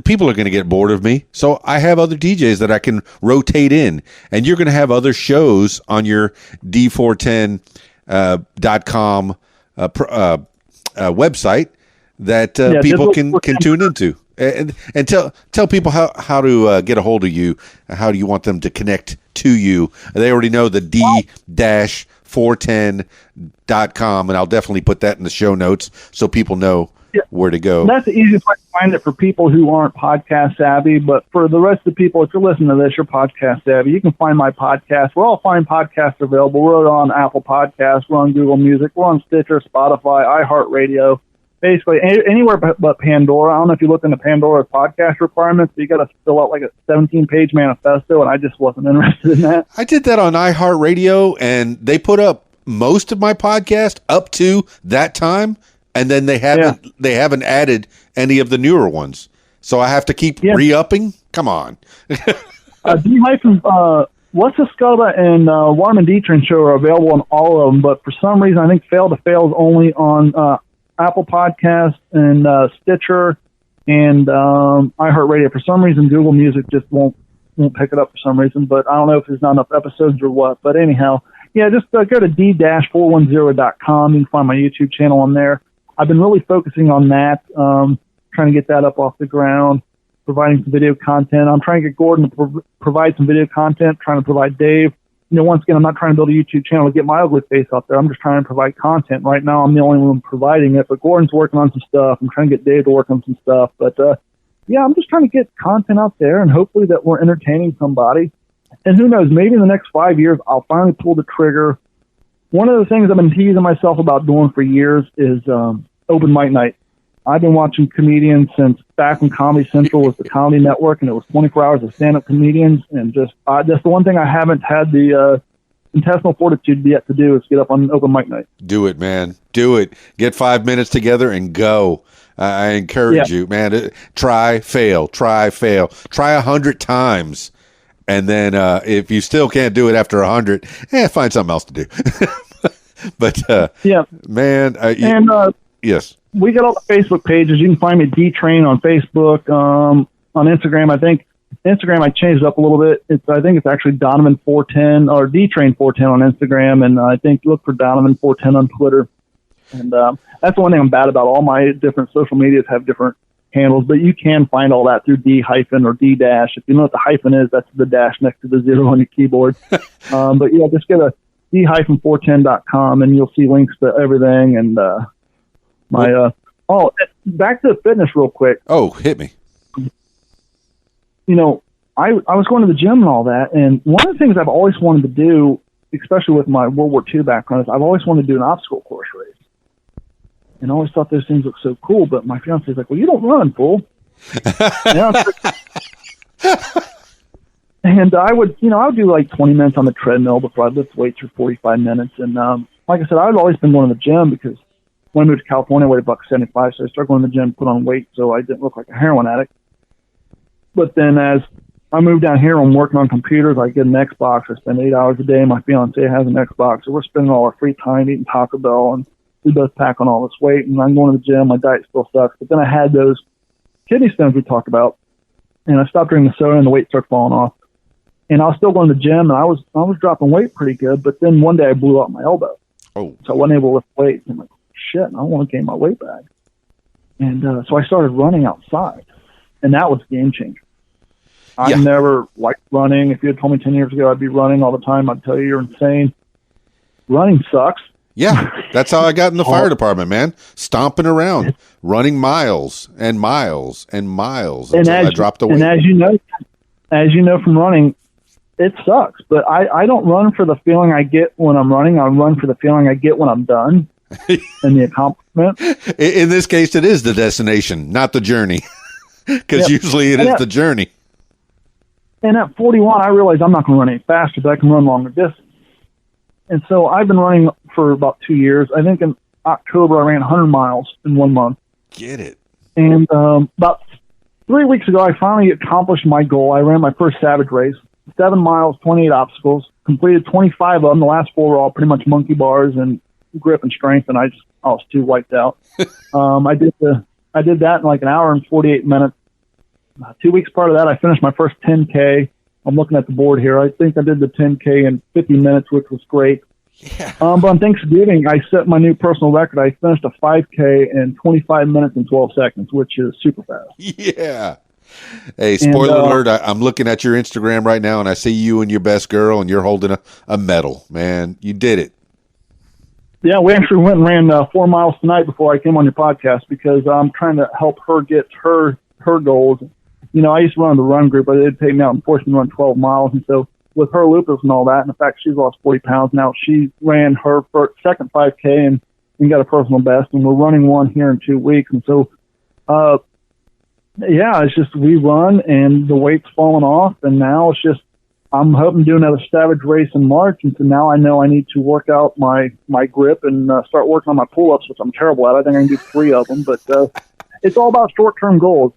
people are going to get bored of me. So I have other DJs that I can rotate in, and you're going to have other shows on your D410.com website that people can tune into. And tell people how to get a hold of you. How do you want them to connect to you? They already know the d-410.com, and I'll definitely put that in the show notes so people know where to go. That's the easiest way to find it for people who aren't podcast savvy. But for the rest of the people, if you're listening to this, you're podcast savvy. You can find my podcast. We're all fine podcasts available. We're on Apple Podcasts. We're on Google Music. We're on Stitcher, Spotify, iHeartRadio. Basically, anywhere but Pandora. I don't know if you looked into Pandora's podcast requirements, but you got to fill out like a 17-page manifesto, and I just wasn't interested in that. I did that on iHeartRadio, and they put up most of my podcast up to that time, and then they haven't added any of the newer ones. So I have to keep re-upping? Come on. D-hyphen, What's the Scuttlebutt and Waterman D Train show are available on all of them, but for some reason I think Fail to Fail is only on Apple Podcasts and Stitcher and iHeartRadio. For some reason, Google Music just won't pick it up for some reason, but I don't know if there's not enough episodes or what. But anyhow, just go to d-410.com. You can find my YouTube channel on there. I've been really focusing on that, trying to get that up off the ground, providing some video content. I'm trying to get Gordon to provide some video content, trying to provide Dave. Once again, I'm not trying to build a YouTube channel to get my ugly face out there. I'm just trying to provide content. Right now, I'm the only one providing it, but Gordon's working on some stuff. I'm trying to get Dave to work on some stuff. But, I'm just trying to get content out there, and hopefully that we're entertaining somebody. And who knows, maybe in the next 5 years, I'll finally pull the trigger. One of the things I've been teasing myself about doing for years is open mic night. I've been watching comedians since back when Comedy Central was the Comedy Network, and it was 24 hours of stand-up comedians. And just that's the one thing I haven't had the intestinal fortitude yet to do is get up on open mic night. Do it, man. Do it. Get 5 minutes together and go. I encourage you, man. Try, fail. Try 100 times. And then if you still can't do it after 100, find something else to do. But, man. Yes. We got all the Facebook pages. You can find me at D Train on Facebook, on Instagram. I think Instagram I changed it up a little bit. I think it's actually Donovan 410 or D Train 410 on Instagram, and I think look for Donovan 410 on Twitter. And that's the one thing I'm bad about. All my different social medias have different handles, but you can find all that through D hyphen or D dash. If you know what the hyphen is, that's the dash next to the zero on your keyboard. Just go to d-410.com and you'll see links to everything and. Back to the fitness real quick. Oh, hit me. I was going to the gym and all that, and one of the things I've always wanted to do, especially with my World War II background, is I've always wanted to do an obstacle course race. And I always thought those things looked so cool, but my fiance's like, well, you don't run, fool. And I would do like 20 minutes on the treadmill before I'd lift weights for 45 minutes. And like I said, I'd always been going to the gym because when I moved to California, I weighed $175, so I started going to the gym, put on weight, so I didn't look like a heroin addict. But then as I moved down here, I'm working on computers. I get an Xbox. I spend 8 hours a day. My fiance has an Xbox, so we're spending all our free time eating Taco Bell, and we both pack on all this weight. And I'm going to the gym. My diet still sucks. But then I had those kidney stones we talked about, and I stopped drinking the soda, and the weight started falling off. And I was still going to the gym, and I was dropping weight pretty good. But then one day I blew out my elbow, so I wasn't able to lift weights. I'm like, shit, I want to gain my weight back. And so I started running outside, and that was a game changer. I never liked running. If you had told me 10 years ago I'd be running all the time, I'd tell you you're insane. Running sucks. Yeah, that's how I got in the fire department, man. Stomping around, running miles and miles and miles until I dropped the weight. And as you know from running, it sucks. But I don't run for the feeling I get when I'm running. I run for the feeling I get when I'm done. And the accomplishment. In this case, it is the destination, not the journey, because usually it is the journey. And at 41, I realized I'm not going to run any faster, but I can run longer distance. And so I've been running for about 2 years. I think in October I ran 100 miles in 1 month. Get it. And about 3 weeks ago, I finally accomplished my goal. I ran my first Savage race, 7 miles, 28 obstacles, completed 25 of them. The last 4 were all pretty much monkey bars and grip and strength, and I was too wiped out. I did that in like an hour and 48 minutes. 2 weeks part of that, I finished my first 10K. I'm looking at the board here. I think I did the 10K in 50 minutes, which was great. Yeah. But on Thanksgiving, I set my new personal record. I finished a 5K in 25 minutes and 12 seconds, which is super fast. Yeah. Hey, spoiler alert, I'm looking at your Instagram right now, and I see you and your best girl, and you're holding a medal. Man, you did it. Yeah, we actually went and ran 4 miles tonight before I came on your podcast because I'm trying to help her get her goals. You know, I used to run the run group, but they'd pay me out and force me to run 12 miles. And so with her lupus and all that, and the fact she's lost 40 pounds now, she ran her second 5K and got a personal best, and we're running one here in 2 weeks. And so, yeah, it's just we run, and the weight's falling off, and now it's just I'm hoping to do another Savage race in March, and so now I know I need to work out my grip and start working on my pull-ups, which I'm terrible at. I think I can do 3 of them, but it's all about short-term goals.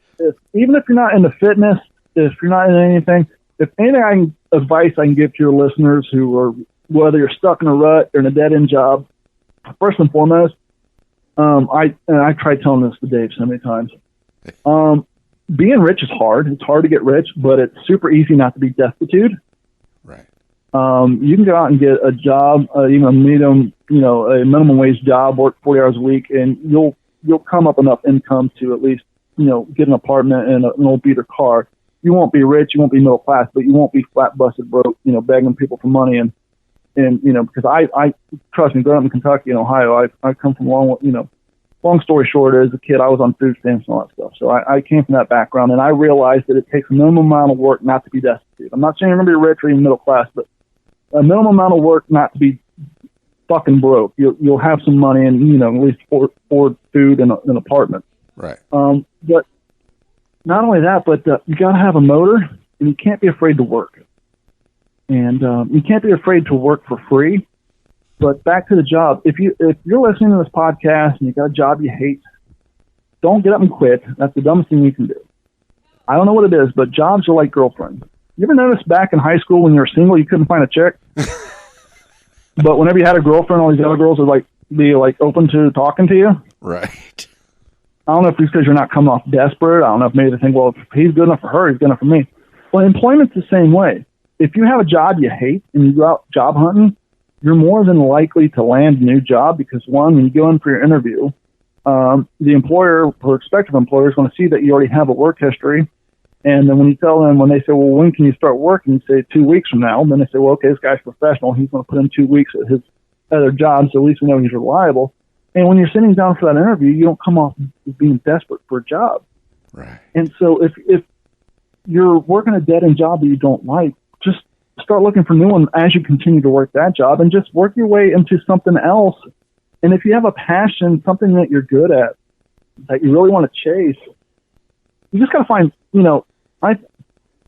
Even if you're not into fitness, if you're not into anything, if anything advice I can give to your listeners who are, whether you're stuck in a rut or in a dead-end job, first and foremost, I tried telling this to Dave so many times. Being rich is hard. It's hard to get rich, but it's super easy not to be destitute. Right. You can go out and get a job, even a minimum wage job, work 40 hours a week, and you'll come up enough income to at least, get an apartment and an old beater car. You won't be rich, you won't be middle class, but you won't be flat busted broke, begging people for money. And because I trust me, growing up in Kentucky and Ohio, I come from long story short, as a kid, I was on food stamps and all that stuff. So I came from that background, and I realized that it takes a minimum amount of work not to be destitute. I'm not saying you're going to be rich or even middle class, but a minimum amount of work not to be fucking broke. You'll have some money and, at least afford food and an apartment. Right. But not only that, but you got to have a motor, and you can't be afraid to work. And you can't be afraid to work for free. But back to the job. If you're listening to this podcast and you got a job you hate, don't get up and quit. That's the dumbest thing you can do. I don't know what it is, but jobs are like girlfriends. You ever notice back in high school when you were single, you couldn't find a chick? But whenever you had a girlfriend, all these other girls would be open to talking to you. Right. I don't know if it's because you're not coming off desperate. I don't know if maybe they think, well, if he's good enough for her, he's good enough for me. Well, employment's the same way. If you have a job you hate and you go out job hunting, you're more than likely to land a new job because, one, when you go in for your interview, the employer, prospective employer, is going to see that you already have a work history. And then when you tell them, when they say, well, when can you start working? You say 2 weeks from now. And then they say, well, okay, this guy's professional. He's going to put in 2 weeks at his other job, so at least we know he's reliable. And when you're sitting down for that interview, you don't come off as being desperate for a job. Right. And so if you're working a dead-end job that you don't like, just start looking for new ones as you continue to work that job and just work your way into something else. And if you have a passion, something that you're good at, that you really want to chase, you just got to find,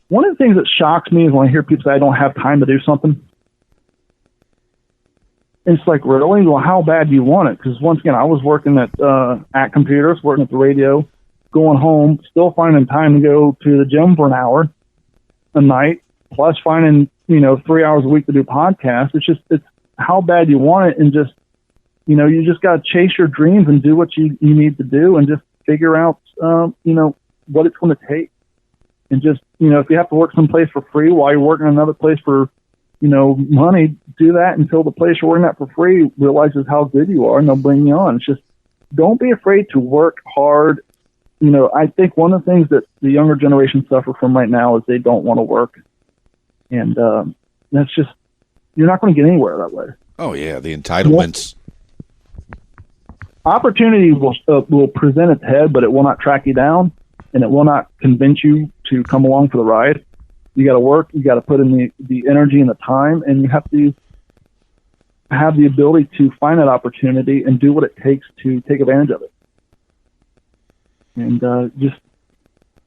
one of the things that shocks me is when I hear people say, I don't have time to do something. It's like, really? Well, how bad do you want it? Because once again, I was working at computers, working at the radio, going home, still finding time to go to the gym for an hour a night, plus finding, 3 hours a week to do podcasts. It's how bad you want it. And just, you just got to chase your dreams and do what you need to do and just figure out, what it's going to take. And just, if you have to work someplace for free while you're working another place for, money, do that until the place you're working at for free realizes how good you are and they'll bring you on. It's just, don't be afraid to work hard. I think one of the things that the younger generation suffer from right now is they don't want to work. And that's just, you're not going to get anywhere that way. Oh, yeah, the entitlements. Opportunity will present its head, but it will not track you down, and it will not convince you to come along for the ride. You got to work, you got to put in the energy and the time, and you have to have the ability to find that opportunity and do what it takes to take advantage of it. And just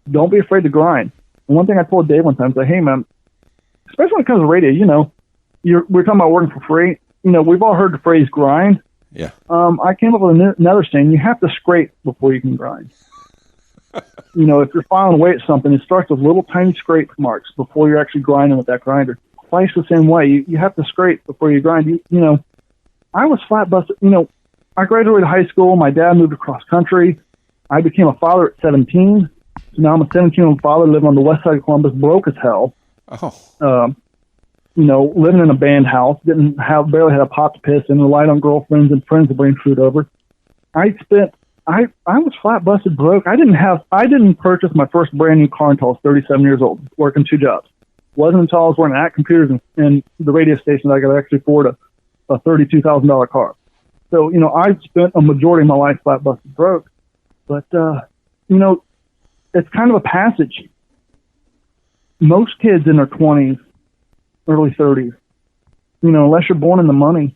don't be afraid to grind. And one thing I told Dave one time is, hey, man, especially when it comes to radio, we're talking about working for free. We've all heard the phrase grind. Yeah. I came up with another saying: you have to scrape before you can grind. If you're filing away at something, it starts with little tiny scrape marks before you're actually grinding with that grinder. Life's the same way. You have to scrape before you grind. I was flat busted. I graduated high school. My dad moved across country. I became a father at 17. So now I'm a 17-year-old father living on the west side of Columbus, broke as hell. Oh. living in a band house, barely had a pot to piss in, relied on girlfriends and friends to bring food over. I was flat busted broke. I didn't purchase my first brand new car until I was 37 years old, working 2 jobs. Wasn't until I was working at computers and the radio station that I could actually afford a $32,000 car. So, I spent a majority of my life flat busted broke. But, it's kind of a passage. Most kids in their 20s, early 30s, unless you're born in the money,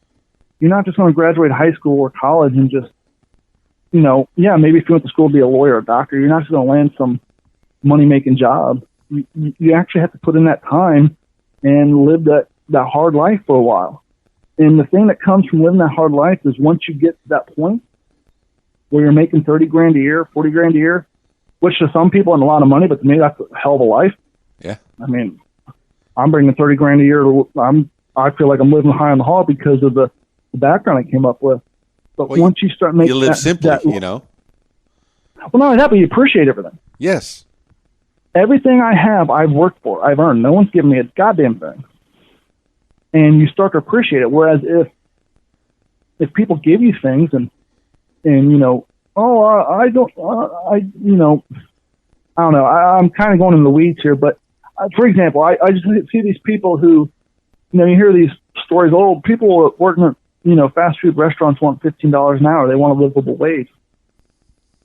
you're not just going to graduate high school or college and just, maybe if you went to school to be a lawyer or a doctor, you're not just going to land some money-making job. You actually have to put in that time and live that hard life for a while. And the thing that comes from living that hard life is once you get to that point where you're making $30,000 a year, $40,000 a year, which to some people is a lot of money, but to me that's a hell of a life. Yeah. I mean, I'm bringing $30,000 a year. I feel like I'm living high on the hog because of the background I came up with. But once you start making, you live simply, Well, not only that, but you appreciate everything. Yes. Everything I have, I've worked for. I've earned. No one's given me a goddamn thing. And you start to appreciate it. Whereas if people give you things and I don't know. I'm kind of going in the weeds here, but for example, I just see these people who, you hear these stories. Old people working at, fast food restaurants want $15 an hour. They want a livable wage.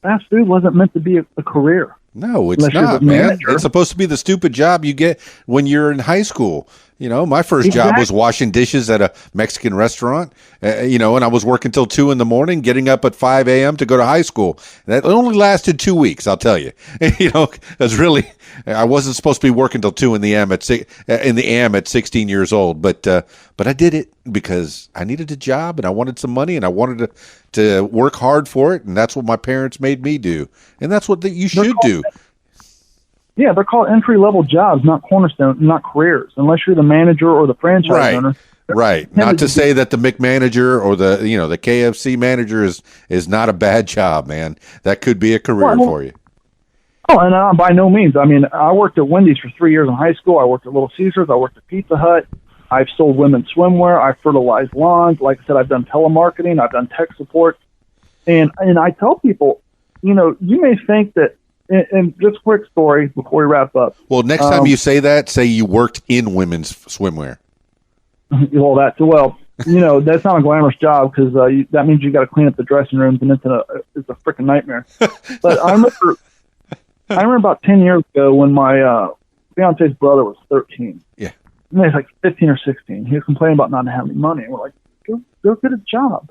Fast food wasn't meant to be a career. No, it's not, man. It's supposed to be the stupid job you get when you're in high school. My first job was washing dishes at a Mexican restaurant, and I was working till 2 a.m, getting up at 5 a.m. to go to high school. That only lasted 2 weeks, I'll tell you. Because really, I wasn't supposed to be working till 2 a.m. at 16 years old. But I did it because I needed a job and I wanted some money and I wanted to work hard for it. And that's what my parents made me do. And that's what you should do. Yeah, they're called entry-level jobs, not cornerstone, not careers, unless you're the manager or the franchise owner. Right. Not to say that the McManager or the the KFC manager is not a bad job, man. That could be a career for you. Oh, and by no means. I mean, I worked at Wendy's for 3 years in high school. I worked at Little Caesars. I worked at Pizza Hut. I've sold women's swimwear. I've fertilized lawns. Like I said, I've done telemarketing. I've done tech support. And I tell people, you may think that. And just a quick story before we wrap up. Well, next time you say that, say you worked in women's swimwear. Well, that's not a glamorous job because that means you got to clean up the dressing rooms, and it's a freaking nightmare. But I remember about 10 years ago when my fiance's brother was 13. Yeah, and he's like 15 or 16. He was complaining about not having any money, and we're like, go get a job.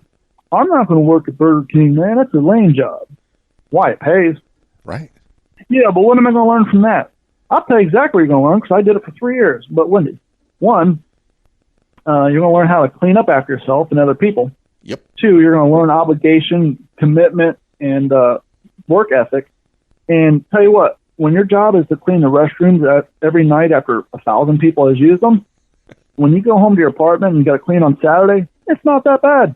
I'm not going to work at Burger King, man. That's a lame job. Why? It pays. Right. Yeah, but what am I going to learn from that? I'll tell you exactly what you're going to learn because I did it for 3 years. But Wendy, one, you're going to learn how to clean up after yourself and other people. Yep. 2, you're going to learn obligation, commitment, and work ethic. And tell you what, when your job is to clean the restrooms every night after 1,000 people has used them, when you go home to your apartment and you got to clean on Saturday, it's not that bad.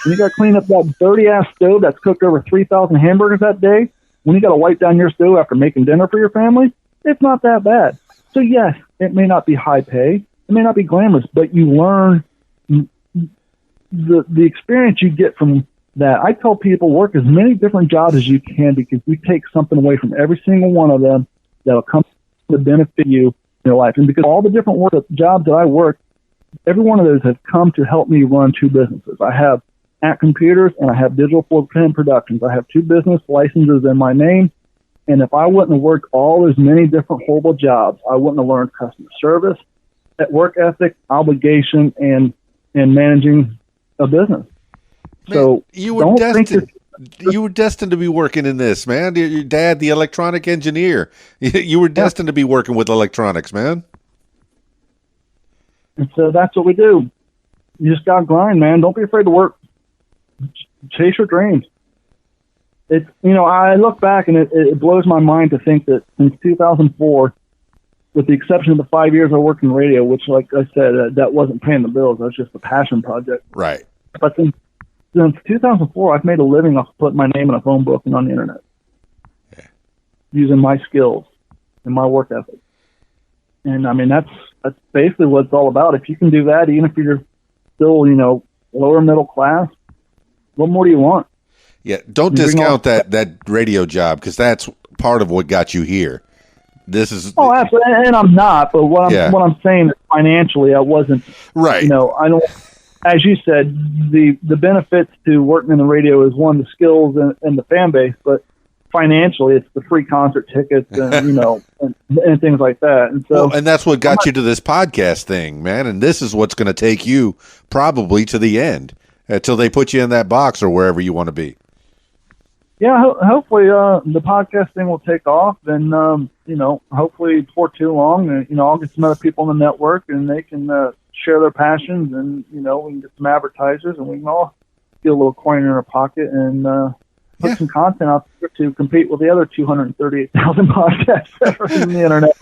When you got to clean up that dirty-ass stove that's cooked over 3,000 hamburgers that day, when you got to wipe down your stove after making dinner for your family, it's not that bad. So yes, it may not be high pay, it may not be glamorous, but you learn the experience you get from that. I tell people work as many different jobs as you can because you take something away from every single one of them that'll come to benefit you in your life. And because all the different jobs that I work, every one of those has come to help me run 2 businesses. I have At Computers, and I have Digital Full Print Productions. I have 2 business licenses in my name, and if I wouldn't have worked all those many different horrible jobs, I wouldn't have learned customer service, work ethic, obligation, and managing a business. Man, so you were destined. You were destined to be working in this, man. Your dad, the electronic engineer. You were destined to be working with electronics, man. And so that's what we do. You just got to grind, man. Don't be afraid to work. Chase your dreams. It's, I look back and it blows my mind to think that since 2004, with the exception of the 5 years I worked in radio, which, like I said, that wasn't paying the bills. That was just a passion project. Right. But since 2004, I've made a living off putting my name in a phone book and on the internet. Yeah. Using my skills and my work ethic. And I mean, that's basically what it's all about. If you can do that, even if you're still, lower middle class, what more do you want? Yeah, don't discount that radio job, because that's part of what got you here. This is absolutely, and I'm not. But what I'm saying is financially, I wasn't right. I don't. As you said, the benefits to working in the radio is one, the skills and the fan base, but financially, it's the free concert tickets and and things like that. And so, and that's what got you to this podcast thing, man. And this is what's going to take you probably to the end, until they put you in that box or wherever you want to be. Yeah, hopefully the podcast thing will take off, and hopefully before too long, I'll get some other people on the network, and they can share their passions, and we can get some advertisers, and we can all get a little coin in our pocket and put some content out there to compete with the other 238,000 podcasts that are in the internet.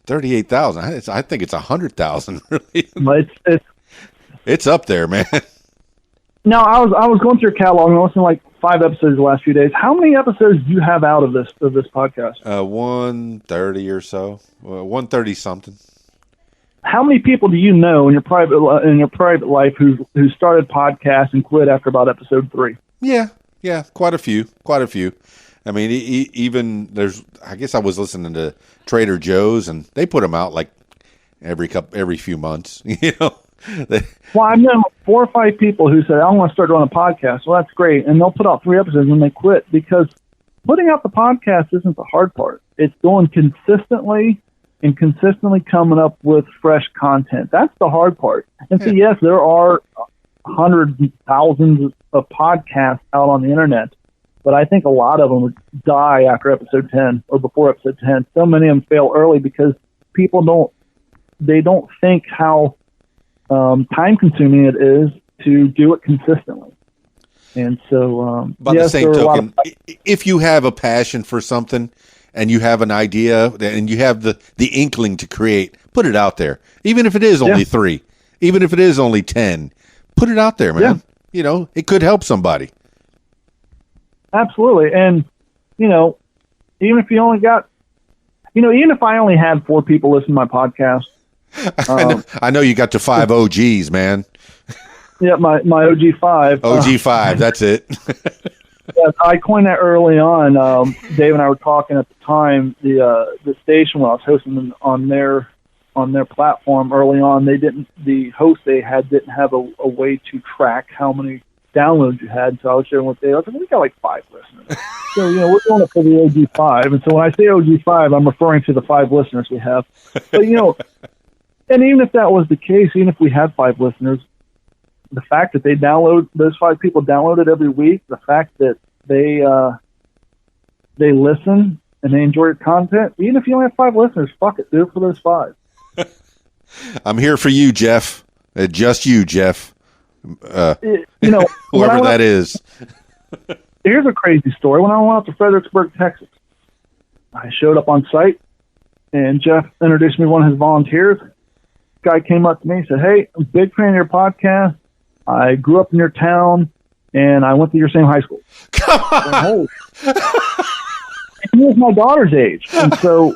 38,000. I think it's 100,000. Really, but it's up there, man. Now, I was going through your catalog and I listened to like 5 episodes the last few days. How many episodes do you have out of this podcast? 130 or so. 130 something. How many people do you know in your private life who started podcasts and quit after about episode 3? Yeah, quite a few. I mean, even I guess I was listening to Trader Joe's, and they put them out like every few months. Well, I've known 4 or 5 people who said, I want to start doing a podcast. Well, that's great. And they'll put out 3 episodes and they quit, because putting out the podcast isn't the hard part. It's going consistently and consistently coming up with fresh content. That's the hard part. And so, yes, there are hundreds and thousands of podcasts out on the internet, but I think a lot of them would die after episode 10 or before episode 10. So many of them fail early because people don't think how time-consuming it is to do it consistently. And so, by the same token, if you have a passion for something and you have an idea and you have the inkling to create, put it out there. Even if it is only 3, even if it is only 10, put it out there, man. Yeah. It could help somebody. Absolutely. And, even if you only got, even if I only had 4 people listen to my podcast, I know you got to 5 OGs, man. Yeah, my OG 5. OG 5, that's it. Yeah, I coined that early on. Dave and I were talking at the time. The station, when I was hosting them on their platform early on, the host they had didn't have a way to track how many downloads you had. So I was sharing with Dave. I was like, we got like 5 listeners. So, we're doing it for the OG 5. And so when I say OG 5, I'm referring to the 5 listeners we have. But, and even if that was the case, even if we had 5 listeners, the fact that those 5 people download it every week, the fact that they listen and they enjoy your content, even if you only have 5 listeners, fuck it, do it for those 5. I'm here for you, Jeff. Just you, Jeff. Whoever that is. Here's a crazy story. When I went out to Fredericksburg, Texas, I showed up on site, and Jeff introduced me to one of his volunteers. Guy came up to me and said, hey, I'm a big fan of your podcast. I grew up in your town, and I went to your same high school. Come on. He was my daughter's age. And so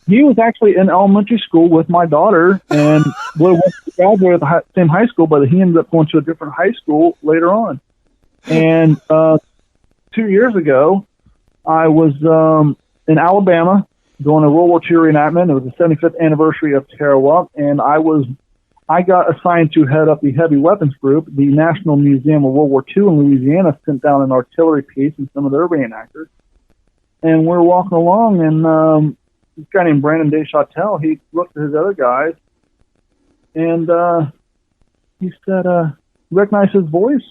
he was actually in elementary school with my daughter, and we went to graduate at the same high school, but he ended up going to a different high school later on. And 2 years ago, I was in Alabama doing a World War II reenactment. It was the 75th anniversary of Tarawa, and I got assigned to head up the heavy weapons group. The National Museum of World War II in Louisiana sent down an artillery piece and some of their reenactors. And we're walking along, and this guy named Brandon Deschâtel, he looked at his other guys, and he said, recognize his voice?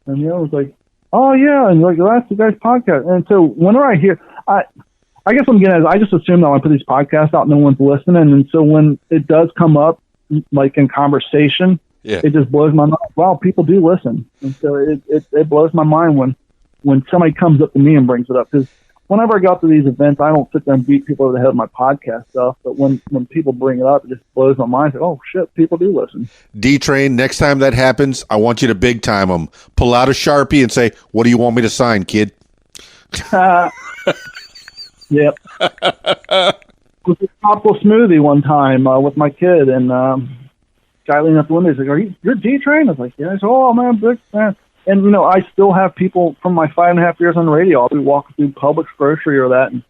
And I was like, oh, yeah, and like, that's the guy's podcast. And so whenever I hear, I guess I'm getting, I just assume that when I put these podcasts out, no one's listening. And so when it does come up, like in conversation, it just blows my mind. Wow, people do listen. And so it blows my mind when somebody comes up to me and brings it up. Because whenever I go out to these events, I don't sit there and beat people over the head with my podcast stuff. But when people bring it up, it just blows my mind. Like, oh, shit, people do listen. D Train, next time that happens, I want you to big time them. Pull out a Sharpie and say, what do you want me to sign, kid? Yep. with a tropical smoothie one time with my kid, and guy leaning out the window. He's like, "You're D Train?" I was like, "Yeah." I said, "Oh man, big fan." And I still have people from my 5.5 years on the radio. I'll be walking through Publix grocery or that, and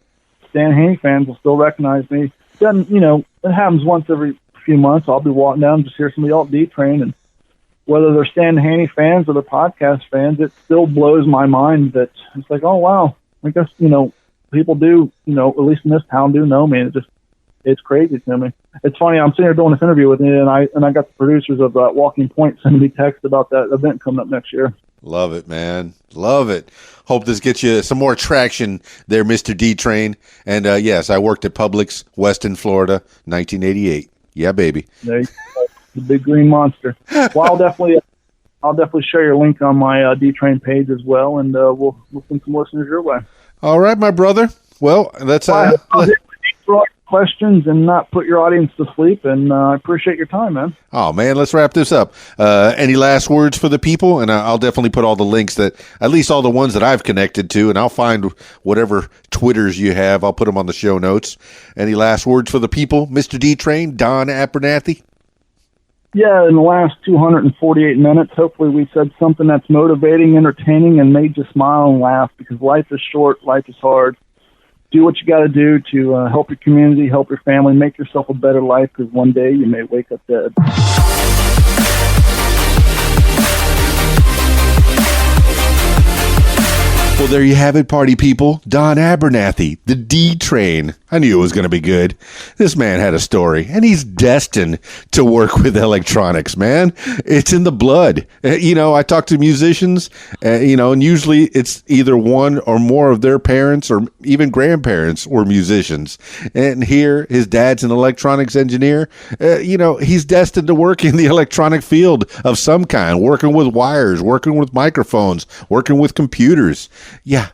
Stan Haney fans will still recognize me. Then it happens once every few months. I'll be walking down and just hear somebody else D Train, and whether they're Stan Haney fans or they're podcast fans, it still blows my mind that it's like, oh wow, I guess people do, at least in this town, do know me. And it's crazy to me. It's funny. I'm sitting here doing this interview with you, and I got the producers of Walking Point sending me text about that event coming up next year. Love it, man. Love it. Hope this gets you some more traction there, Mr. D Train. And yes, I worked at Publix, Weston, Florida, 1988. Yeah, baby. There you go. The big green monster. Well, I'll definitely share your link on my D Train page as well, and we'll send some listeners your way. All right, my brother. Well, that's questions and not put your audience to sleep, and I appreciate your time, man. Oh man, let's wrap this up. Any last words for the people? And I'll definitely put all the links that, at least all the ones that I've connected to, and I'll find whatever Twitters you have. I'll put them on the show notes. Any last words for the people, Mr. D Train, Don Abernathy? Yeah, in the last 248 minutes, hopefully we said something that's motivating, entertaining, and made you smile and laugh, because life is short, life is hard. Do what you got to do to help your community, help your family, make yourself a better life, because one day you may wake up dead. Well, there you have it, party people. Don Abernathy, the D Train. I knew it was going to be good. This man had a story, and he's destined to work with electronics, man. It's in the blood. I talk to musicians, and usually it's either one or more of their parents or even grandparents were musicians. And here, his dad's an electronics engineer. He's destined to work in the electronic field of some kind, working with wires, working with microphones, working with computers. Yeah,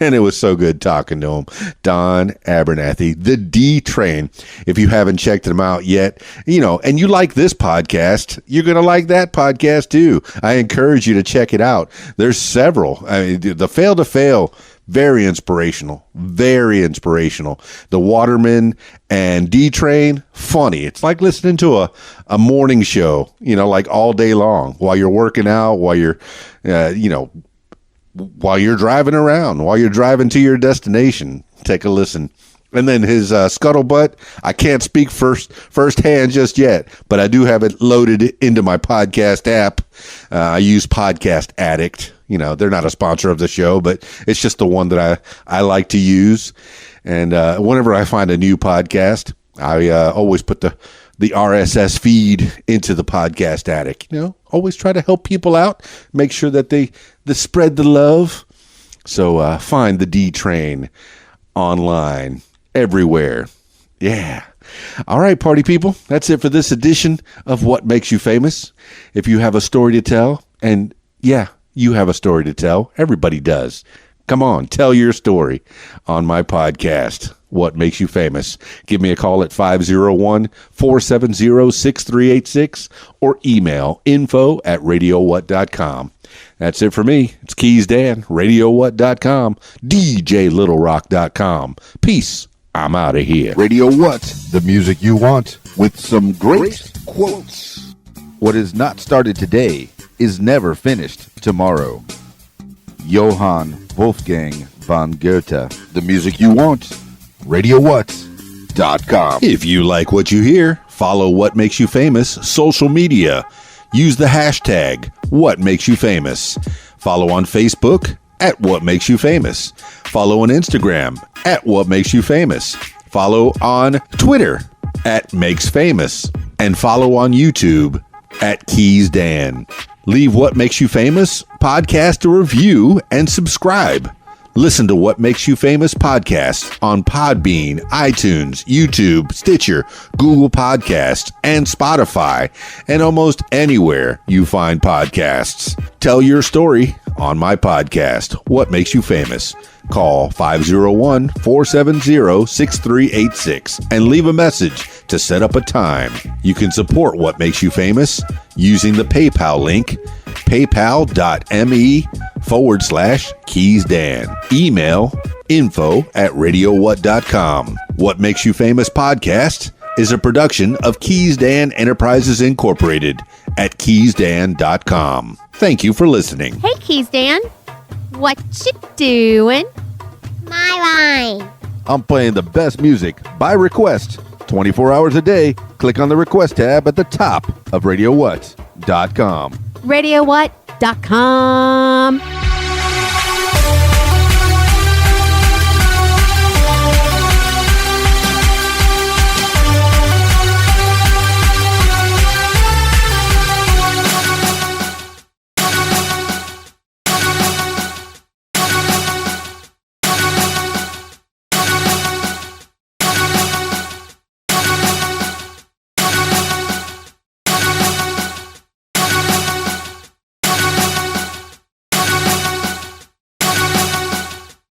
and it was so good talking to him. Don Abernathy, the D Train. If you haven't checked him out yet, and you like this podcast, you're going to like that podcast too. I encourage you to check it out. There's several. I mean, the Fail to Fail, very inspirational, very inspirational. The Waterman and D Train, funny. It's like listening to a morning show, like all day long while you're working out, while you're, while you're driving around, while you're driving to your destination. Take a listen. And then his Scuttlebutt, I can't speak firsthand just yet, but I do have it loaded into my podcast app. I use Podcast Addict. They're not a sponsor of the show, but it's just the one that I like to use. And whenever I find a new podcast, I always put the RSS feed into the Podcast Addict. Always try to help people out, make sure that they spread the love. So find the D Train online everywhere. Yeah. All right, party people. That's it for this edition of What Makes You Famous. If you have a story to tell, and yeah, you have a story to tell. Everybody does. Come on, tell your story on my podcast, What Makes You Famous. Give me a call at 501-470-6386 or email info@radiowhat.com. That's it for me. It's Keys Dan, radiowhat.com, djlittlerock.com. Peace. I'm out of here. Radio What? The music you want with some great quotes. What is not started today is never finished tomorrow. Johann Wolfgang von Goethe. The music you want. RadioWhat.com. If you like what you hear, follow What Makes You Famous social media. Use the hashtag What Makes You Famous. Follow on Facebook at What Makes You Famous. Follow on Instagram at What Makes You Famous. Follow on Twitter at Makes Famous. And follow on YouTube at Keys Dan. Leave What Makes You Famous podcast a review and subscribe. Listen to What Makes You Famous podcasts on Podbean, iTunes, YouTube, Stitcher, Google Podcasts, and Spotify, and almost anywhere you find podcasts. Tell your story on my podcast, What Makes You Famous. Call 501-470-6386 and leave a message to set up a time. You can support What Makes You Famous using the PayPal link, paypal.me/KeysDan. Email info@radiowhat.com. What Makes You Famous podcast is a production of Keys Dan Enterprises Incorporated at keysdan.com. Thank you for listening. Hey, Keys Dan. What you doing? My line. I'm playing the best music by request 24 hours a day. Click on the request tab at the top of radiowhat.com. RadioWhat.com.